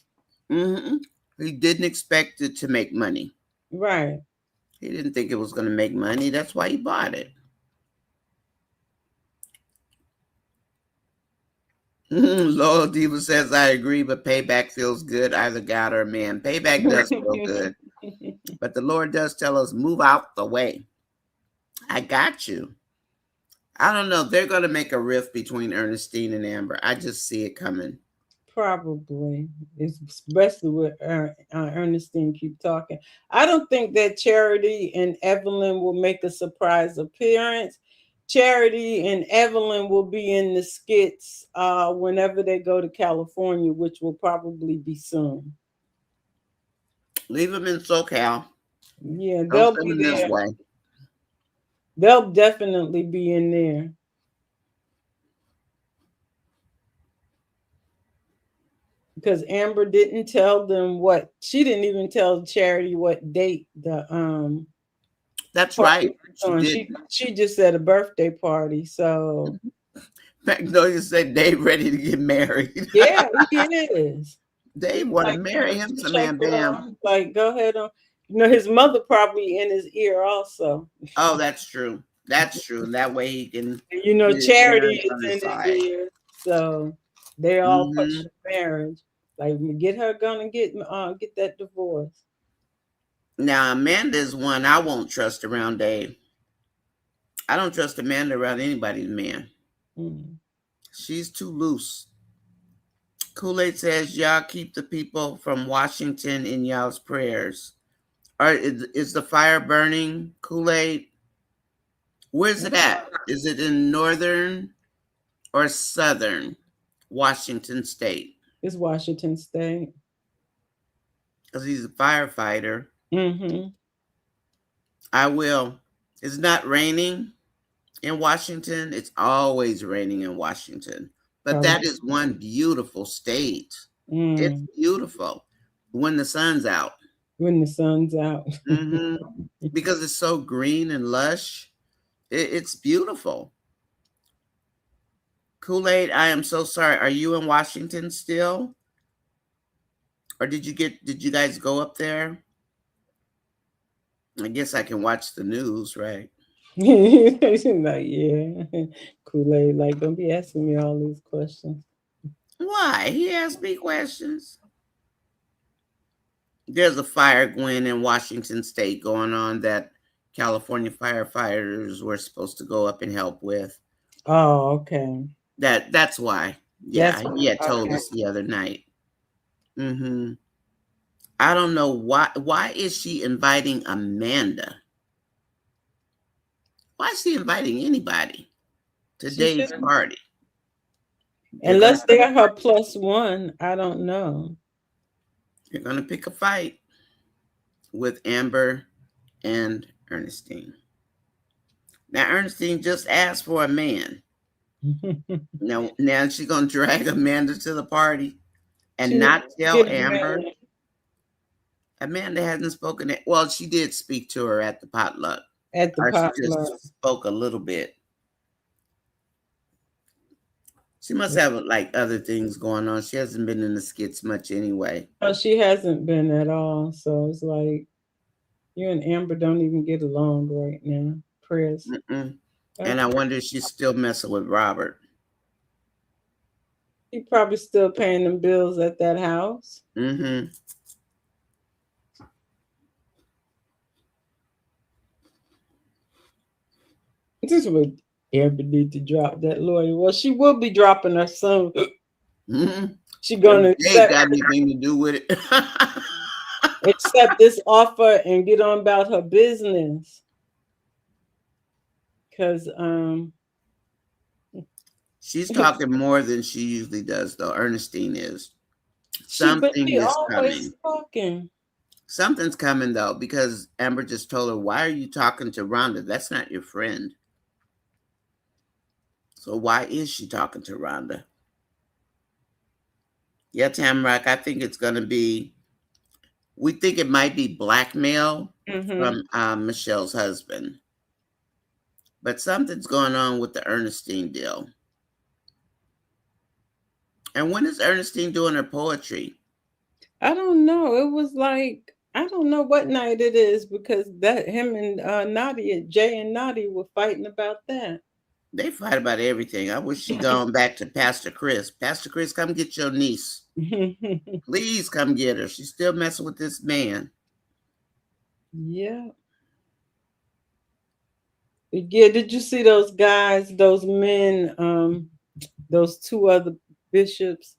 He didn't expect it to make money. Right. He didn't think it was going to make money. That's why he bought it. Loyal Diva says, I agree, but payback feels good, either God or man. Payback does feel good. But the Lord does tell us, move out the way. I got you. I don't know. They're going to make a rift between Ernestine and Amber. I just see it coming. Probably, especially with Ernestine keep talking. I don't think that Charity and Evelyn will make a surprise appearance. Charity and Evelyn will be in the skits whenever they go to California, which will probably be soon. Leave them in SoCal. Yeah, Don't they'll send be them this there. way. They'll definitely be in there. Because Amber didn't tell them what, she didn't even tell Charity what date the That's party right. was She on. did. She just said a birthday party. So Magnolia said Dave ready to get married. yeah, he is. Dave He's want to like, marry him some man. check it Bam. out. Like, go ahead on. You know, his mother probably in his ear also. Oh, that's true. That's true. That way he can You know, get his Charity parents is on in his his side. ear. So they all Mm-hmm. push marriage. Like, get her gonna get that divorce. Now Amanda's one I won't trust around Dave. I don't trust Amanda around anybody's man. Mm. She's too loose. Kool-Aid says y'all keep the people from Washington in y'all's prayers. Is the fire burning, Kool-Aid? Where's it at? Is it in northern or southern Washington state? It's Washington State. Because he's a firefighter. Mm-hmm. I will. It's not raining in Washington. It's always raining in Washington. But that is one beautiful state. It's beautiful when the sun's out. When the sun's out. Mm-hmm. Because it's so green and lush. It's beautiful. Kool-Aid, I am so sorry. Are you in Washington still? Or did you guys go up there? I guess I can watch the news, right? Like, yeah. Kool-Aid, like, don't be asking me all these questions. Why? He asked me questions. There's a fire, Gwen, in Washington State going on that California firefighters were supposed to go up and help with. Oh, okay. That's why. Yeah, he had told us the other night. Mm-hmm. I don't know why. Why is she inviting Amanda? Why is she inviting anybody to Dave's party? Unless they're her plus one, I don't know. You're gonna pick a fight with Amber and Ernestine. Now Ernestine just asked for a man. Now she's gonna drag Amanda to the party and not tell Amber. Amanda hasn't spoken. Well, she did speak to her at the potluck. At the potluck, she just spoke a little bit. She must have like other things going on. She hasn't been in the skits much anyway. Oh, she hasn't been at all. So it's like you and Amber don't even get along right now. Prayers. Okay. And I wonder if she's still messing with Robert. He probably still paying them bills at that house. Mm-hmm. This would Amber need to drop that lawyer. Well, she will be dropping her soon. Mm-hmm. She gonna got anything to do with it. accept this offer and get on about her business. Cause she's talking more than she usually does, though. Ernestine is. Something is coming. Talking. Something's coming though, because Amber just told her, "Why are you talking to Rhonda? That's not your friend." So why is she talking to Rhonda? Yeah, Tamrock, I think it's going to be. We think it might be blackmail from Michelle's husband. But something's going on with the Ernestine deal. And when is Ernestine doing her poetry? I don't know. It was like I don't know what night it is because that him and Nadia, Jay and Nadia were fighting about that. They fight about everything. I wish she gone back to Pastor Chris. Pastor Chris, come get your niece. Please come get her. She's still messing with this man. Yeah. Yeah, did you see those guys, those men, those two other bishops,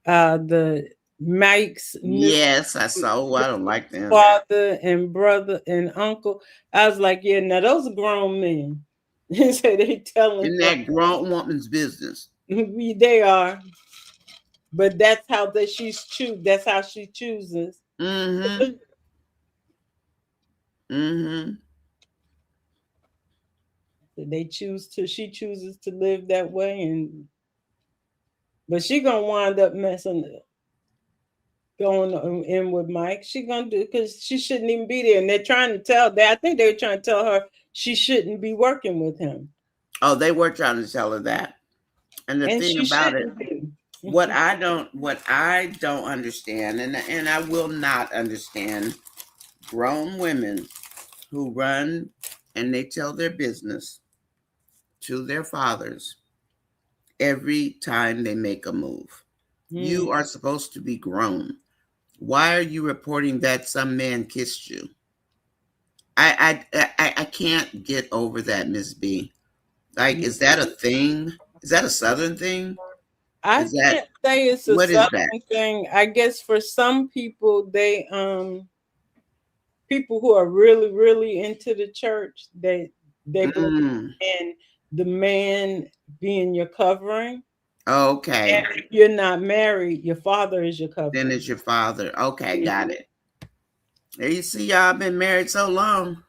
the Mike's new Yes, I saw. Oh, I don't like them. father and brother and uncle? I was like, yeah, now those are grown men. They say they telling In that grown woman's business. they are, but that's how that she's choose. That's how she chooses. Mm-hmm. Mm-hmm. They choose to. She chooses to live that way, and but she gonna wind up messing going in with Mike. She gonna do because she shouldn't even be there. And they're trying to tell that. I think they were trying to tell her she shouldn't be working with him. Oh, they were trying to tell her that. And the And thing she about it, shouldn't be. what I don't understand, and I will not understand grown women who run and they tell their business to their fathers every time they make a move. You are supposed to be grown. Why are you reporting that some man kissed you? I can't get over that, Miss B. Like, is that a thing? Is that a Southern thing? I Is that can't say it's a what is that? Southern thing. I guess for some people, they people who are really really into the church, they believe Mm, in the man being your covering. okay, And if you're not married, your father is your then covering. it's your father. Okay, got it. There you see, y'all been married so long.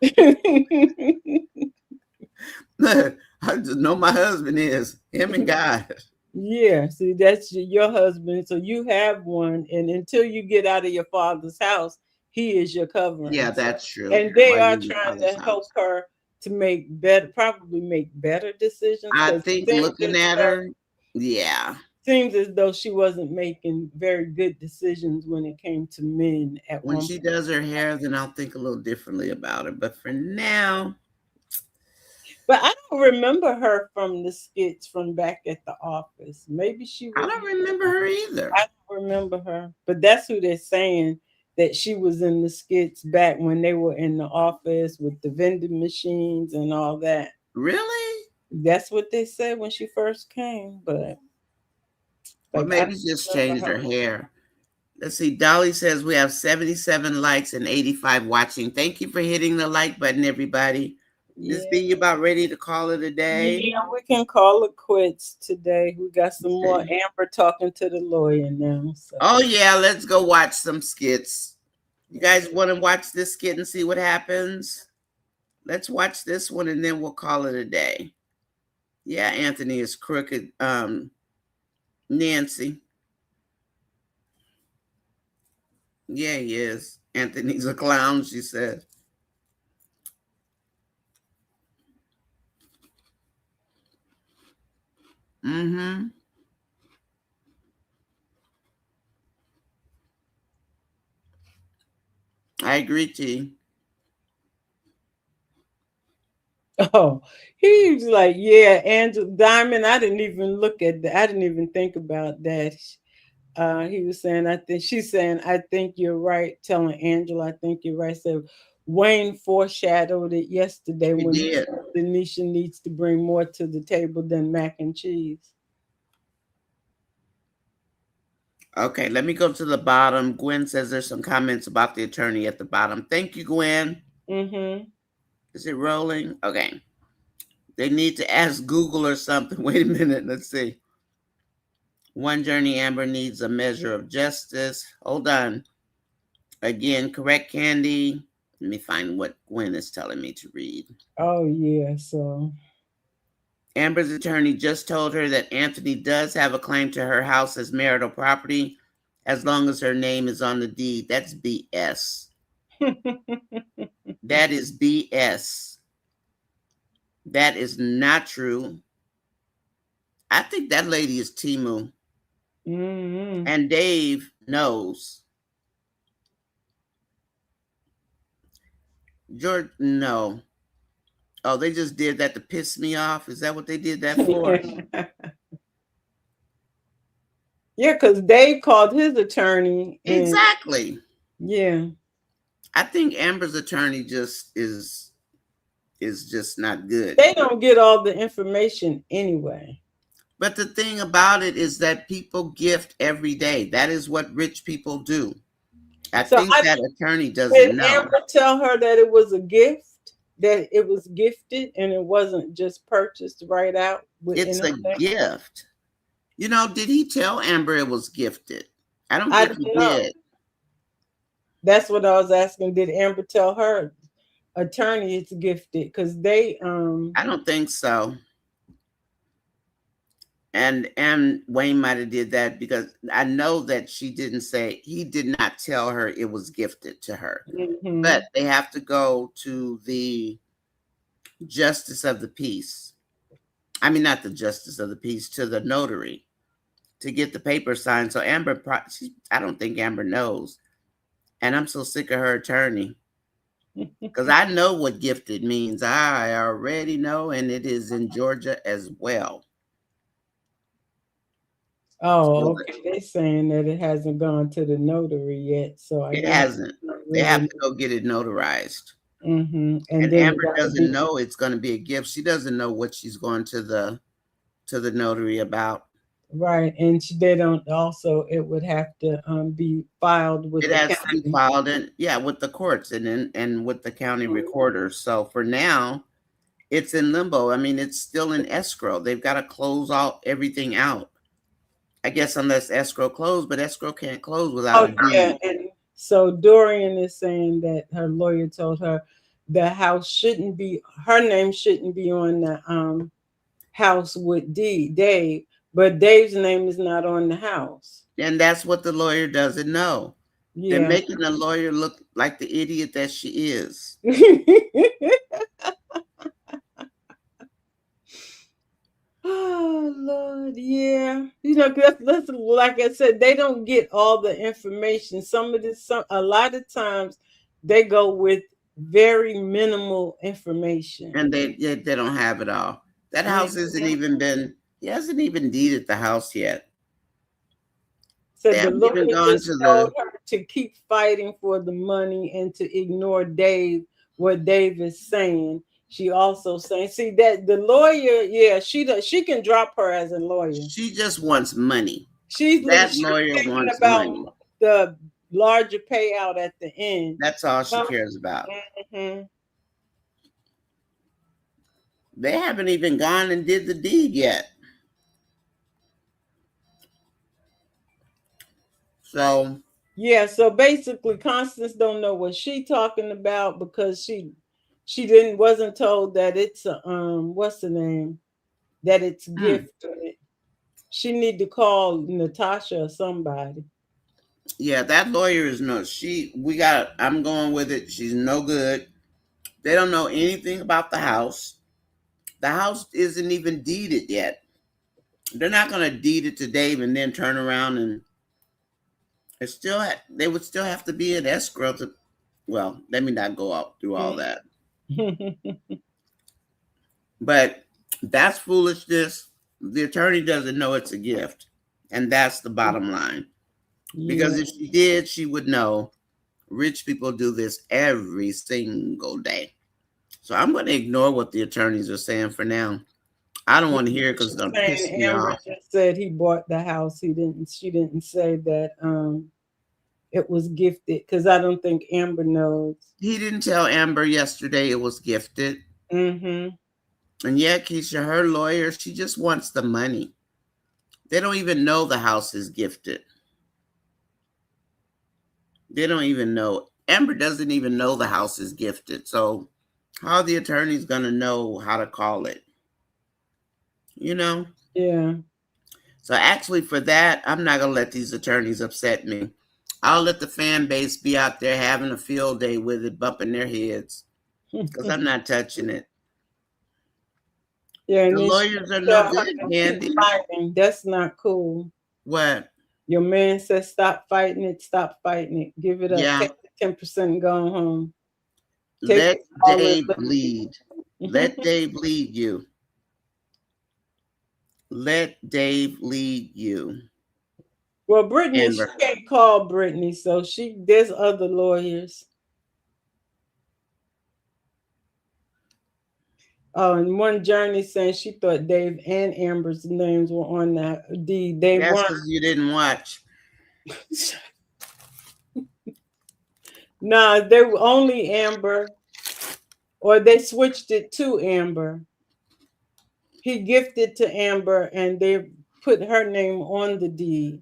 I just know my husband is him and God. Yeah, see, that's your husband. So you have one, and until you get out of your father's house, he is your Yeah, covering. So, that's true. and they While are you're in your trying father's to help house, her to make better, probably make better decisions I because think looking at her, yeah. seems as though she wasn't making very good decisions when it came to men at When one she point. does her hair, then I'll think a little differently about her. But for now, But I don't remember her from the skits from back at the office. Maybe she I was. don't remember her either. I don't remember her, but that's who they're saying that she was in the skits back when they were in the office with the vending machines and all that. Really? That's what they said when she first came, but Or like I maybe just don't remember changed her her. hair. Let's see. Dolly says we have 77 likes and 85 watching. Thank you for hitting the like button, everybody. Miss Yeah, B, you about ready to call it a day? yeah, we can call it quits today. We got some more Okay. Amber talking to the lawyer now. So Oh, yeah. Let's go watch some skits. You guys want to watch this skit and see what happens? Let's watch this one and then we'll call it a day. Yeah, Anthony is crooked. Nancy. Yeah, he is. Anthony's a clown, she said. Mm-hmm. I agree, T. oh, he's like, yeah, Angel Diamond. I didn't even look at that. I didn't even think about that. He was saying, I think she's saying, I think you're right. Telling Angela, I think you're right. So Wayne foreshadowed it yesterday We when he did. said Denisha needs to bring more to the table than mac and cheese. Okay, let me go to the bottom. Gwen says there's some comments about the attorney at the bottom. Thank you, Gwen. Mm-hmm. Is it rolling? Okay. They need to ask Google or something. Wait a minute. Let's see. One Journey Amber needs a measure of justice. Hold on. Again, correct, Candy. Let me find what Gwen is telling me to read. Oh yeah. So Amber's attorney just told her that Anthony does have a claim to her house as marital property as long as her name is on the deed. That's BS. That is BS. That is not true. I think that lady is Timu. Mm-hmm. And Dave knows. George, no. Oh, they just did that to piss me off. Is that what they did that for? Yeah, because Dave called his attorney. And Exactly. yeah. I think Amber's attorney just is just not good. They don't get all the information anyway. But the thing about it is that people gift every day. That is what rich people do. I think that attorney doesn't did know. Amber tell her that it was a gift, that it was gifted, and it wasn't just purchased right out? It's a gift. You know, did he tell Amber it was gifted? I don't think he did. That's what I was asking. Did Amber tell her attorney it's gifted? Because they I don't think so. And Wayne might have did that because I know that he did not tell her it was gifted to her. Mm-hmm. But they have to go to the justice of the peace. I mean, not the justice of the peace, to the notary to get the paper signed. So Amber, I don't think Amber knows. And I'm so sick of her attorney because I know what gifted means. I already know, and it is in Georgia as well. Oh, okay. They're saying that it hasn't gone to the notary yet. So it hasn't. They have to go get it notarized. Mm-hmm. And Amber doesn't know it's going to be a gift. She doesn't know what she's going to the notary about. Right, and they don't. Also, it would have to be filed with. It has to be filed with the courts and with the county recorders. So for now, it's in limbo. I mean, it's still in escrow. They've got to close everything out. I guess unless escrow closed, but escrow can't close without a deed. Yeah, and so Dorian is saying that her lawyer told her the house shouldn't be, her name shouldn't be on the house with Dave, but Dave's name is not on the house. And that's what the lawyer doesn't know. Yeah. They're making the lawyer look like the idiot that she is. Oh Lord, yeah. You know, that's like I said, they don't get all the information. A lot of times they go with very minimal information, and they don't have it all. That house hasn't even been. He hasn't even deeded the house yet. So the lawyer just told her to keep fighting for the money and to ignore Dave. What Dave is saying. She also saying, see that the lawyer, yeah, she can drop her as a lawyer. She just wants money. That lawyer wants money. The larger payout at the end. That's all she cares about. Mm-hmm. They haven't even gone and did the deed yet. So yeah, so basically Constance don't know what she talking about because she wasn't told that it's a what's the name, that it's gifted. She need to call Natasha or somebody. Yeah, that lawyer is I'm going with it. She's no good. They don't know anything about the house. The house isn't even deeded yet. They're not going to deed it to Dave and then turn around and they would still have to be in escrow to, well, let me not go out through all that. But that's foolishness. The attorney doesn't know it's a gift. And that's the bottom line. Because if she did, she would know. Rich people do this every single day. So I'm going to ignore what the attorneys are saying for now. I don't want to hear it because it's going to piss me off. Just said he bought the house. She didn't say that it was gifted, because I don't think Amber knows. He didn't tell Amber yesterday it was gifted. Mm-hmm. And yeah, Keisha, her lawyer, she just wants the money. They don't even know the house is gifted. They don't even know. Amber doesn't even know the house is gifted. So how are the attorneys going to know how to call it? You know? Yeah. So actually for that, I'm not going to let these attorneys upset me. I'll let the fan base be out there having a field day with it, bumping their heads, because I'm not touching it. Yeah, and The then she lawyers are no tell her good, to keep Candy. fighting. That's not cool. What? Your man says stop fighting it, stop fighting it. Give it up. Yeah. Take the 10% and go home. Take Let it all and Dave bleed. Let Dave lead you. Let Dave lead you. Well, Brittany, she Amber. can't call Brittany, so there's other lawyers. Oh, and one Journey saying she thought Dave and Amber's names were on that deed. They That's weren't. because you didn't watch. Nah, they were only Amber, or they switched it to Amber. He gifted to Amber, and they put her name on the deed.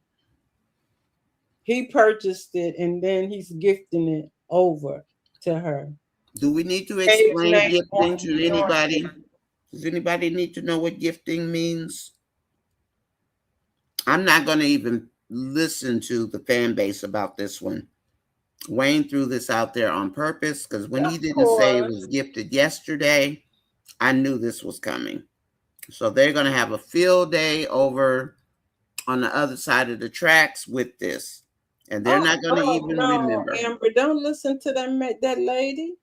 He purchased it, and then he's gifting it over to her. Do we need to Dave's explain name gifting won't to be on anybody? it. Does anybody need to know what gifting means? I'm not going to even listen to the fan base about this one. Wayne threw this out there on purpose because when he Of didn't say it course. was gifted yesterday, I knew this was coming. So they're going to have a field day over on the other side of the tracks with this. And they're not going to Oh even no, remember. Amber, don't listen to that lady.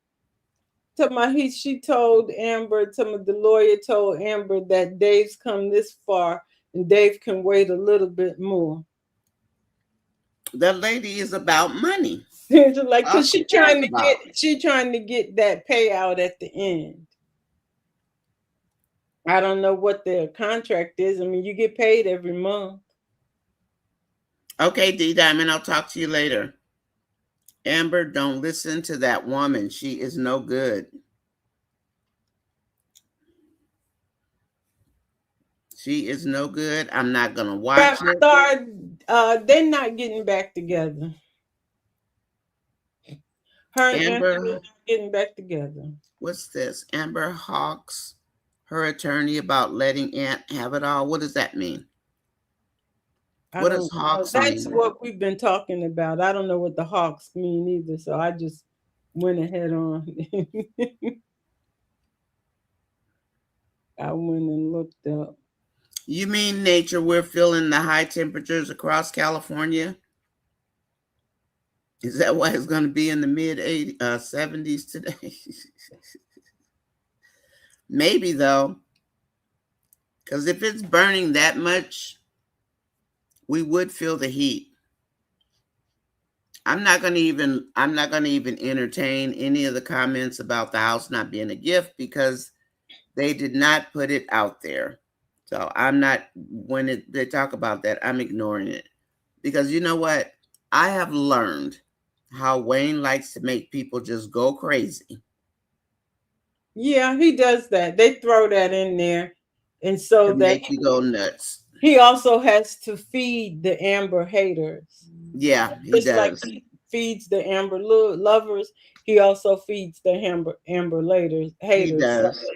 She told Amber, the lawyer told Amber that Dave's come this far and Dave can wait a little bit more. The lady is about money. Like, All cause she cares about. she trying to get that payout at the end. I don't know what their contract is. I mean, you get paid every month. Okay, D Diamond, I'll talk to you later. Amber, don't listen to that woman. She is no good. She is no good. I'm not going to watch it. They're not getting back together. Her and Anthony Amber, not getting back together. what's this? Amber Hawks, her attorney about letting Aunt have it all. What does that mean? I What does don't know. Hawks That's mean? what we've been talking about. I don't know what the Hawks mean either, so I just went ahead on. I went and looked up. You mean nature, we're feeling the high temperatures across California? Is that why it's going to be in the mid 70s today? Maybe though, because if it's burning that much, we would feel the heat. I'm not going to even entertain any of the comments about the house not being a gift because they did not put it out there. So I'm not, when they talk about that, I'm ignoring it. Because you know what? I have learned how Wayne likes to make people just go crazy. Yeah, he does that. They throw that in there. And so To that make you go nuts. he also has to feed the Amber haters. Yeah, he Just like does. he feeds the Amber lovers, he also feeds the Amber He haters. So does.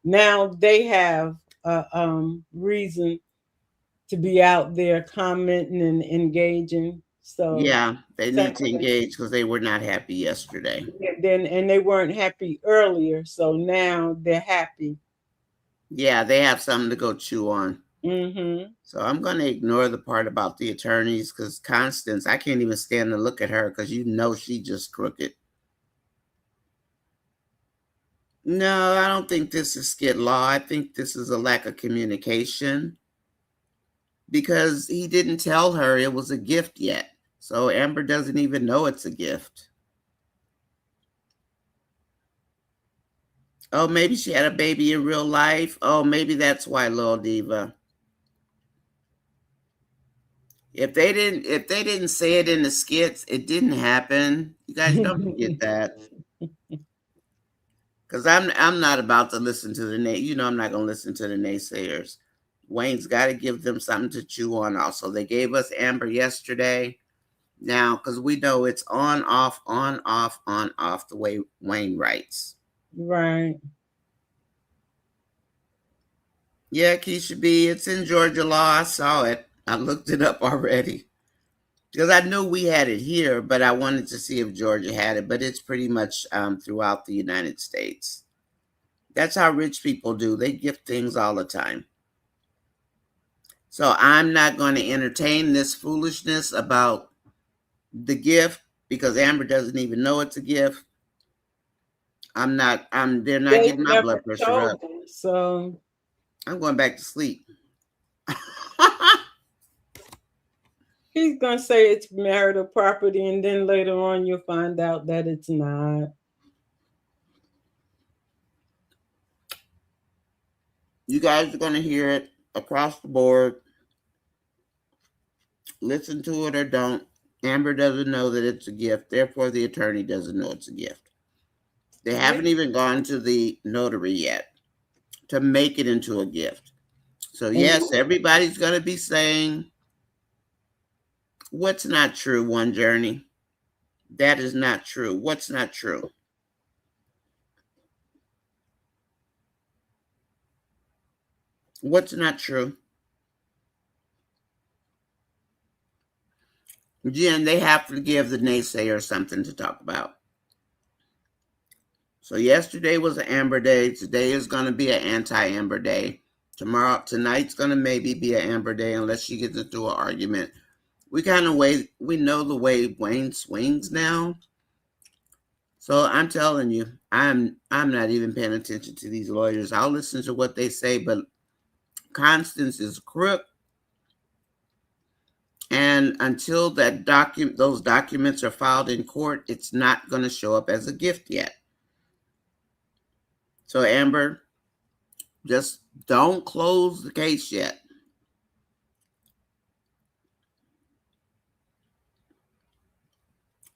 now they have a reason to be out there commenting and engaging. So Yeah, they need to engage because they were not happy yesterday. and they weren't happy earlier, so now they're happy. Yeah, they have something to go chew on. Mm-hmm. So I'm going to ignore the part about the attorneys because Constance, I can't even stand to look at her because you know she just crooked. No, I don't think this is skid law. I think this is a lack of communication because he didn't tell her it was a gift yet. So Amber doesn't even know it's a gift. Oh, maybe she had a baby in real life. Oh, maybe that's why, Lil Diva. If they didn't say it in the skits, it didn't happen. You guys don't forget that. Because I'm not about to listen to I'm not gonna listen to the naysayers. Wayne's got to give them something to chew on. Also, they gave us Amber yesterday. Now, because we know it's on off the way Wayne writes. Right. Yeah, Keisha B, it's in Georgia law. I saw it. I looked it up already. Because I knew we had it here, but I wanted to see if Georgia had it. But it's pretty much throughout the United States. That's how rich people do. They gift things all the time. So I'm not going to entertain this foolishness about the gift because Amber doesn't even know it's a gift. I'm not. They're not They getting my never blood pressure told up. her, so I'm going back to sleep. he's gonna say it's marital property, and then later on you'll find out that it's not. You guys are going to hear it across the board. Listen to it or don't. Amber doesn't know that it's a gift. Therefore, the attorney doesn't know it's a gift. They Yeah. haven't even gone to the notary yet to make it into a gift. So, yes, everybody's going to be saying, what's not true, One Journey? That is not true. What's not true? What's not true? Jen, they have to give the naysayers something to talk about. So yesterday was an Amber Day. Today is going to be an anti-Amber Day. Tonight's going to maybe be an Amber Day unless she gets into an argument. We know the way Wayne swings now. So I'm telling you, I'm not even paying attention to these lawyers. I'll listen to what they say, but Constance is crook. And until those documents are filed in court, it's not going to show up as a gift yet. So Amber, just don't close the case yet.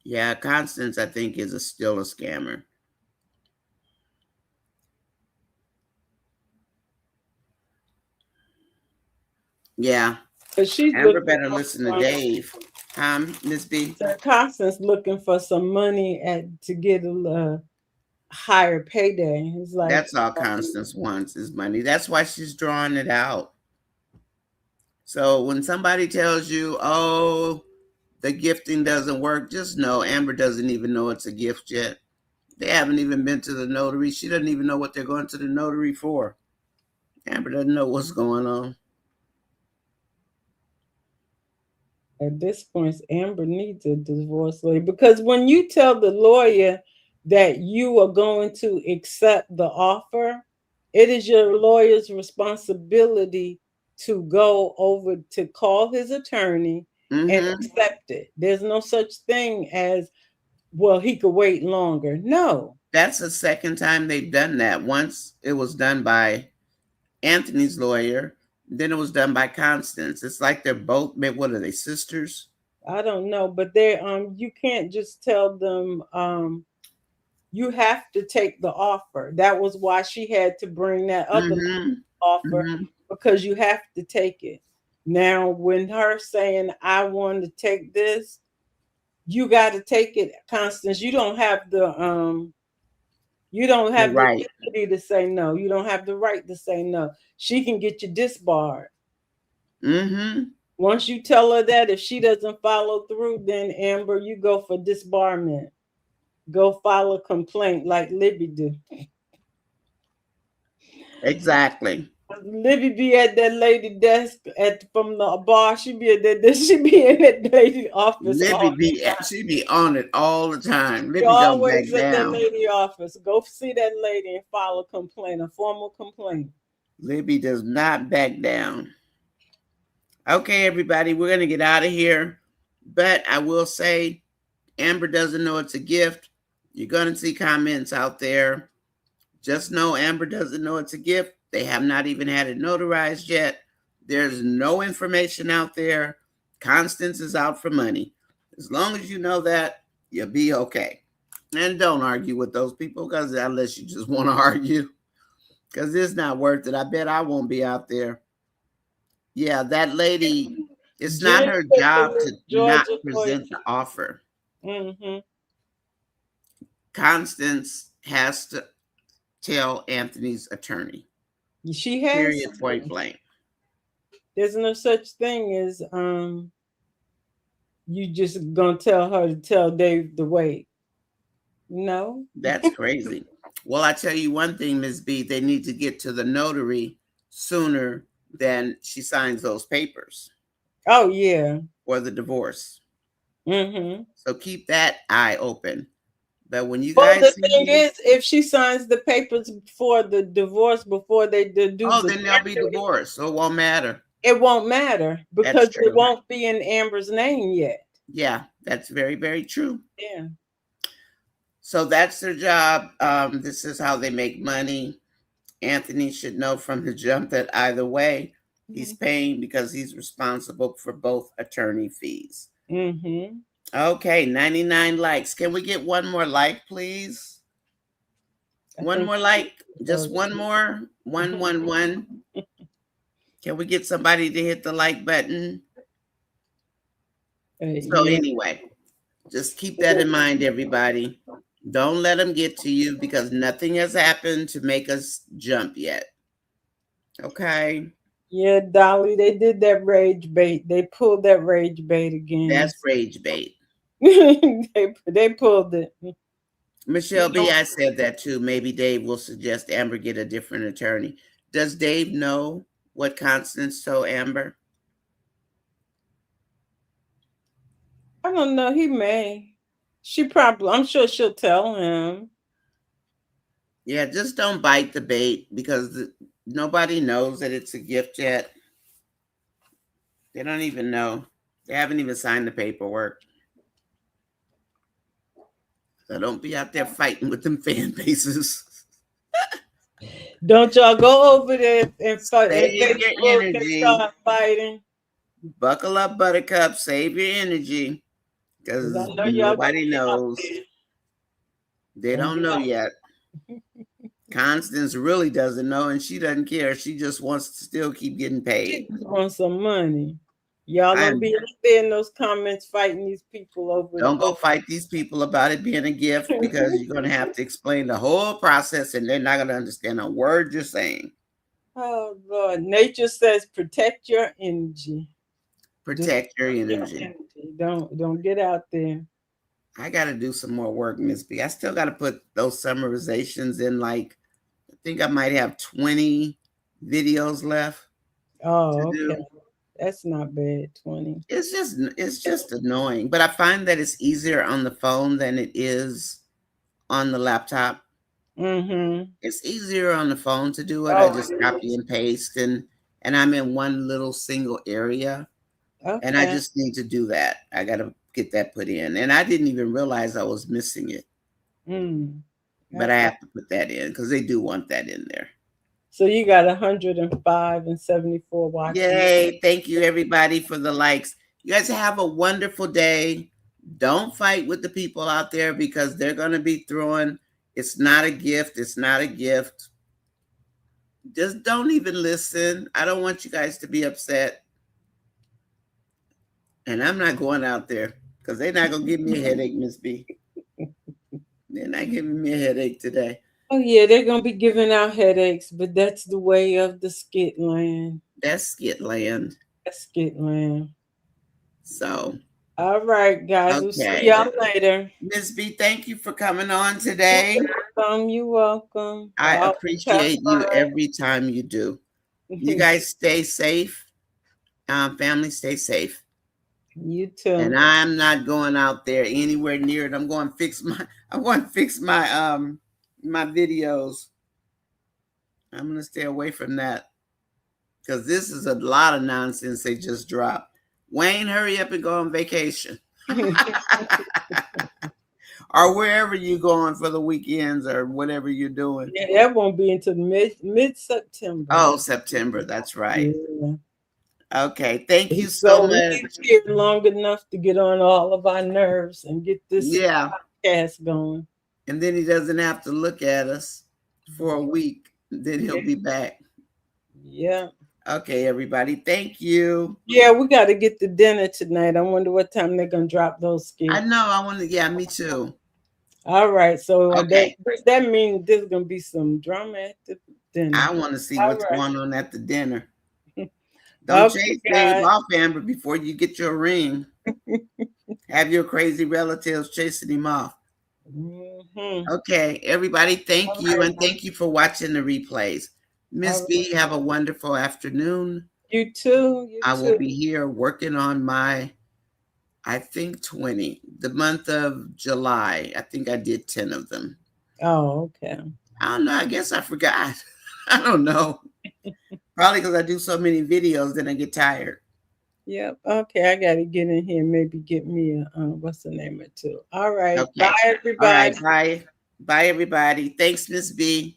Yeah, Constance, I think, is still a scammer. Yeah, But she's Amber looking better for listen to some. Dave. MsB? Sir Constance looking for some money to get a higher payday. It's like, That's all Constance wants is money. That's why she's drawing it out. So when somebody tells you, oh, the gifting doesn't work, just know Amber doesn't even know it's a gift yet. They haven't even been to the notary. She doesn't even know what they're going to the notary for. Amber doesn't know what's going on. at this point, Amber needs a divorce lawyer, because when you tell the lawyer that you are going to accept the offer, it is your lawyer's responsibility to go over to call his attorney and Mm-hmm. accept it. There's no such thing as, well, he could wait longer. No. That's the second time they've done that. Once it was done by Anthony's lawyer, then it was done by Constance. It's like they're both, what are they, sisters? I don't know, but they you can't just tell them you have to take the offer. That was why she had to bring that other Mm-hmm. offer, Mm-hmm. because you have to take it. Now, when her saying I want to take this, you got to take it, Constance. You don't You're have the right. ability to say no. You don't have the right to say no. She can get you disbarred. Mm-hmm. Once you tell her that, if she doesn't follow through, then Amber, you go for disbarment. Go file a complaint like Libby do. Exactly. Libby be at that lady desk from the bar. She be at that. She be in that lady office Libby all be the time. she be on it all the time. She Libby don't back always at that down. lady office. Go see that lady and file a complaint, a formal complaint. Libby does not back down. Okay, everybody, we're gonna get out of here. But I will say, Amber doesn't know it's a gift. You're gonna see comments out there. Just know Amber doesn't know it's a gift. They have not even had it notarized yet. There's no information out there. Constance is out for money. As long as you know that, you'll be okay. And don't argue with those people, because unless you just want to argue, because it's not worth it. I bet I won't be out there. Yeah, that lady, it's not Jen her put job the to not Georgia lawyer. present the offer. Mm-hmm. Constance has to tell Anthony's attorney. She has. Period, point blank. There's no such thing as you just gonna tell her to tell Dave to wait. No. That's crazy. Well, I tell you one thing, Ms. B, they need to get to the notary sooner than she signs those papers Oh yeah. for the divorce. Mm-hmm. So keep that eye open. But when you Well, guys the see thing these, is, if she signs the papers for the divorce before they do oh, the then they'll be marriage, divorced. So it won't matter. it won't matter That's because it true. won't be in Amber's name yet. Yeah, that's very, very true. Yeah. So that's their job. This is how they make money. Anthony should know from the jump that either way, he's paying because he's responsible for both attorney fees. Mm-hmm. Okay, 99 likes. Can we get one more like, please? I One think more like. Just so. one more. 111. Can we get somebody to hit the like button? So Yeah. anyway, just keep that in mind, everybody. Don't let them get to you because nothing has happened to make us jump yet. Okay? Yeah, Dolly, they did that rage bait. They pulled that rage bait again. That's rage bait. They pulled it. Michelle B., I said that too. Maybe Dave will suggest Amber get a different attorney. Does Dave know what Constance told Amber? I don't know. He may. She probably. I'm sure she'll tell him. Yeah, just don't bite the bait because nobody knows that it's a gift yet. They don't even know. They haven't even signed the paperwork. So don't be out there fighting with them fan bases. Don't y'all go over there and fight and Save your Facebook and energy. start fighting. Buckle up, Buttercup. Save your energy because 'Cause I know y'all gonna nobody be out knows. there. They Gonna don't be know out. yet. Constance really doesn't know, and she doesn't care. She just wants to still keep getting She paid. just wants some money. Y'all don't I'm be out there in those comments fighting these people Don't go over. fight these people about it being a gift because you're going to have to explain the whole process, and they're not going to understand a word you're saying. Oh Lord, nature says protect your energy. Just Protect your protect your energy. energy. Don't get out there. I got to do some more work, Miss B. I still got to put those summarizations in. Like, I think I might have 20 videos left to Oh, okay. do. That's not bad. 20. It's just annoying. But I find that it's easier on the phone than it is on the laptop. Mm-hmm. It's easier on the phone to do it. I Oh, just it copy is. and paste and I'm in one little single area and I Okay. just need to do that. I got to get that put in. And I didn't even realize I was missing it, Mm. but I Okay. have to put that in because they do want that in there. So you got 105 and 74 watching. Yay. Thank you everybody for the likes. You guys have a wonderful day. Don't fight with the people out there because they're going to be throwing, it's not a gift. It's not a gift. Just don't even listen. I don't want you guys to be upset. And I'm not going out there because they're not going to give me a headache, Miss B. They're not giving me a headache today. Oh yeah, they're gonna be giving out headaches, but that's the way of the skit land. That's skit land. That's skit land. So, All right, guys. We'll see okay. y'all later. Miss B, thank you for coming on You're today. welcome. You're welcome. I Always have appreciate you fun. every time you do. You guys stay safe. Family, stay safe. You too. And I'm not going out there anywhere near it. I'm going to fix my videos. I'm going to stay away from that because this is a lot of nonsense they just dropped. Wayne, hurry up and go on vacation. Or wherever you're going for the weekends or whatever you're doing. Yeah, that won't be until mid September. Oh, September. That's right. Yeah. Okay. Thank you so So much. he's here long enough to get on all of our nerves and get this Yeah. podcast going. And then he doesn't have to look at us for a week. Then he'll be back. Yeah. Okay, everybody. Thank you. Yeah, we got to get the dinner tonight. I wonder what time they're going to drop those skits. I know. I want to. Yeah, me too. All right. So Okay. does that mean there's going to be some drama at the dinner? I want to see All what's right. going on at the dinner. Don't Okay, chase guys. Dave off, Amber, before you get your ring. Have your crazy relatives chasing him off. Mm-hmm. Okay, everybody, thank All you, right. and thank you for watching the replays. All Miss right. B, have a wonderful afternoon. You too. You I will too. be here working on my, I think 20, the month of July. I think I did 10 of them. Oh, okay. I don't know. I guess I forgot. I don't know. Probably because I do so many videos, then I get tired. Yep. Okay. I got to get in here. Maybe get me a, what's the name of it too. All right. Bye, Okay. All right. everybody. Bye. Bye, everybody. Thanks, Miss B.